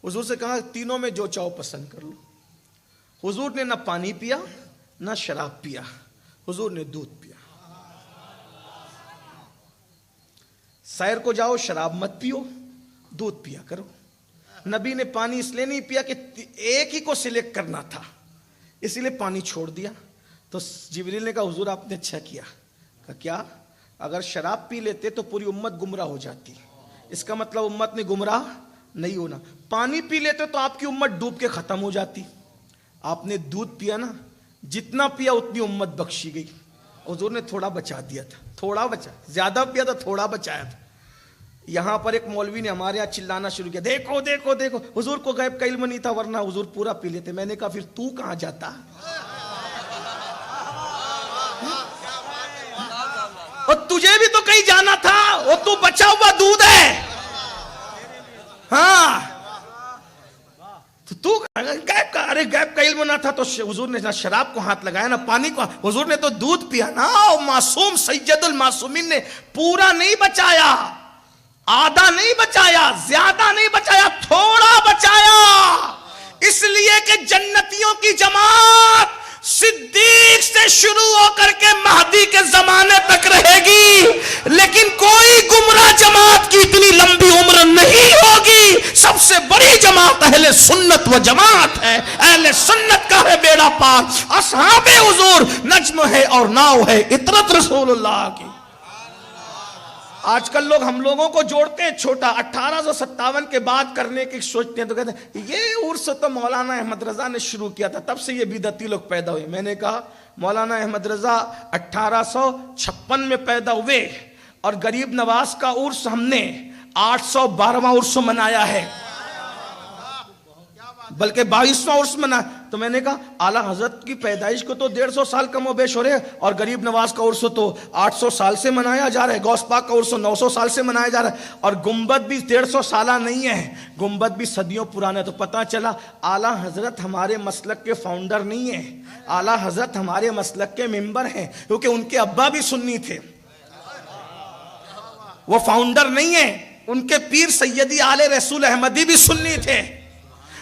حضور سے کہا تینوں میں جو چاہو پسند کر لو. حضور نے نہ پانی پیا نہ شراب پیا, حضور نے دودھ پیا. سیر کو جاؤ, شراب مت پیو, دودھ پیا کرو. نبی نے پانی اس لیے نہیں پیا کہ ایک ہی کو سلیکٹ کرنا تھا, اسی لیے پانی چھوڑ دیا. تو جبریل نے کہا حضور آپ نے اچھا کیا. کہا کیا؟ اگر شراب پی لیتے تو پوری امت گمراہ ہو جاتی, اس کا مطلب امت نے گمراہ نہیں ہونا. پانی پی لیتے تو آپ کی امت ڈوب کے ختم ہو جاتی. آپ نے دودھ پیا نا, جتنا پیا اتنی امت بخشی گئی. حضور نے تھوڑا بچا دیا تھا, تھوڑا بچا, زیادہ پیا تھا تھوڑا بچایا تھا. یہاں پر ایک مولوی نے ہمارے یہاں چلانا شروع کیا, دیکھو دیکھو دیکھو. حضور کو غیب کا علم نہیں تھا, ورنہ حضور پورا پی لیتے. میں نے کہا پھر تو کہاں جاتا؟ اور تجھے بھی تو کہیں جانا تھا, وہ تو بچا ہوا دودھ ہے. ہاں تو غیب کا, ارے غیب کا علم نہ تھا تو حضور نے نہ شراب کو ہاتھ لگایا نہ پانی کو. حضور نے تو دودھ پیا نا. معصوم سید المعصومین نے پورا نہیں بچایا, آدھا نہیں بچایا, زیادہ نہیں بچایا, تھوڑا بچایا. اس لیے کہ جنتیوں کی جماعت صدیق سے شروع ہو کر کے مہدی کے زمانے تک رہے گی, لیکن کوئی گمراہ جماعت کی اتنی لمبی عمر نہیں ہوگی. سب سے بڑی جماعت اہل سنت و جماعت ہے. اہل سنت کا ہے بیڑا پار. اصحاب حضور نجم ہے اور ناؤ ہے, اطرت رسول اللہ کی. آج کل لوگ ہم لوگوں کو جوڑتے ہیں چھوٹا. 1857 کے بعد کرنے کی سوچتے ہیں تو کہتے ہیں یہ عرس تو مولانا احمد رضا نے شروع کیا تھا, تب سے یہ بدعتی لوگ پیدا ہوئے. میں نے کہا مولانا احمد رضا 1856 میں پیدا ہوئے اور غریب نواز کا عرس ہم نے 812واں عرس منایا ہے, بلکہ 22واں عرس منا. تو میں نے کہا اعلیٰ حضرت کی پیدائش کو تو 150 سال کم و بیش ہو رہے ہیں, اور غریب نواز کا عرس تو 800 سال سے منایا جا رہا ہے, غوث پاک کا عرس 900 سال سے منایا جا رہا ہے, اور گنبد بھی 150 سالہ نہیں ہے, گنبد بھی صدیوں پرانا ہے. تو پتہ چلا اعلیٰ حضرت ہمارے مسلک کے فاؤنڈر نہیں ہیں, اعلیٰ حضرت ہمارے مسلک کے ممبر ہیں, کیونکہ ان کے ابا بھی سنی تھے, وہ فاؤنڈر نہیں ہیں. ان کے پیر سیدی آل رسول احمدی بھی سنی تھے.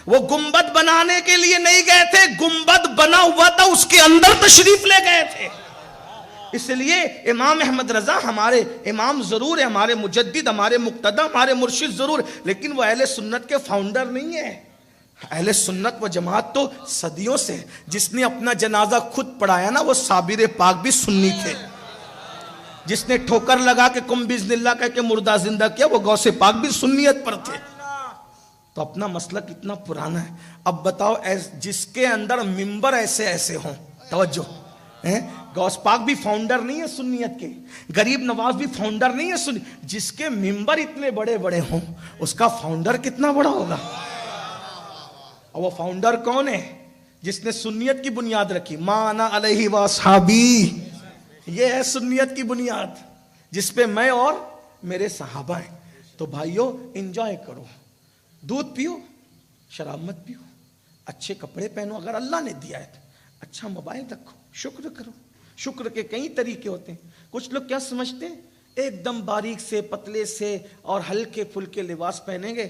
وہ گنبد بنانے کے لیے نہیں گئے تھے, گنبد بنا ہوا تھا اس کے اندر تشریف لے گئے تھے. اس لیے امام احمد رضا ہمارے امام ضرور ہے, ہمارے مجدد, ہمارے مقتدی, ہمارے مرشد ضرور, لیکن وہ اہل سنت کے فاؤنڈر نہیں ہیں. اہل سنت و جماعت تو صدیوں سے, جس نے اپنا جنازہ خود پڑھایا نا وہ صابر پاک بھی سنی تھے, جس نے ٹھوکر لگا کے کم بسم اللہ کہہ کے مردہ زندہ کیا وہ غوث پاک بھی سنیت پر تھے. تو اپنا مسلک اتنا پرانا ہے. اب بتاؤ جس کے اندر ممبر ایسے ایسے ہوں, توجہ, غوث پاک بھی فاؤنڈر نہیں ہے سنیت کے, غریب نواز بھی فاؤنڈر نہیں ہے سنی, جس کے ممبر اتنے بڑے بڑے ہوں اس کا فاؤنڈر کتنا بڑا ہوگا. اور وہ فاؤنڈر کون ہے؟ جس نے سنیت کی بنیاد رکھی, ما انا علیہ واصحابی, یہ ہے سنیت کی بنیاد جس پہ میں اور میرے صحابہ ہیں. تو بھائیو انجوائے کرو, دودھ پیو, شراب مت پیو, اچھے کپڑے پہنو, اگر اللہ نے دیا ہے اچھا موبائل رکھو, شکر کرو. شکر کے کئی طریقے ہوتے ہیں. کچھ لوگ کیا سمجھتے ہیں ایک دم باریک سے پتلے سے اور ہلکے پھلکے لباس پہنیں گے,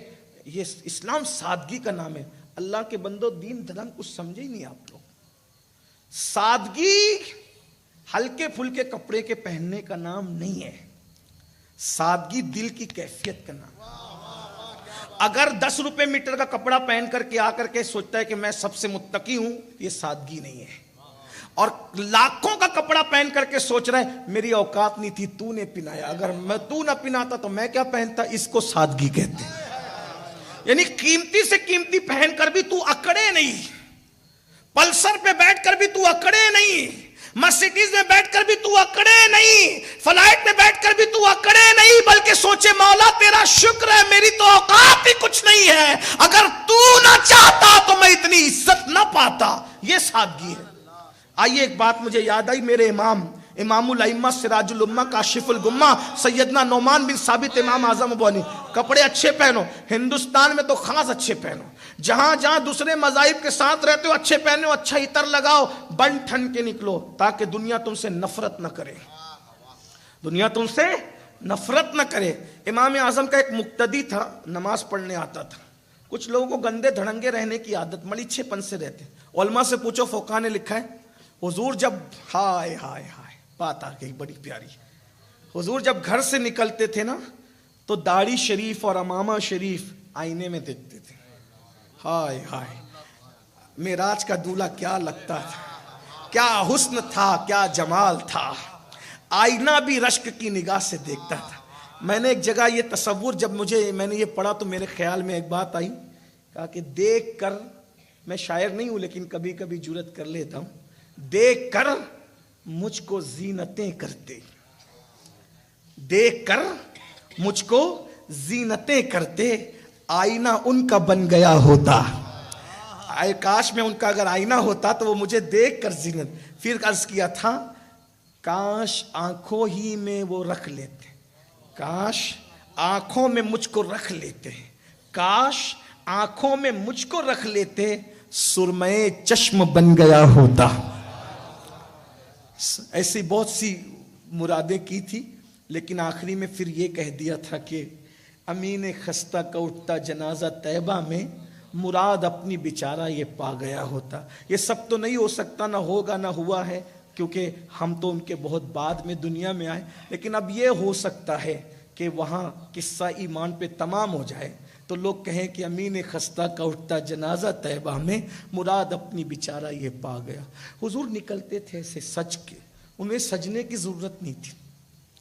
یہ اسلام سادگی کا نام ہے. اللہ کے بندو دین دھرم کچھ سمجھے ہی نہیں آپ لوگ. سادگی ہلکے پھلکے کپڑے کے پہننے کا نام نہیں ہے, سادگی دل کی کیفیت کا نام. اگر 10 روپے میٹر کا کپڑا پہن کر کے آ کر کے سوچتا ہے کہ میں سب سے متقی ہوں, یہ سادگی نہیں ہے. اور لاکھوں کا کپڑا پہن کر کے سوچ رہا ہے میری اوقات نہیں تھی, تو نے پہنایا, اگر میں تو نہ پہناتا تو میں کیا پہنتا, اس کو سادگی کہتے ہیں. یعنی قیمتی سے قیمتی پہن کر بھی تو اکڑے نہیں, پلسر پہ بیٹھ کر بھی تو اکڑے نہیں, مرسیڈیز میں بیٹھ کر بھی تو اکڑے نہیں, فلائٹ میں بیٹھ کر بھی تو اکڑے نہیں, بلکہ سوچے مولا تیرا شکر ہے میری تو اوقات ہی کچھ نہیں ہے, اگر تو نہ چاہتا تو میں اتنی عزت نہ پاتا. یہ سادگی ہے. آئیے ایک بات مجھے یاد آئی, میرے امام الائمہ سراج الامہ کاشف الغمہ سیدنا نعمان بن ثابت امام اعظم ابو حنیفہ, کپڑے اچھے پہنو, ہندوستان میں تو خاص اچھے پہنو, جہاں جہاں دوسرے مذاہب کے ساتھ رہتے ہو اچھے پہنو, اچھا عطر لگاؤ, بن ٹھن کے نکلو تاکہ دنیا تم سے نفرت نہ کرے, دنیا تم سے نفرت نہ کرے. امام اعظم کا ایک مقتدی تھا, نماز پڑھنے آتا تھا. کچھ لوگوں کو گندے دھڑنگے رہنے کی عادت, ملیچھے پن سے رہتے. علماء سے پوچھو, فقہاء نے لکھا ہے حضور جب ہائے ہائے ہائے بات آ گئی بڑی پیاری, حضور جب گھر سے نکلتے تھے نا تو داڑھی شریف اور امامہ شریف آئینے میں دیکھتے تھے. ہائے ہائے معراج کا دولہا کیا لگتا تھا, کیا حسن تھا, کیا جمال تھا, آئینہ بھی رشک کی نگاہ سے دیکھتا تھا. میں نے ایک جگہ یہ تصور, جب میں نے یہ پڑھا تو میرے خیال میں ایک بات آئی, کہا کہ دیکھ کر, میں شاعر نہیں ہوں لیکن کبھی کبھی جرات کر لیتا ہوں, دیکھ کر مجھ کو زینتیں کرتے, دیکھ کر مجھ کو زینتیں کرتے, آئینہ ان کا بن گیا ہوتا. کاش میں ان کا اگر آئینہ ہوتا تو وہ مجھے دیکھ کر زینت. پھر عرض کیا تھا کاش آنکھوں ہی میں وہ رکھ لیتے, کاش آنکھوں میں مجھ کو رکھ لیتے, کاش آنکھوں میں مجھ کو رکھ لیتے, سرمے چشم بن گیا ہوتا. ایسی بہت سی مرادیں کی تھی, لیکن آخری میں پھر یہ کہہ دیا تھا کہ امین خستہ کا اٹھتا جنازہ طیبہ میں مراد اپنی بیچارہ یہ پا گیا ہوتا. یہ سب تو نہیں ہو سکتا, نہ ہوگا نہ ہوا ہے, کیونکہ ہم تو ان کے بہت بعد میں دنیا میں آئے, لیکن اب یہ ہو سکتا ہے کہ وہاں قصہ ایمان پہ تمام ہو جائے تو لوگ کہیں کہ امین خستہ کا اٹھتا جنازہ طیبہ میں مراد اپنی بیچارہ یہ پا گیا. حضور نکلتے تھے ایسے سج کے, انہیں سجنے کی ضرورت نہیں تھی,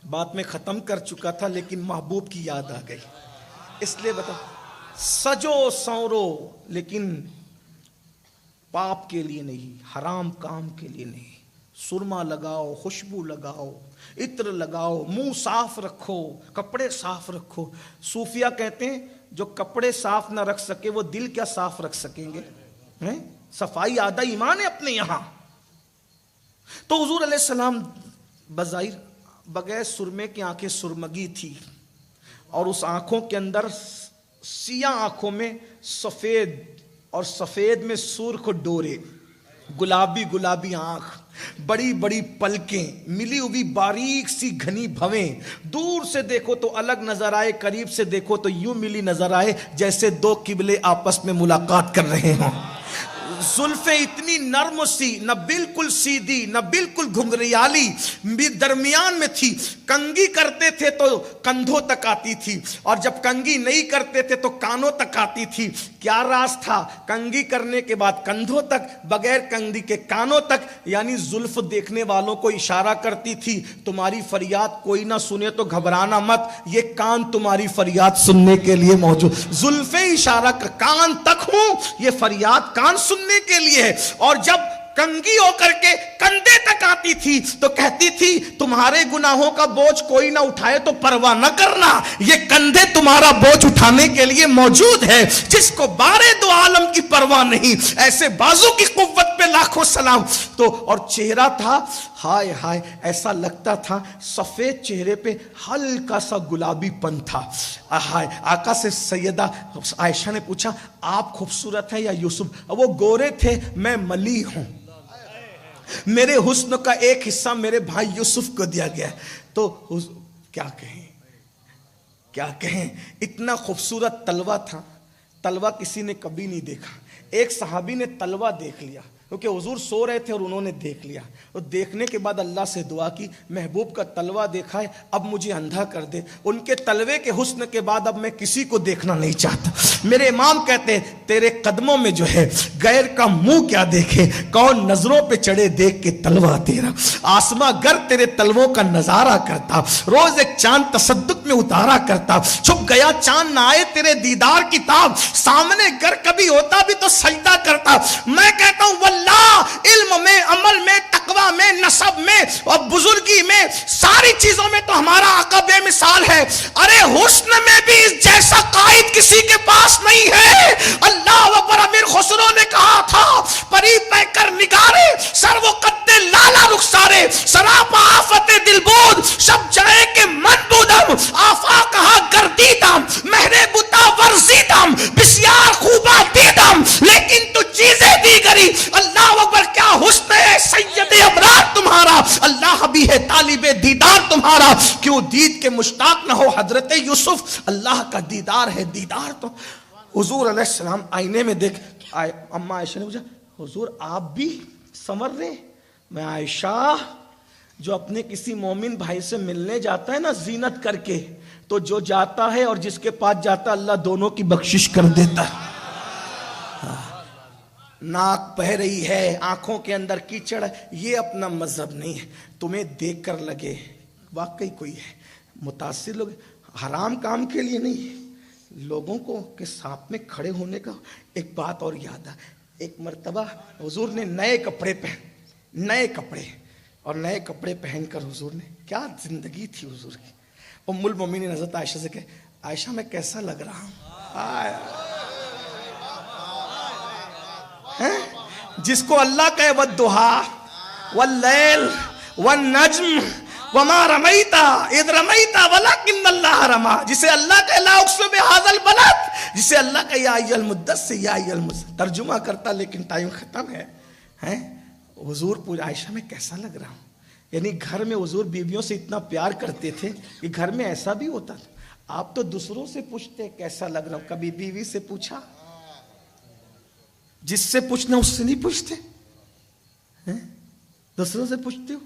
بات میں ختم کر چکا تھا لیکن محبوب کی یاد آ گئی، اس لیے بتا، سجو سورو لیکن پاپ کے لیے نہیں، حرام کام کے لیے نہیں۔ سرما لگاؤ، خوشبو لگاؤ، عطر لگاؤ، منہ صاف رکھو، کپڑے صاف رکھو۔ صوفیہ کہتے ہیں جو کپڑے صاف نہ رکھ سکے وہ دل کیا صاف رکھ سکیں گے؟ صفائی آدھا ایمان ہے اپنے یہاں۔ تو حضور علیہ السلام بظاہر بغیر سرمے کی آنکھیں سرمگی تھی، اور اس آنکھوں کے اندر سیاہ آنکھوں میں سفید، اور سفید میں سرخ ڈورے، گلابی گلابی آنکھ، بڑی بڑی پلکیں، ملی ہوئی باریک سی گھنی بھویں، دور سے دیکھو تو الگ نظر آئے، قریب سے دیکھو تو یوں ملی نظر آئے جیسے دو قبلے آپس میں ملاقات کر رہے ہوں۔ زلفیں اتنی نرم سی، نہ بالکل سیدھی نہ بالکل گھنگریالی، درمیان میں تھی۔ کنگھی کرتے تھے تو کندھوں تک آتی تھی، اور جب کنگھی نہیں کرتے تھے تو کانوں تک آتی تھی۔ کیا راز تھا؟ کنگھی کرنے کے بعد کندھوں تک، بغیر کنگھی کے کانوں تک، یعنی زلف دیکھنے والوں کو اشارہ کرتی تھی تمہاری فریاد کوئی نہ سنے تو گھبرانا مت، یہ کان تمہاری فریاد سننے کے لیے موجود۔ زلفیں اشارہ کر، کان تک ہوں، یہ فریاد کان سننے کے لیے ہے۔ اور جب کنگھی ہو کر کے کندھے تک آتی تھی تو کہتی تھی تمہارے گناہوں کا بوجھ کوئی نہ اٹھائے تو پرواہ نہ کرنا، یہ کندھے تمہارا بوجھ اٹھانے کے لیے موجود ہے۔ جس کو بارے دو عالم کی پرواہ نہیں، ایسے بازو کی قوت پہ لاکھوں سلام۔ تو اور چہرہ تھا، ہائے ہائے، ایسا لگتا تھا سفید چہرے پہ ہلکا سا گلابی پن تھا۔ ہائے، آقا سے سیدہ عائشہ نے پوچھا آپ خوبصورت ہیں یا یوسف؟ وہ گورے تھے، میں ملی ہوں، میرے حسن کا ایک حصہ میرے بھائی یوسف کو دیا گیا۔ تو کیا کہیں، کیا کہیں، اتنا خوبصورت تلوہ تھا، تلوہ کسی نے کبھی نہیں دیکھا۔ ایک صحابی نے تلوہ دیکھ لیا کیونکہ حضور سو رہے تھے اور انہوں نے دیکھ لیا، اور دیکھنے کے بعد اللہ سے دعا کی محبوب کا تلوہ دیکھا ہے، اب مجھے اندھا کر دے۔ ان کے تلوے کے حسن کے بعد اب میں کسی کو دیکھنا نہیں چاہتا۔ میرے امام کہتے ہیں تیرے قدموں میں جو ہے غیر کا منہ کیا دیکھے، کون نظروں پہ چڑھے دیکھ کے تلوہ تیرا۔ آسماں گر تیرے تلووں کا نظارہ کرتا، روز ایک چاند تصدق میں اتارا کرتا، چھپ گیا چاند نہ آئے تیرے دیدار کی تاب، سامنے گر کبھی ہوتا بھی تو سجدہ کرتا۔ میں کہتا ہوں واللہ علم میں، عمل میں، تقوی میں، نسب میں اور بزرگی میں، ساری چیزوں میں تو ہمارا آقا بے مثال ہے۔ ارے حسن میں بھی اس جیسا قائد کسی کے پاس نہیں ہے۔ اللہ اکبر، امیر خسرو نے کہا تھا پری پہ کر نگارے سر و قد لالا رخسارے، سراپا آفت دل بود شب جائے کے من بودم، آفا کہا گردیدم مہرے بتا ورزیدم، بسیار خوبا دیدم لیکن تو چیزیں دیگری۔ اللہ اکبر، کیا حسن ہے سید ابرار تمہارا، اللہ بھی ہے طالب دیدار تمہارا۔ کیوں دید کے مشتاق نہ ہو حضرت یوسف، اللہ کا دیدار ہے، دیدار تو حضور علیہ السلام آئینے میں دیکھ، اما عائشہ نے پوچھا حضور آپ بھی سنور رہے؟ میں عائشہ، جو اپنے کسی مومن بھائی سے ملنے جاتا ہے نا زینت کر کے، تو جو جاتا ہے اور جس کے پاس جاتا ہے اللہ دونوں کی بخشش کر دیتا ہے۔ ناک بہ رہی ہے، آنکھوں کے اندر کیچڑ ہے، یہ اپنا مذہب نہیں ہے۔ تمہیں دیکھ کر لگے واقعی کوئی ہے، متاثر لوگ، حرام کام کے لیے نہیں، لوگوں کو کے ساتھ میں کھڑے ہونے کا۔ ایک بات اور یاد ہے، ایک مرتبہ حضور نے نئے کپڑے نئے کپڑے پہن کر حضور نے، کیا زندگی تھی حضور کی۔ ام المومنین حضرت عائشہ سے کہے عائشہ میں کیسا لگ رہا ہوں؟ جس کو اللہ کہے وَالضُّحَىٰ وَاللَّيْلِ وَالنَّجْمِ وَمَا رَمَيْتَ إِذْ رَمَيْتَ وَلَكِنَّ اللَّهَ رَمَىٰ، جسے اللہ کہے لا اقسم بِهَٰذَا الْبَلَدِ، جسے اللہ کہے یا ایھا المدثر یا ایھا المزمل۔ ترجمہ کرتا لیکن ٹائم ختم ہے۔ حضور پوچھ عائشہ میں کیسا لگ رہا ہوں، یعنی گھر میں حضور بیویوں سے اتنا پیار کرتے تھے کہ گھر میں ایسا بھی ہوتا تھا۔ آپ تو دوسروں سے پوچھتے کیسا لگ رہا ہوں، کبھی بیوی سے پوچھا؟ جس سے پوچھنا اس سے نہیں پوچھتے، دوسروں سے پوچھتے ہو۔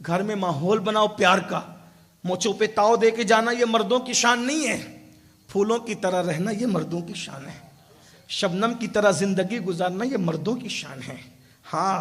گھر میں ماحول بناؤ پیار کا، موچوں پہ تاؤ دے کے جانا یہ مردوں کی شان نہیں ہے، پھولوں کی طرح رہنا یہ مردوں کی شان ہے، شبنم کی طرح زندگی گزارنا یہ مردوں کی شان ہے۔ ہاں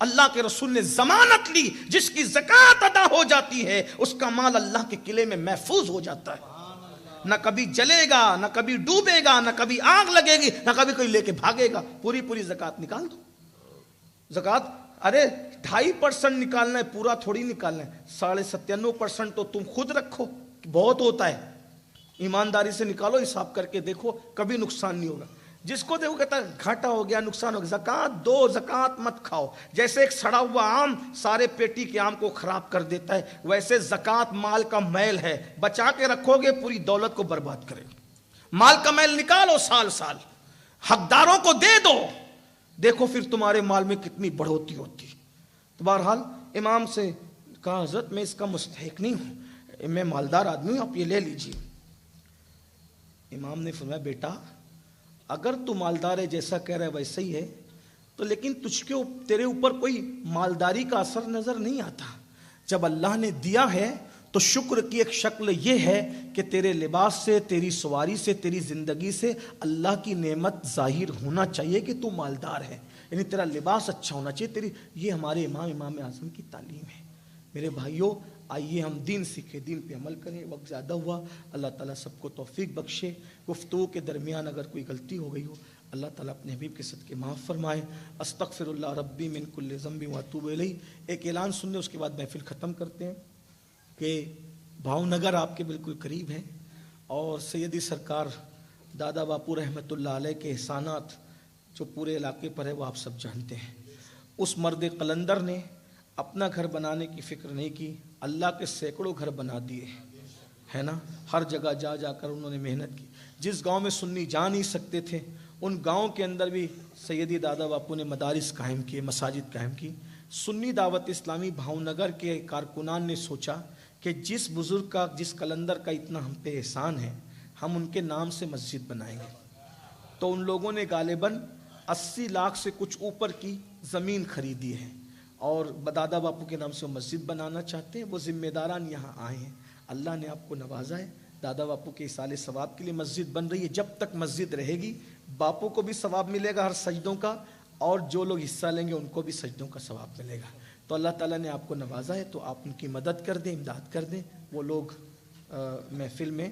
اللہ کے رسول نے ضمانت لی جس کی زکات ادا ہو جاتی ہے اس کا مال اللہ کے قلعے میں محفوظ ہو جاتا ہے، نہ کبھی جلے گا، نہ کبھی ڈوبے گا، نہ کبھی آگ لگے گی، نہ کبھی کوئی لے کے بھاگے گا۔ پوری زکات نکال دو۔ زکات ارے 2.5% نکالنا ہے، پورا تھوڑی نکالنا ہے، 97.5% تو تم خود رکھو، بہت ہوتا ہے۔ ایمانداری سے نکالو، حساب کر کے دیکھو، کبھی نقصان نہیں ہوگا۔ جس کو دیکھو کہتا ہے گھاٹا ہو گیا، نقصان ہو گیا، زکات دو، زکات مت کھاؤ۔ جیسے ایک سڑا ہوا آم سارے پیٹی کے آم کو خراب کر دیتا ہے، ویسے زکات مال کا میل ہے، بچا کے رکھو گے پوری دولت کو برباد کرے گا۔ مال کا میل نکالو، سال سال حقداروں کو دے دو، دیکھو پھر تمہارے مال میں کتنی بڑھوتی ہوتی۔ تو بہرحال امام سے کہا حضرت میں اس کا مستحق نہیں ہوں، میں مالدار آدمی ہوں، آپ یہ لے لیجیے۔ امام نے فرمایا بیٹا اگر تو مالدار ہے جیسا کہہ رہا ہے ویسا ہی ہے تو لیکن تیرے اوپر کوئی مالداری کا اثر نظر نہیں آتا۔ جب اللہ نے دیا ہے تو شکر کی ایک شکل یہ ہے کہ تیرے لباس سے، تیری سواری سے، تیری زندگی سے اللہ کی نعمت ظاہر ہونا چاہیے کہ تو مالدار ہے، یعنی تیرا لباس اچھا ہونا چاہیے۔ یہ ہمارے امام اعظم کی تعلیم ہے۔ میرے بھائیوں آئیے ہم دین سیکھیں، دین پہ عمل کریں۔ وقت زیادہ ہوا، اللہ تعالیٰ سب کو توفیق بخشے۔ گفتگو کے درمیان اگر کوئی غلطی ہو گئی ہو اللہ تعالیٰ اپنے حبیب کے صدقے معاف فرمائے۔ استغفر اللہ ربی من کل ذنب واتوب الیہ۔ ایک اعلان سن لیں اس کے بعد محفل ختم کرتے ہیں کہ بھاؤ نگر آپ کے بالکل قریب ہے اور سیدی سرکار دادا باپو رحمۃ اللہ علیہ کے احسانات جو پورے علاقے پر ہے وہ آپ سب جانتے ہیں۔ اس مرد قلندر نے اپنا گھر بنانے کی فکر نہیں کی، اللہ کے سینکڑوں گھر بنا دیے، ہے نا۔ ہر جگہ جا جا کر انہوں نے محنت کی۔ جس گاؤں میں سنی جا نہیں سکتے تھے ان گاؤں کے اندر بھی سیدی دادا باپو نے مدارس قائم کیے، مساجد قائم کی۔ سنی دعوت اسلامی بھاؤ نگر کے کارکنان نے سوچا کہ جس بزرگ کا، جس قلندر کا اتنا ہم پہ احسان ہے ہم ان کے نام سے مسجد بنائیں گے۔ تو ان لوگوں نے غالباً 80 لاکھ سے کچھ اوپر کی زمین خریدی ہے اور دادا باپو کے نام سے وہ مسجد بنانا چاہتے ہیں۔ وہ ذمہ داران یہاں آئے ہیں، اللہ نے آپ کو نوازا ہے، دادا باپو کے اصالِ ثواب کے لیے مسجد بن رہی ہے۔ جب تک مسجد رہے گی باپو کو بھی ثواب ملے گا ہر سجدوں کا، اور جو لوگ حصہ لیں گے ان کو بھی سجدوں کا ثواب ملے گا۔ تو اللہ تعالیٰ نے آپ کو نوازا ہے تو آپ ان کی مدد کر دیں، امداد کر دیں۔ وہ لوگ محفل میں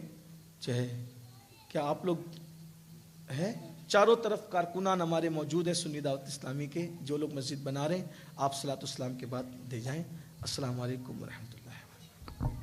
چاہے کیا آپ لوگ ہے، چاروں طرف کارکنان ہمارے موجود ہیں سنی دعوت اسلامی کے، جو لوگ مسجد بنا رہے ہیں آپ صلاۃ السلام کے بعد دے جائیں۔ السلام علیکم ورحمۃ اللہ۔